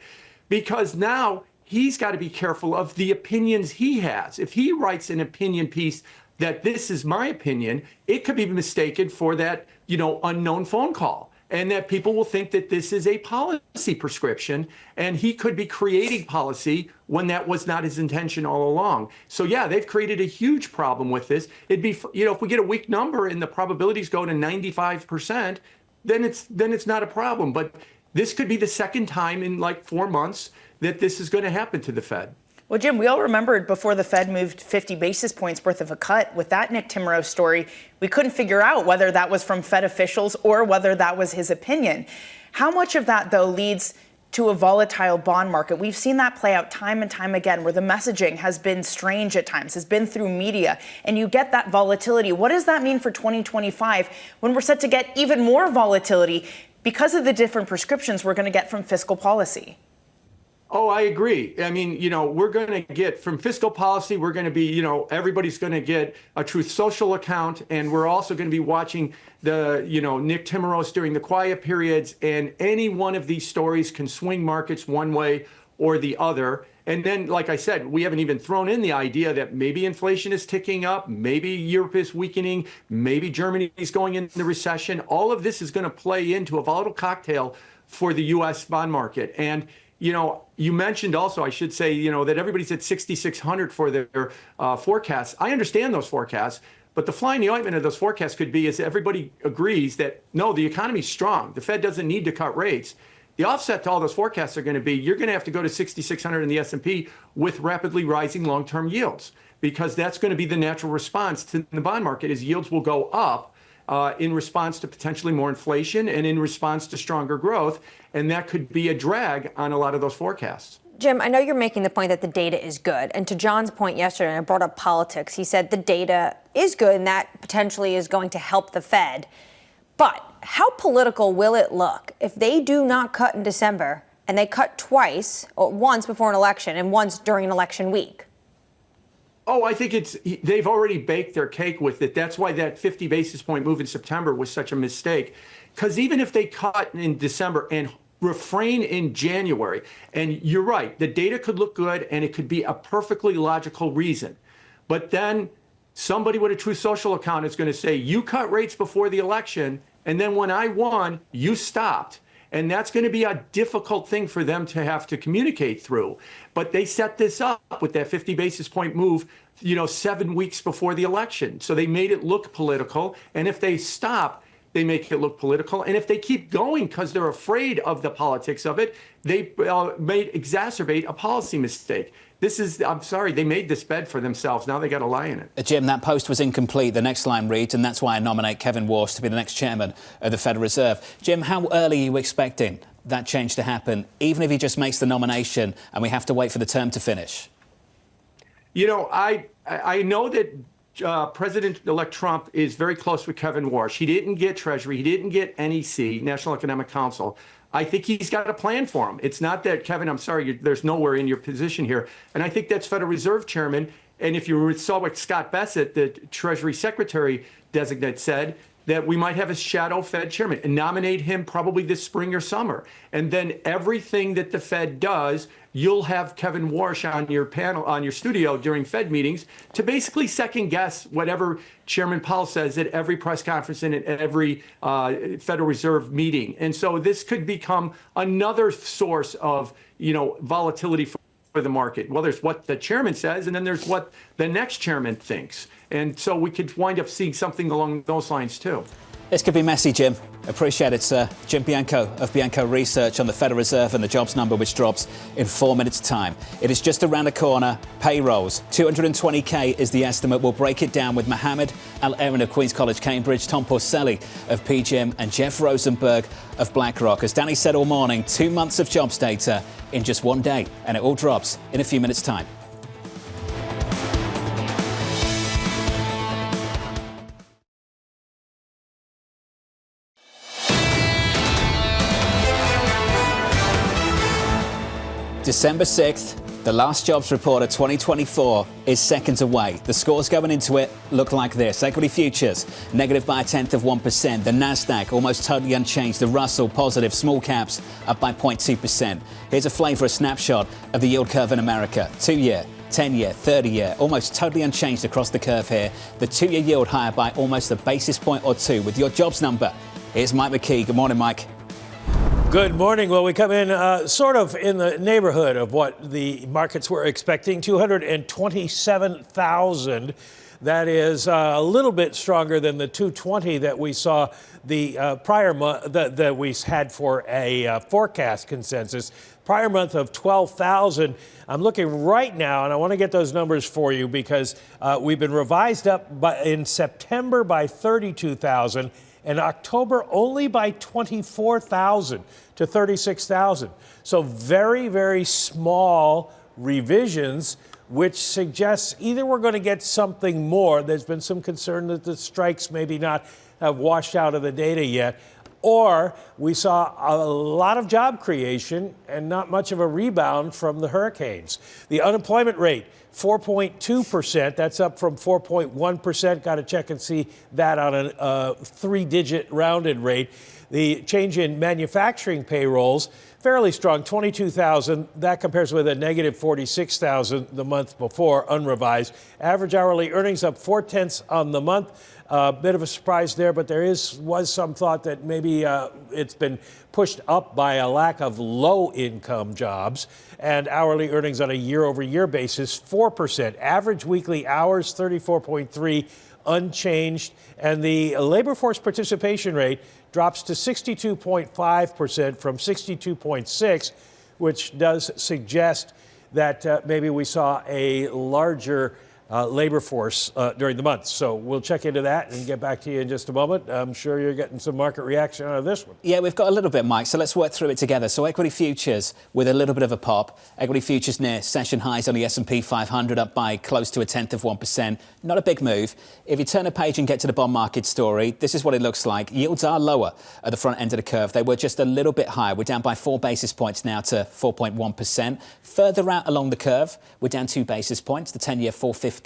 because now he's got to be careful of the opinions he has. If he writes an opinion piece that this is my opinion, it could be mistaken for that, unknown phone call. And that people will think that this is a policy prescription, and he could be creating policy when that was not his intention all along. So yeah, they've created a huge problem with this. It'd be, if we get a weak number and the probabilities go to 95%, then it's not a problem. But this could be the second time in like 4 months that this is going to happen to the Fed. Well, Jim, we all remembered before the Fed moved 50 basis points worth of a cut with that Nick Timiraos story, we couldn't figure out whether that was from Fed officials or whether that was his opinion. How much of that, though, leads to a volatile bond market? We've seen that play out time and time again, where the messaging has been strange at times, has been through media, and you get that volatility. What does that mean for 2025 when we're set to get even more volatility because of the different prescriptions we're going to get from fiscal policy? Oh, I agree. I mean, we're going to get from fiscal policy, we're going to be, everybody's going to get a Truth Social account. And we're also going to be watching the, Nick Timiraos during the quiet periods. And any one of these stories can swing markets one way or the other. And then, like I said, we haven't even thrown in the idea that maybe inflation is ticking up, maybe Europe is weakening, maybe Germany is going into recession. All of this is going to play into a volatile cocktail for the U.S. bond market. And you mentioned also, I should say, that everybody's at 6,600 for their forecasts. I understand those forecasts, but the fly in the ointment of those forecasts could be is everybody agrees that, no, the economy's strong. The Fed doesn't need to cut rates. The offset to all those forecasts are going to be you're going to have to go to 6,600 in the S&P with rapidly rising long-term yields, because that's going to be the natural response to the bond market is yields will go up in response to potentially more inflation and in response to stronger growth. And that could be a drag on a lot of those forecasts. Jim, I know you're making the point that the data is good. And to John's point yesterday, and I brought up politics, he said the data is good and that potentially is going to help the Fed. But how political will it look if they do not cut in December and they cut twice, or once before an election and once during an election week? Oh, I think they've already baked their cake with it. That's why that 50 basis point move in September was such a mistake. Because even if they cut in December and refrain in January, and you're right, the data could look good and it could be a perfectly logical reason. But then somebody with a True Social account is going to say, you cut rates before the election, and then when I won, you stopped. And that's going to be a difficult thing for them to have to communicate through. But they set this up with that 50 basis point move, 7 weeks before the election. So they made it look political. And if they stop, they make it look political. And if they keep going because they're afraid of the politics of it, they may exacerbate a policy mistake. I'm sorry, they made this bed for themselves. Now they got to lie in it. Jim, that post was incomplete. The next line reads, and that's why I nominate Kevin Warsh to be the next chairman of the Federal Reserve. Jim, how early are you expecting that change to happen, even if he just makes the nomination and we have to wait for the term to finish? I know that President-elect Trump is very close with Kevin Warsh. He didn't get Treasury. He didn't get NEC, National Economic Council. I think he's got a plan for him. It's not that, Kevin, I'm sorry, there's nowhere in your position here. And I think that's Federal Reserve Chairman. And if you saw what Scott Bessent, the Treasury Secretary designate, said, that we might have a shadow Fed chairman and nominate him probably this spring or summer. And then everything that the Fed does, you'll have Kevin Warsh on your panel, on your studio during Fed meetings to basically second guess whatever Chairman Powell says at every press conference and at every Federal Reserve meeting. And so this could become another source of, volatility for the market. Well, there's what the chairman says, and then there's what the next chairman thinks. And so we could wind up seeing something along those lines, too. This could be messy, Jim. Appreciate it, sir. Jim Bianco of Bianco Research on the Federal Reserve and the jobs number, which drops in 4 minutes' time. It is just around the corner. Payrolls, 220K is the estimate. We'll break it down with Mohamed, El-Erian of Queen's College, Cambridge, Tom Porcelli of PGIM, and Jeff Rosenberg of BlackRock. As Danny said all morning, 2 months of jobs data in just 1 day, and it all drops in a few minutes' time. December 6th, the last jobs report of 2024 is seconds away. The scores going into it look like this. Equity futures, negative by 1/10%. The NASDAQ, almost totally unchanged. The Russell, positive. Small caps, up by 0.2%. Here's a flavor, a snapshot of the yield curve in America. 2-year, 10-year, 30-year, almost totally unchanged across the curve here. The 2-year yield higher by almost a basis point or two. With your jobs number, here's Mike McKee. Good morning, Mike. Good morning. Well, we come in sort of in the neighborhood of what the markets were expecting, 227,000. That is a little bit stronger than the 220 that we saw the prior month that we had for a forecast consensus. Prior month of 12,000. I'm looking right now, and I want to get those numbers for you because we've been revised up in September by 32,000. In October, only by 24,000 to 36,000. So very, very small revisions, which suggests either we're going to get something more. There's been some concern that the strikes maybe not have washed out of the data yet. Or we saw a lot of job creation and not much of a rebound from the hurricanes. The unemployment rate, 4.2%. That's up from 4.1%. Got to check and see that on a 3-digit rounded rate. The change in manufacturing payrolls, fairly strong, 22,000. That compares with a negative 46,000 the month before, unrevised. Average hourly earnings up 0.4 on the month. A bit of a surprise there, but there was some thought that maybe it's been pushed up by a lack of low-income jobs. And hourly earnings on a year-over-year basis, 4%. Average weekly hours, 34.3, unchanged. And the labor force participation rate drops to 62.5% from 62.6, which does suggest that maybe we saw a larger labor force during the month. So we'll check into that and get back to you in just a moment. I'm sure you're getting some market reaction out of this one. Yeah, we've got a little bit, Mike, so let's work through it together. So equity futures with a little bit of a pop. Equity futures near session highs on the S&P 500 up by close to 0.1%. Not a big move. If you turn a page and get to the bond market story, this is what it looks like. Yields are lower at the front end of the curve. They were just a little bit higher. We're down by 4 basis points now to 4.1%. Further out along the curve, we're down 2 basis points, the 10-year 4.1510.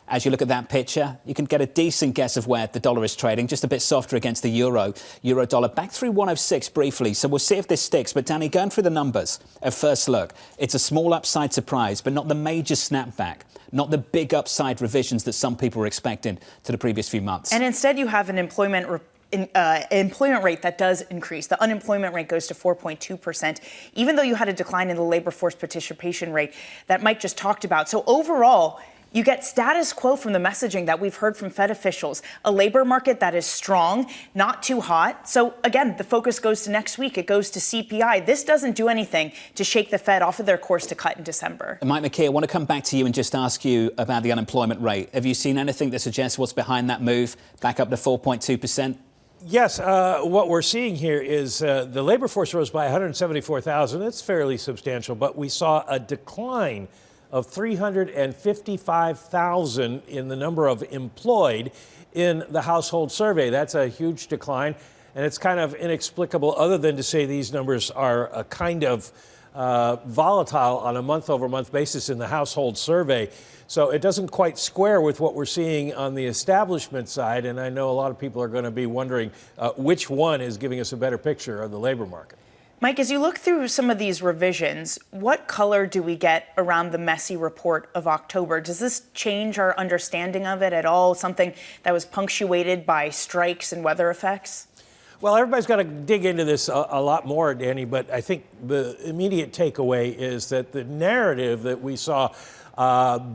As you look at that picture, you can get a decent guess of where the dollar is trading, just a bit softer against the euro. Euro dollar back through 106 briefly, so we'll see if this sticks. But Danny, going through the numbers at first look, it's a small upside surprise, but not the major snapback, not the big upside revisions that some people were expecting to the previous few months. And instead you have an employment rate that does increase. The unemployment rate goes to 4.2%, even though you had a decline in the labor force participation rate that Mike just talked about. So overall, you get status quo from the messaging that we've heard from Fed officials, a labor market that is strong, not too hot. So again, the focus goes to next week. It goes to CPI. This doesn't do anything to shake the Fed off of their course to cut in December. Mike McKee, I want to come back to you and just ask you about the unemployment rate. Have you seen anything that suggests what's behind that move back up to 4.2%? Yes, what we're seeing here is the labor force rose by 174,000. It's fairly substantial, but we saw a decline of 355,000 in the number of employed in the household survey. That's a huge decline, and it's kind of inexplicable other than to say these numbers are a kind of volatile on a month-over-month basis in the household survey. So it doesn't quite square with what we're seeing on the establishment side, and I know a lot of people are going to be wondering which one is giving us a better picture of the labor market. Mike, as you look through some of these revisions, what color do we get around the messy report of October? Does this change our understanding of it at all? Something that was punctuated by strikes and weather effects? Well, everybody's got to dig into this a lot more, Danny, but I think the immediate takeaway is that the narrative that we saw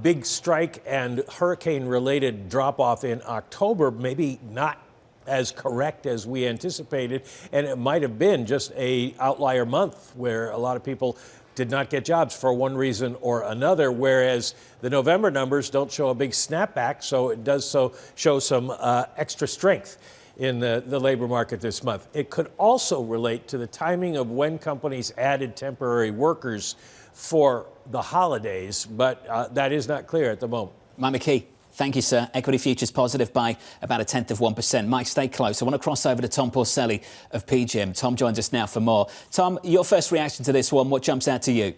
big strike and hurricane-related drop-off in October, maybe not as correct as we anticipated, and it might have been just a outlier month where a lot of people did not get jobs for one reason or another, whereas the November numbers don't show a big snapback, so it does show some extra strength in the labor market this month. It could also relate to the timing of when companies added temporary workers for the holidays, but that is not clear at the moment. Mike McKee. Thank you, sir. Equity futures positive by about 0.1%. Mike, stay close. I want to cross over to Tom Porcelli of PGIM. Tom joins us now for more. Tom, your first reaction to this one, what jumps out to you?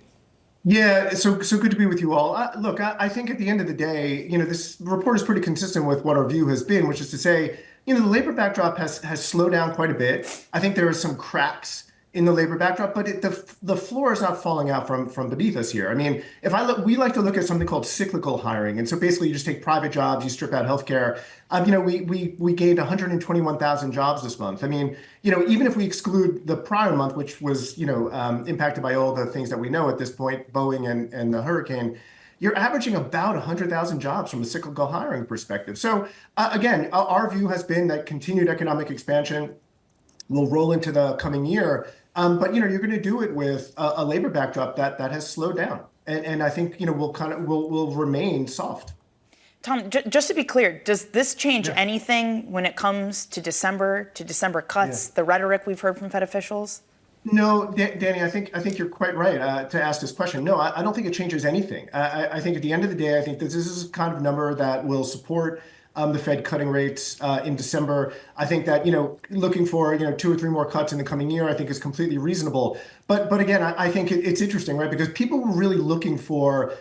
Yeah, so good to be with you all. Look, I think at the end of the day, this report is pretty consistent with what our view has been, which is to say, the labor backdrop has slowed down quite a bit. I think there are some cracks in the labor backdrop, but the floor is not falling out from beneath us here. I mean, we like to look at something called cyclical hiring, and so basically you just take private jobs, you strip out healthcare. We gained 121,000 jobs this month. I mean, even if we exclude the prior month, which was impacted by all the things that we know at this point, Boeing and the hurricane, you're averaging about 100,000 jobs from a cyclical hiring perspective. So again, our view has been that continued economic expansion will roll into the coming year. But you're going to do it with a labor backdrop that has slowed down, and I think will remain soft. Tom, just to be clear, does this change anything when it comes to December cuts? The rhetoric we've heard from Fed officials. No, Danny, I think you're quite right to ask this question. No, I don't think it changes anything. I think at the end of the day, I think that this is a kind of number that will support the Fed cutting rates in December. I think that, looking for, 2 or 3 more cuts in the coming year, I think is completely reasonable. But again, I think it's interesting, right? Because people were really looking for,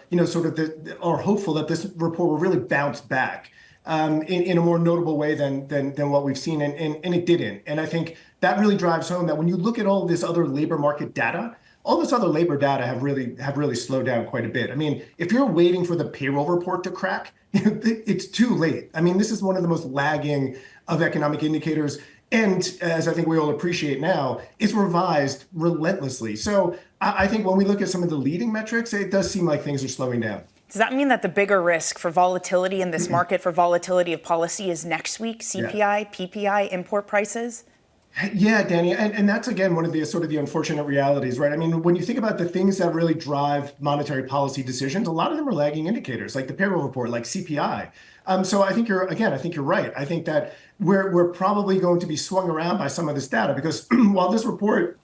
or hopeful that this report will really bounce back in a more notable way than what we've seen, and it didn't. And I think that really drives home that when you look at all this other labor market data, all this other labor data have really slowed down quite a bit. I mean, if you're waiting for the payroll report to crack, it's too late. I mean, this is one of the most lagging of economic indicators. And as I think we all appreciate now, it's revised relentlessly. So I think when we look at some of the leading metrics, it does seem like things are slowing down. Does that mean that the bigger risk for volatility in this market, for volatility of policy, is next week, CPI, PPI, import prices? Yeah, Danny, and that's, again, one of the sort of the unfortunate realities, right? I mean, when you think about the things that really drive monetary policy decisions, a lot of them are lagging indicators, like the payroll report, like CPI. So I think you're right. I think that we're probably going to be swung around by some of this data because while this report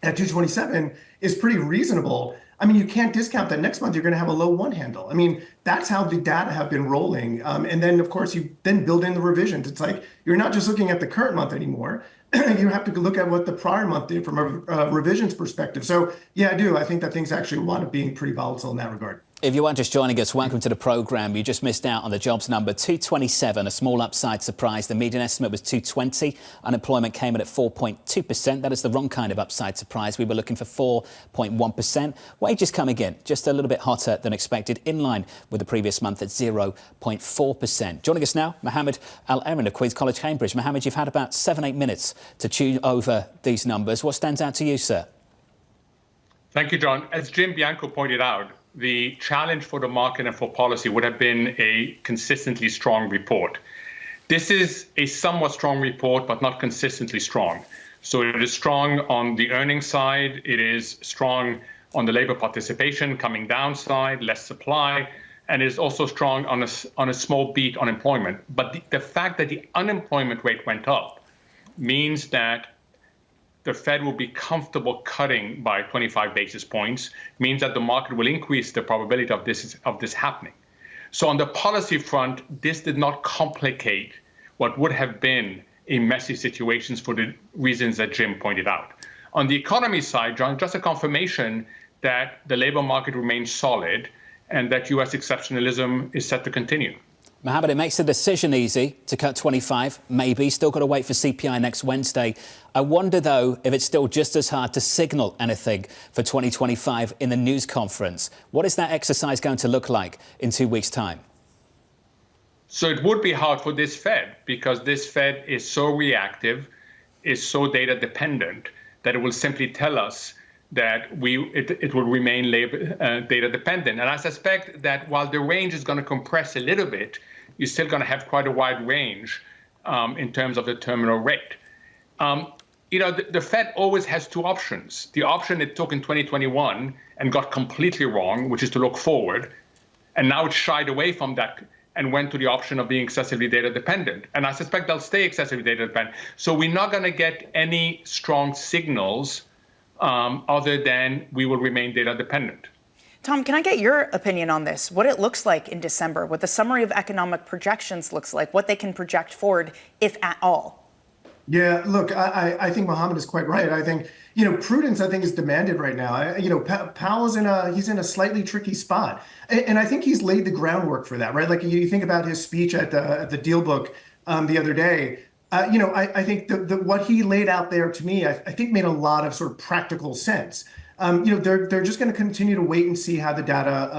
at 227 is pretty reasonable, I mean, you can't discount that next month you're going to have a low one handle. I mean, that's how the data have been rolling. And then, of course, you then build in the revisions. It's like you're not just looking at the current month anymore. You have to look at what the prior month did from a revisions perspective. So, yeah, I do. I think that things actually wind up being pretty volatile in that regard. If you weren't just joining us, welcome to the programme. You just missed out on the jobs number, 227, a small upside surprise. The median estimate was 220. Unemployment came in at 4.2%. That is the wrong kind of upside surprise. We were looking for 4.1%. Wages coming in just a little bit hotter than expected, in line with the previous month at 0.4%. Joining us now, Mohamed El-Erian of Queen's College, Cambridge. Mohamed, you've had about 7-8 minutes to chew over these numbers. What stands out to you, sir? Thank you, John. As Jim Bianco pointed out, the challenge for the market and for policy would have been a consistently strong report. This is a somewhat strong report, but not consistently strong. So it is strong on the earnings side. It is strong on the labor participation coming down side, less supply, and it is also strong on a small beat on employment. But the fact that the unemployment rate went up means that the Fed will be comfortable cutting by 25 basis points, means that the market will increase the probability of this happening. So on the policy front, this did not complicate what would have been a messy situation for the reasons that Jim pointed out. On the economy side, John, just a confirmation that the labor market remains solid and that U.S. exceptionalism is set to continue. Mohamed, it makes the decision easy to cut 25, maybe. Still got to wait for CPI next Wednesday. I wonder, though, if it's still just as hard to signal anything for 2025 in the news conference. What is that exercise going to look like in 2 weeks' time? So it would be hard for this Fed because this Fed is so reactive, is so data dependent, that it will simply tell us that it will remain data dependent. And I suspect that while the range is going to compress a little bit, you're still going to have quite a wide range in terms of the terminal rate. The Fed always has two options. The option it took in 2021 and got completely wrong, which is to look forward, and now it shied away from that and went to the option of being excessively data dependent. And I suspect they'll stay excessively data dependent. So we're not going to get any strong signals other than we will remain data dependent. Tom, can I get your opinion on this? What it looks like in December, what the summary of economic projections looks like, what they can project forward, if at all? Yeah, look, I think Mohamed is quite right. I think, prudence, I think, is demanded right now. Powell's he's in a slightly tricky spot. And I think he's laid the groundwork for that, right? Like you think about his speech at the deal book the other day. I think what he laid out there to me, I think made a lot of sort of practical sense. They're just going to continue to wait and see how the data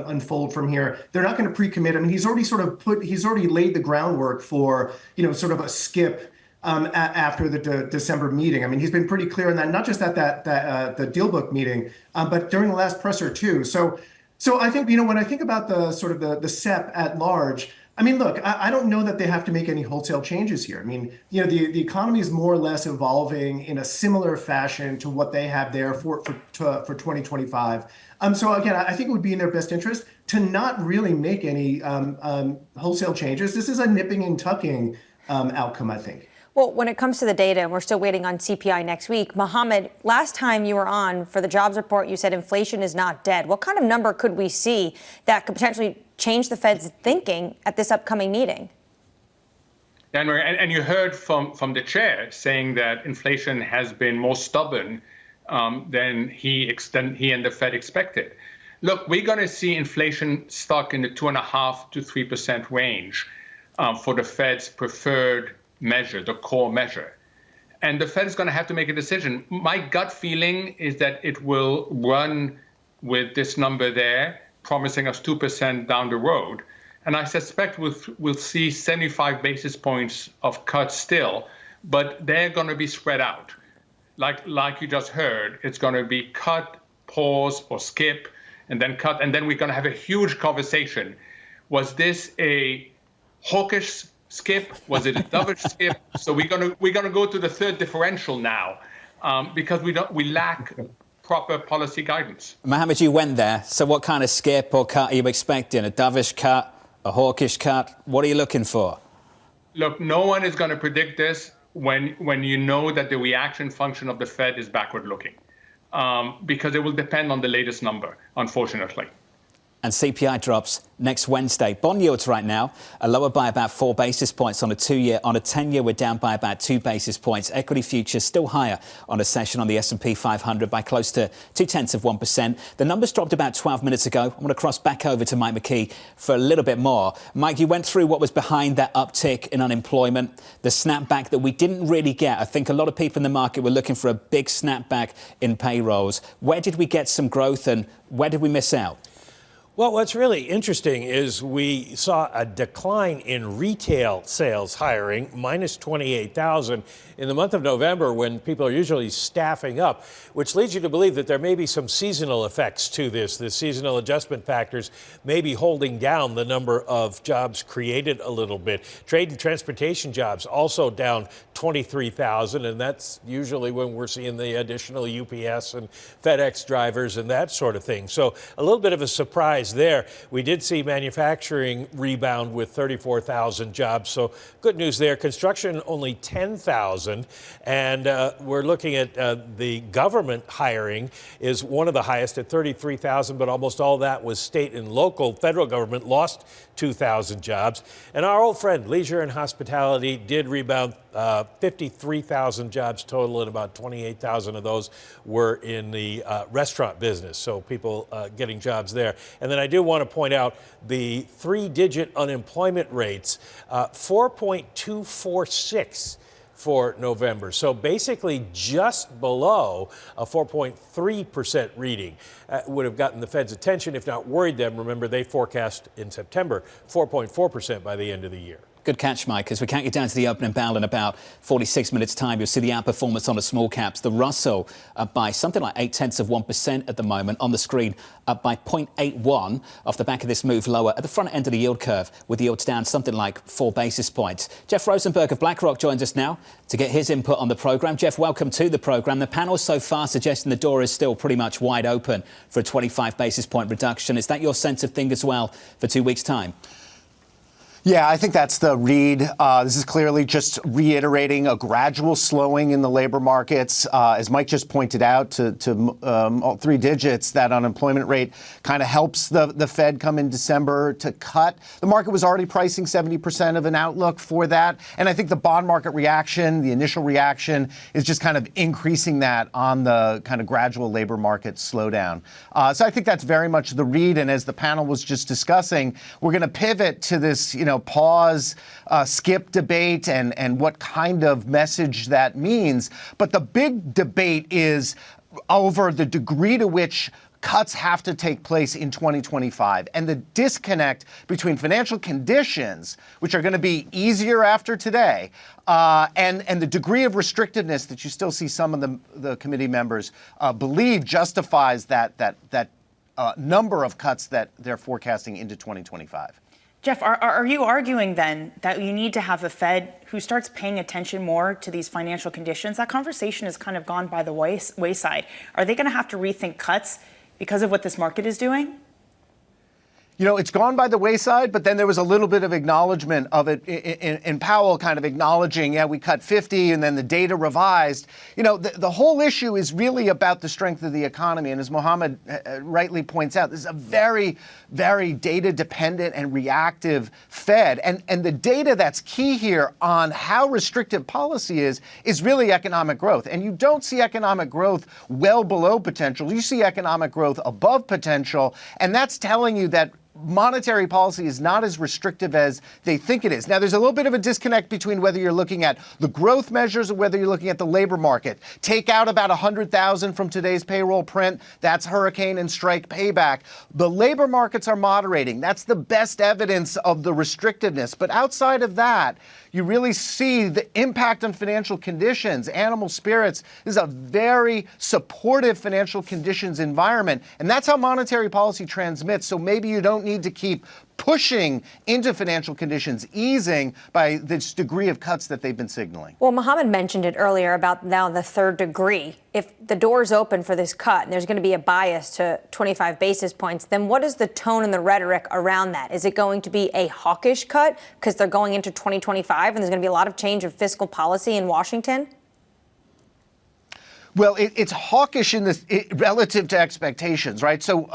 unfold from here. They're not going to pre-commit. I mean, he's already laid the groundwork for, sort of a skip after the December meeting. I mean, he's been pretty clear on that, not just at the deal book meeting, but during the last presser too. So I think, when I think about the sort of the SEP at large, I mean, look, I don't know that they have to make any wholesale changes here. I mean, the economy is more or less evolving in a similar fashion to what they have there for 2025. So again, I think it would be in their best interest to not really make any wholesale changes. This is a nipping and tucking outcome, I think. Well, when it comes to the data, and we're still waiting on CPI next week, Mohamed, last time you were on for the jobs report, you said inflation is not dead. What kind of number could we see that could potentially change the Fed's thinking at this upcoming meeting? And you heard from the chair saying that inflation has been more stubborn than he and the Fed expected. Look, we're going to see inflation stuck in the 2.5% to 3% range for the Fed's preferred measure, the core measure. And the Fed is going to have to make a decision. My gut feeling is that it will run with this number there, promising us 2% down the road. And I suspect we'll see 75 basis points of cuts still, but they're going to be spread out. Like you just heard, it's going to be cut, pause, or skip, and then cut, and then we're going to have a huge conversation. Was this a hawkish skip? Was it a dovish skip? So we're gonna go to the third differential now, because we lack proper policy guidance. Mohamed, you went there. So what kind of skip or cut are you expecting? A dovish cut, a hawkish cut? What are you looking for? Look, no one is going to predict this when you know that the reaction function of the Fed is backward looking, because it will depend on the latest number, unfortunately. And CPI drops next Wednesday. Bond yields right now are lower by about 4 basis points on a 2-year. On a 10-year, we're down by about 2 basis points. Equity futures still higher on a session on the S&P 500 by close to 0.2%. The numbers dropped about 12 minutes ago. I'm going to cross back over to Mike McKee for a little bit more. Mike, you went through what was behind that uptick in unemployment, the snapback that we didn't really get. I think a lot of people in the market were looking for a big snapback in payrolls. Where did we get some growth and where did we miss out? Well, what's really interesting is we saw a decline in retail sales hiring, minus 28,000 in the month of November when people are usually staffing up, which leads you to believe that there may be some seasonal effects to this. The seasonal adjustment factors may be holding down the number of jobs created a little bit. Trade and transportation jobs also down 23,000, and that's usually when we're seeing the additional UPS and FedEx drivers and that sort of thing. So a little bit of a surprise there. We did see manufacturing rebound with 34,000 jobs, so good news there. Construction only 10,000, and we're looking at the government hiring is one of the highest at 33,000, but almost all that was state and local. Federal government lost 2,000 jobs, and our old friend leisure and hospitality did rebound. 53,000 jobs total, and about 28,000 of those were in the restaurant business, so people getting jobs there. And then I do want to point out the 3-digit unemployment rates, 4.246 for November. So basically just below a 4.3% reading. Would have gotten the Fed's attention, if not worried them. Remember, they forecast in September 4.4% by the end of the year. Good catch, Mike. As we count you down to the opening bell in about 46 minutes' time, you'll see the outperformance on the small caps. The Russell up by something like 0.8% at the moment. On the screen, up by 0.81 off the back of this move lower at the front end of the yield curve, with yields down something like 4 basis points. Jeff Rosenberg of BlackRock joins us now to get his input on the program. Jeff, welcome to the program. The panel so far suggesting the door is still pretty much wide open for a 25 basis point reduction. Is that your sense of things as well for 2 weeks' time? Yeah, I think that's the read. This is clearly just reiterating a gradual slowing in the labor markets. As Mike just pointed out, to all 3 digits, that unemployment rate kind of helps the Fed come in December to cut. The market was already pricing 70% of an outlook for that. And I think the bond market reaction, the initial reaction, is just kind of increasing that on the kind of gradual labor market slowdown. So I think that's very much the read. And as the panel was just discussing, we're going to pivot to this, pause, skip debate and what kind of message that means. But the big debate is over the degree to which cuts have to take place in 2025 and the disconnect between financial conditions, which are going to be easier after today, and the degree of restrictiveness that you still see some of the committee members believe justifies that number of cuts that they're forecasting into 2025. Jeff, are you arguing then that you need to have a Fed who starts paying attention more to these financial conditions? That conversation has kind of gone by the wayside. Are they going to have to rethink cuts because of what this market is doing? It's gone by the wayside, but then there was a little bit of acknowledgement of it in Powell kind of acknowledging, yeah, we cut 50 and then the data revised. The whole issue is really about the strength of the economy. And as Mohamed rightly points out, this is a very, very data dependent and reactive Fed. And the data that's key here on how restrictive policy is really economic growth. And you don't see economic growth well below potential. You see economic growth above potential. And that's telling you that monetary policy is not as restrictive as they think it is. Now, there's a little bit of a disconnect between whether you're looking at the growth measures or whether you're looking at the labor market. Take out about 100,000 from today's payroll print. That's hurricane and strike payback. The labor markets are moderating. That's the best evidence of the restrictiveness. But outside of that, you really see the impact on financial conditions, animal spirits. This is a very supportive financial conditions environment. And that's how monetary policy transmits. So maybe you don't need to keep pushing into financial conditions easing by this degree of cuts that they've been signaling. Well, Mohamed mentioned it earlier about now the third degree. If the door is open for this cut and there's going to be a bias to 25 basis points, then what is the tone and the rhetoric around that? Is it going to be a hawkish cut because they're going into 2025 and there's going to be a lot of change of fiscal policy in Washington? Well, it's hawkish in this relative to expectations, right? So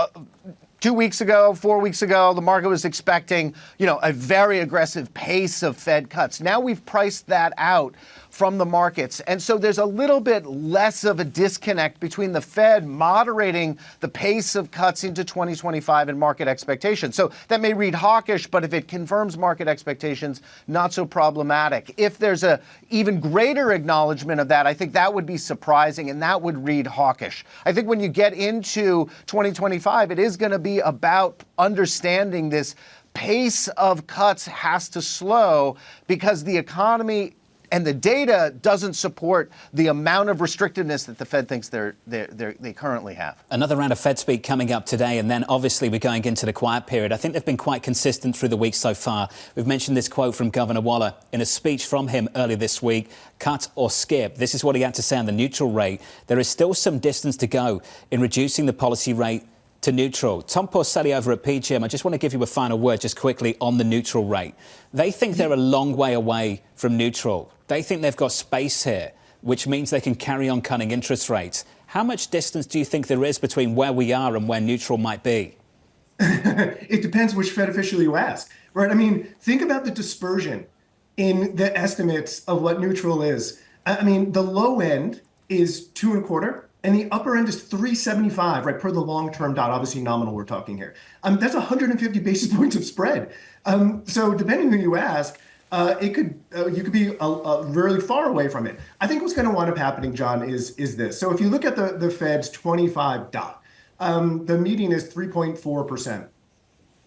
2 weeks ago, 4 weeks ago, the market was expecting, a very aggressive pace of Fed cuts. Now we've priced that out from the markets. And so there's a little bit less of a disconnect between the Fed moderating the pace of cuts into 2025 and market expectations. So that may read hawkish, but if it confirms market expectations, not so problematic. If there's a even greater acknowledgement of that, I think that would be surprising and that would read hawkish. I think when you get into 2025, it is going to be about understanding this pace of cuts has to slow because the economy and the data doesn't support the amount of restrictiveness that the Fed thinks they currently have. Another round of Fed speak coming up today, and then obviously we're going into the quiet period. I think they've been quite consistent through the week so far. We've mentioned this quote from Governor Waller in a speech from him earlier this week, cut or skip. This is what he had to say on the neutral rate. There is still some distance to go in reducing the policy rate to neutral. Tom Porcelli over at PGIM, I just want to give you a final word just quickly on the neutral rate. They think they're a long way away from neutral. They think they've got space here, which means they can carry on cutting interest rates. How much distance do you think there is between where we are and where neutral might be? It depends which Fed official you ask, right? I mean, think about the dispersion in the estimates of what neutral is. I mean, the low end is 2.25. And the upper end is 375, right, per the long-term dot, obviously nominal we're talking here. That's 150 basis points of spread. So depending on who you ask, you could be really far away from it. I think what's going to wind up happening, John, is this. So if you look at the Fed's 25 dot, the median is 3.4%.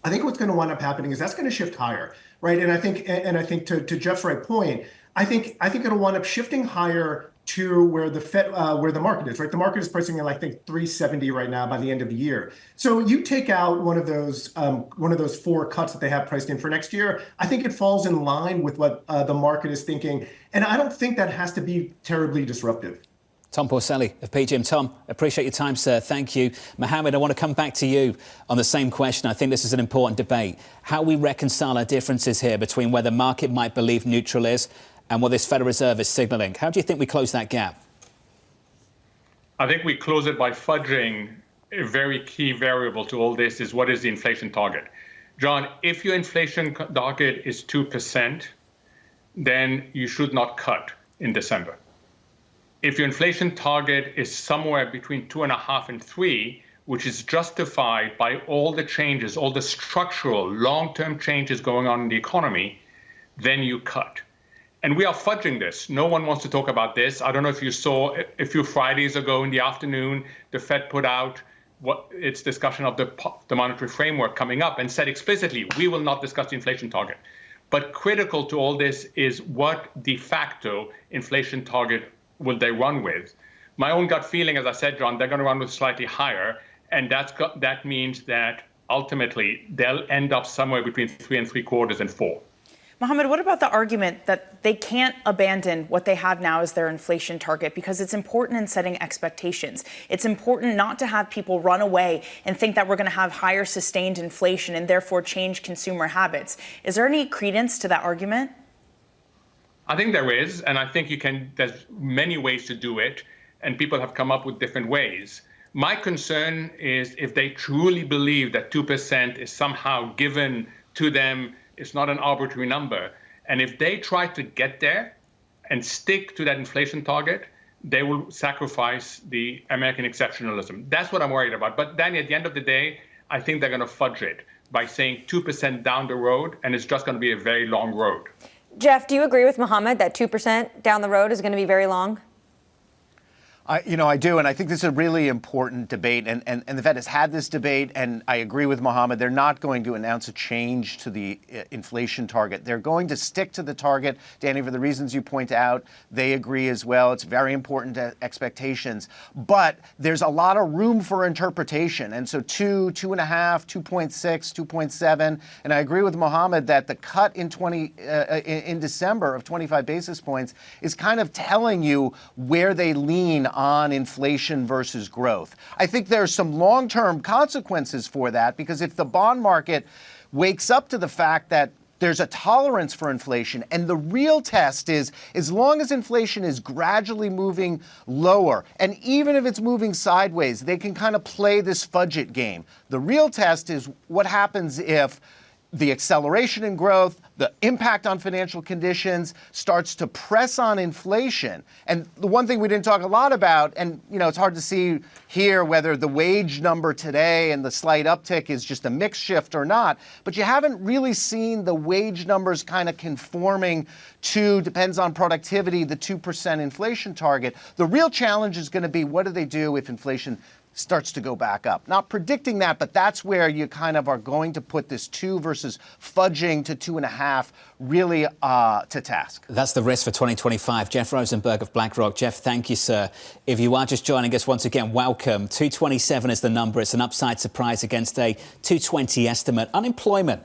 I think what's going to wind up happening is that's going to shift higher, right? And I think to Jeff's right point, I think it'll wind up shifting higher to where the Fed, where the market is, right? The market is pricing in, I think, 370 right now by the end of the year. So you take out one of those 4 cuts that they have priced in for next year. I think it falls in line with what the market is thinking, and I don't think that has to be terribly disruptive. Tom Porcelli of PGIM. Tom, appreciate your time, sir. Thank you. Mohamed, I want to come back to you on the same question. I think this is an important debate. How we reconcile our differences here between where the market might believe neutral is and what this Federal Reserve is signaling. How do you think we close that gap? I think we close it by fudging a very key variable to all this is what is the inflation target. John, if your inflation target is 2%, then you should not cut in December. If your inflation target is somewhere between 2.5 and 3, which is justified by all the changes, all the structural long-term changes going on in the economy, then you cut. And we are fudging this. No one wants to talk about this. I don't know if you saw a few Fridays ago in the afternoon, the Fed put out its discussion of the monetary framework coming up and said explicitly, we will not discuss the inflation target. But critical to all this is what de facto inflation target will they run with. My own gut feeling, as I said, John, they're going to run with slightly higher. And that means that ultimately they'll end up somewhere between 3.75 and 4. Mohamed, what about the argument that they can't abandon what they have now as their inflation target because it's important in setting expectations? It's important not to have people run away and think that we're going to have higher sustained inflation and therefore change consumer habits. Is there any credence to that argument? I think there is, and I think there's many ways to do it, and people have come up with different ways. My concern is if they truly believe that 2% is somehow given to them, it's not an arbitrary number. And if they try to get there and stick to that inflation target, they will sacrifice the American exceptionalism. That's what I'm worried about. But Danny, at the end of the day, I think they're going to fudge it. by saying 2% down the road, and it's just going to be a very long road. Jeff, do you agree with Mohamed that 2% down the road is going to be very long? I do, and I think this is a really important debate, and the Fed has had this debate, and I agree with Mohamed. They're not going to announce a change to the inflation target. They're going to stick to the target, Danny, for the reasons you point out. They agree as well. It's very important to expectations, but there's a lot of room for interpretation, and so 2, 2.5, 2.6, 2.7, and I agree with Mohamed that the cut in December of 25 basis points is kind of telling you where they lean on inflation versus growth. I think there's some long-term consequences for that, because if the bond market wakes up to the fact that there's a tolerance for inflation, and the real test is, as long as inflation is gradually moving lower, and even if it's moving sideways, they can kind of play this fudge it game. The real test is what happens if the acceleration in growth, the impact on financial conditions starts to press on inflation. And the one thing we didn't talk a lot about, and it's hard to see here whether the wage number today and the slight uptick is just a mix shift or not, but you haven't really seen the wage numbers kind of conforming to, depends on productivity, the 2% inflation target. The real challenge is going to be, what do they do if inflation starts to go back up? Not predicting that, but that's where you kind of are going to put this 2 versus fudging to 2.5 really to task. That's the risk for 2025. Jeff Rosenberg of BlackRock. Jeff, thank you, sir. If you are just joining us once again, welcome. 227 is the number. It's an upside surprise against a 220 estimate. Unemployment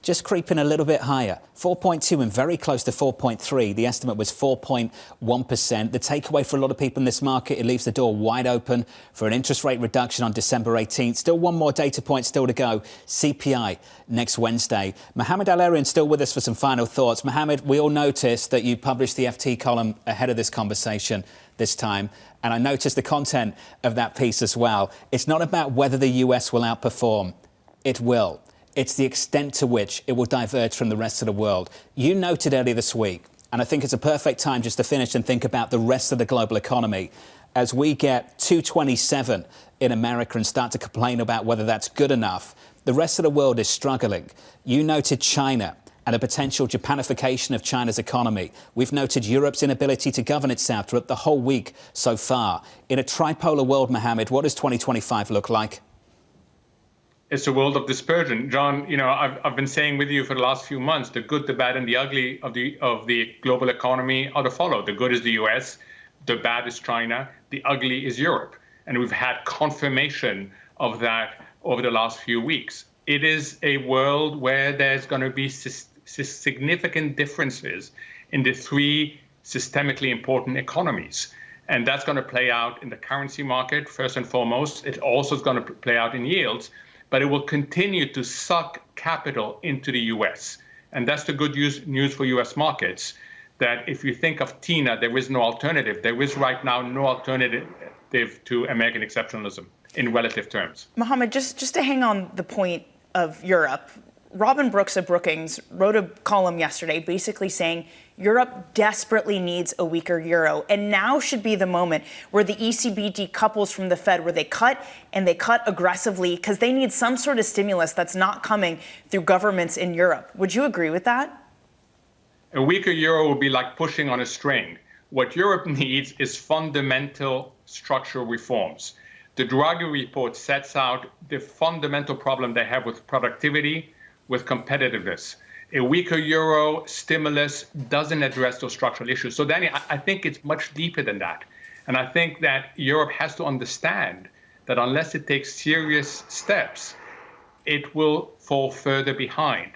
just creeping a little bit higher, 4.2 and very close to 4.3. The estimate was 4.1%. The takeaway for a lot of people in this market, it leaves the door wide open for an interest rate reduction on December 18th. Still one more data point still to go, CPI next Wednesday. Mohamed El-Erian still with us for some final thoughts. Mohamed, we all noticed that you published the FT column ahead of this conversation this time, and I noticed the content of that piece as well. It's not about whether the US will outperform. It will. It's the extent to which it will diverge from the rest of the world. You noted earlier this week, and I think it's a perfect time just to finish and think about the rest of the global economy. As we get 227 in America and start to complain about whether that's good enough, the rest of the world is struggling. You noted China and a potential Japanification of China's economy. We've noted Europe's inability to govern itself throughout the whole week so far. In a tripolar world, Mohamed, what does 2025 look like? It's a world of dispersion. John, I've been saying with you for the last few months, the good, the bad, and the ugly of the global economy are to follow. The good is the US, the bad is China, the ugly is Europe. And we've had confirmation of that over the last few weeks. It is a world where there's going to be significant differences in the three systemically important economies. And that's going to play out in the currency market, first and foremost. It also is going to play out in yields. But it will continue to suck capital into the U.S. And that's the good news for U.S. markets, that if you think of TINA, there is no alternative. There is right now no alternative to American exceptionalism in relative terms. Mohamed, just to hang on the point of Europe, Robin Brooks of Brookings wrote a column yesterday basically saying Europe desperately needs a weaker euro. And now should be the moment where the ECB decouples from the Fed, where they cut and they cut aggressively because they need some sort of stimulus that's not coming through governments in Europe. Would you agree with that? A weaker euro would be like pushing on a string. What Europe needs is fundamental structural reforms. The Draghi report sets out the fundamental problem they have with productivity, with competitiveness. A weaker euro stimulus doesn't address those structural issues. So, Danny, I think it's much deeper than that. And I think that Europe has to understand that unless it takes serious steps, it will fall further behind.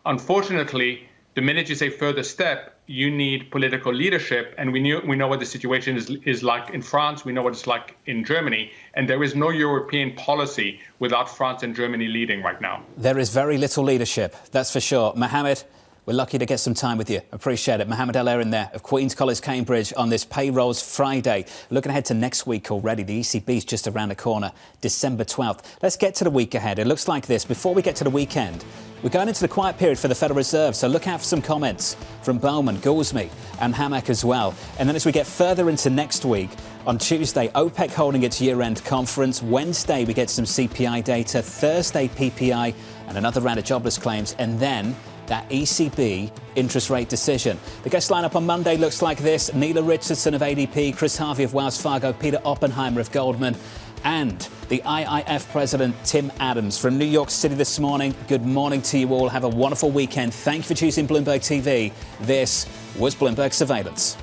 Unfortunately, the minute you say further step, you need political leadership. And we know what the situation is like in France. We know what it's like in Germany. And there is no European policy without France and Germany leading right now. There is very little leadership, that's for sure. Mohamed, we're lucky to get some time with you. Appreciate it. Mohamed El-Erian there of Queen's College, Cambridge on this Payrolls Friday. Looking ahead to next week already. The ECB's just around the corner, December 12th. Let's get to the week ahead. It looks like this. Before we get to the weekend, we're going into the quiet period for the Federal Reserve, so look out for some comments from Bowman, Goolsby and Hamak as well. And then as we get further into next week, On Tuesday, OPEC holding its year-end conference. Wednesday, we get some CPI data. Thursday, PPI and another round of jobless claims. And then that ECB interest rate decision. The guest lineup on Monday looks like this. Neela Richardson of ADP, Chris Harvey of Wells Fargo, Peter Oppenheimer of Goldman, and the IIF president, Tim Adams from New York City this morning. Good morning to you all. Have a wonderful weekend. Thank you for choosing Bloomberg TV. This was Bloomberg Surveillance.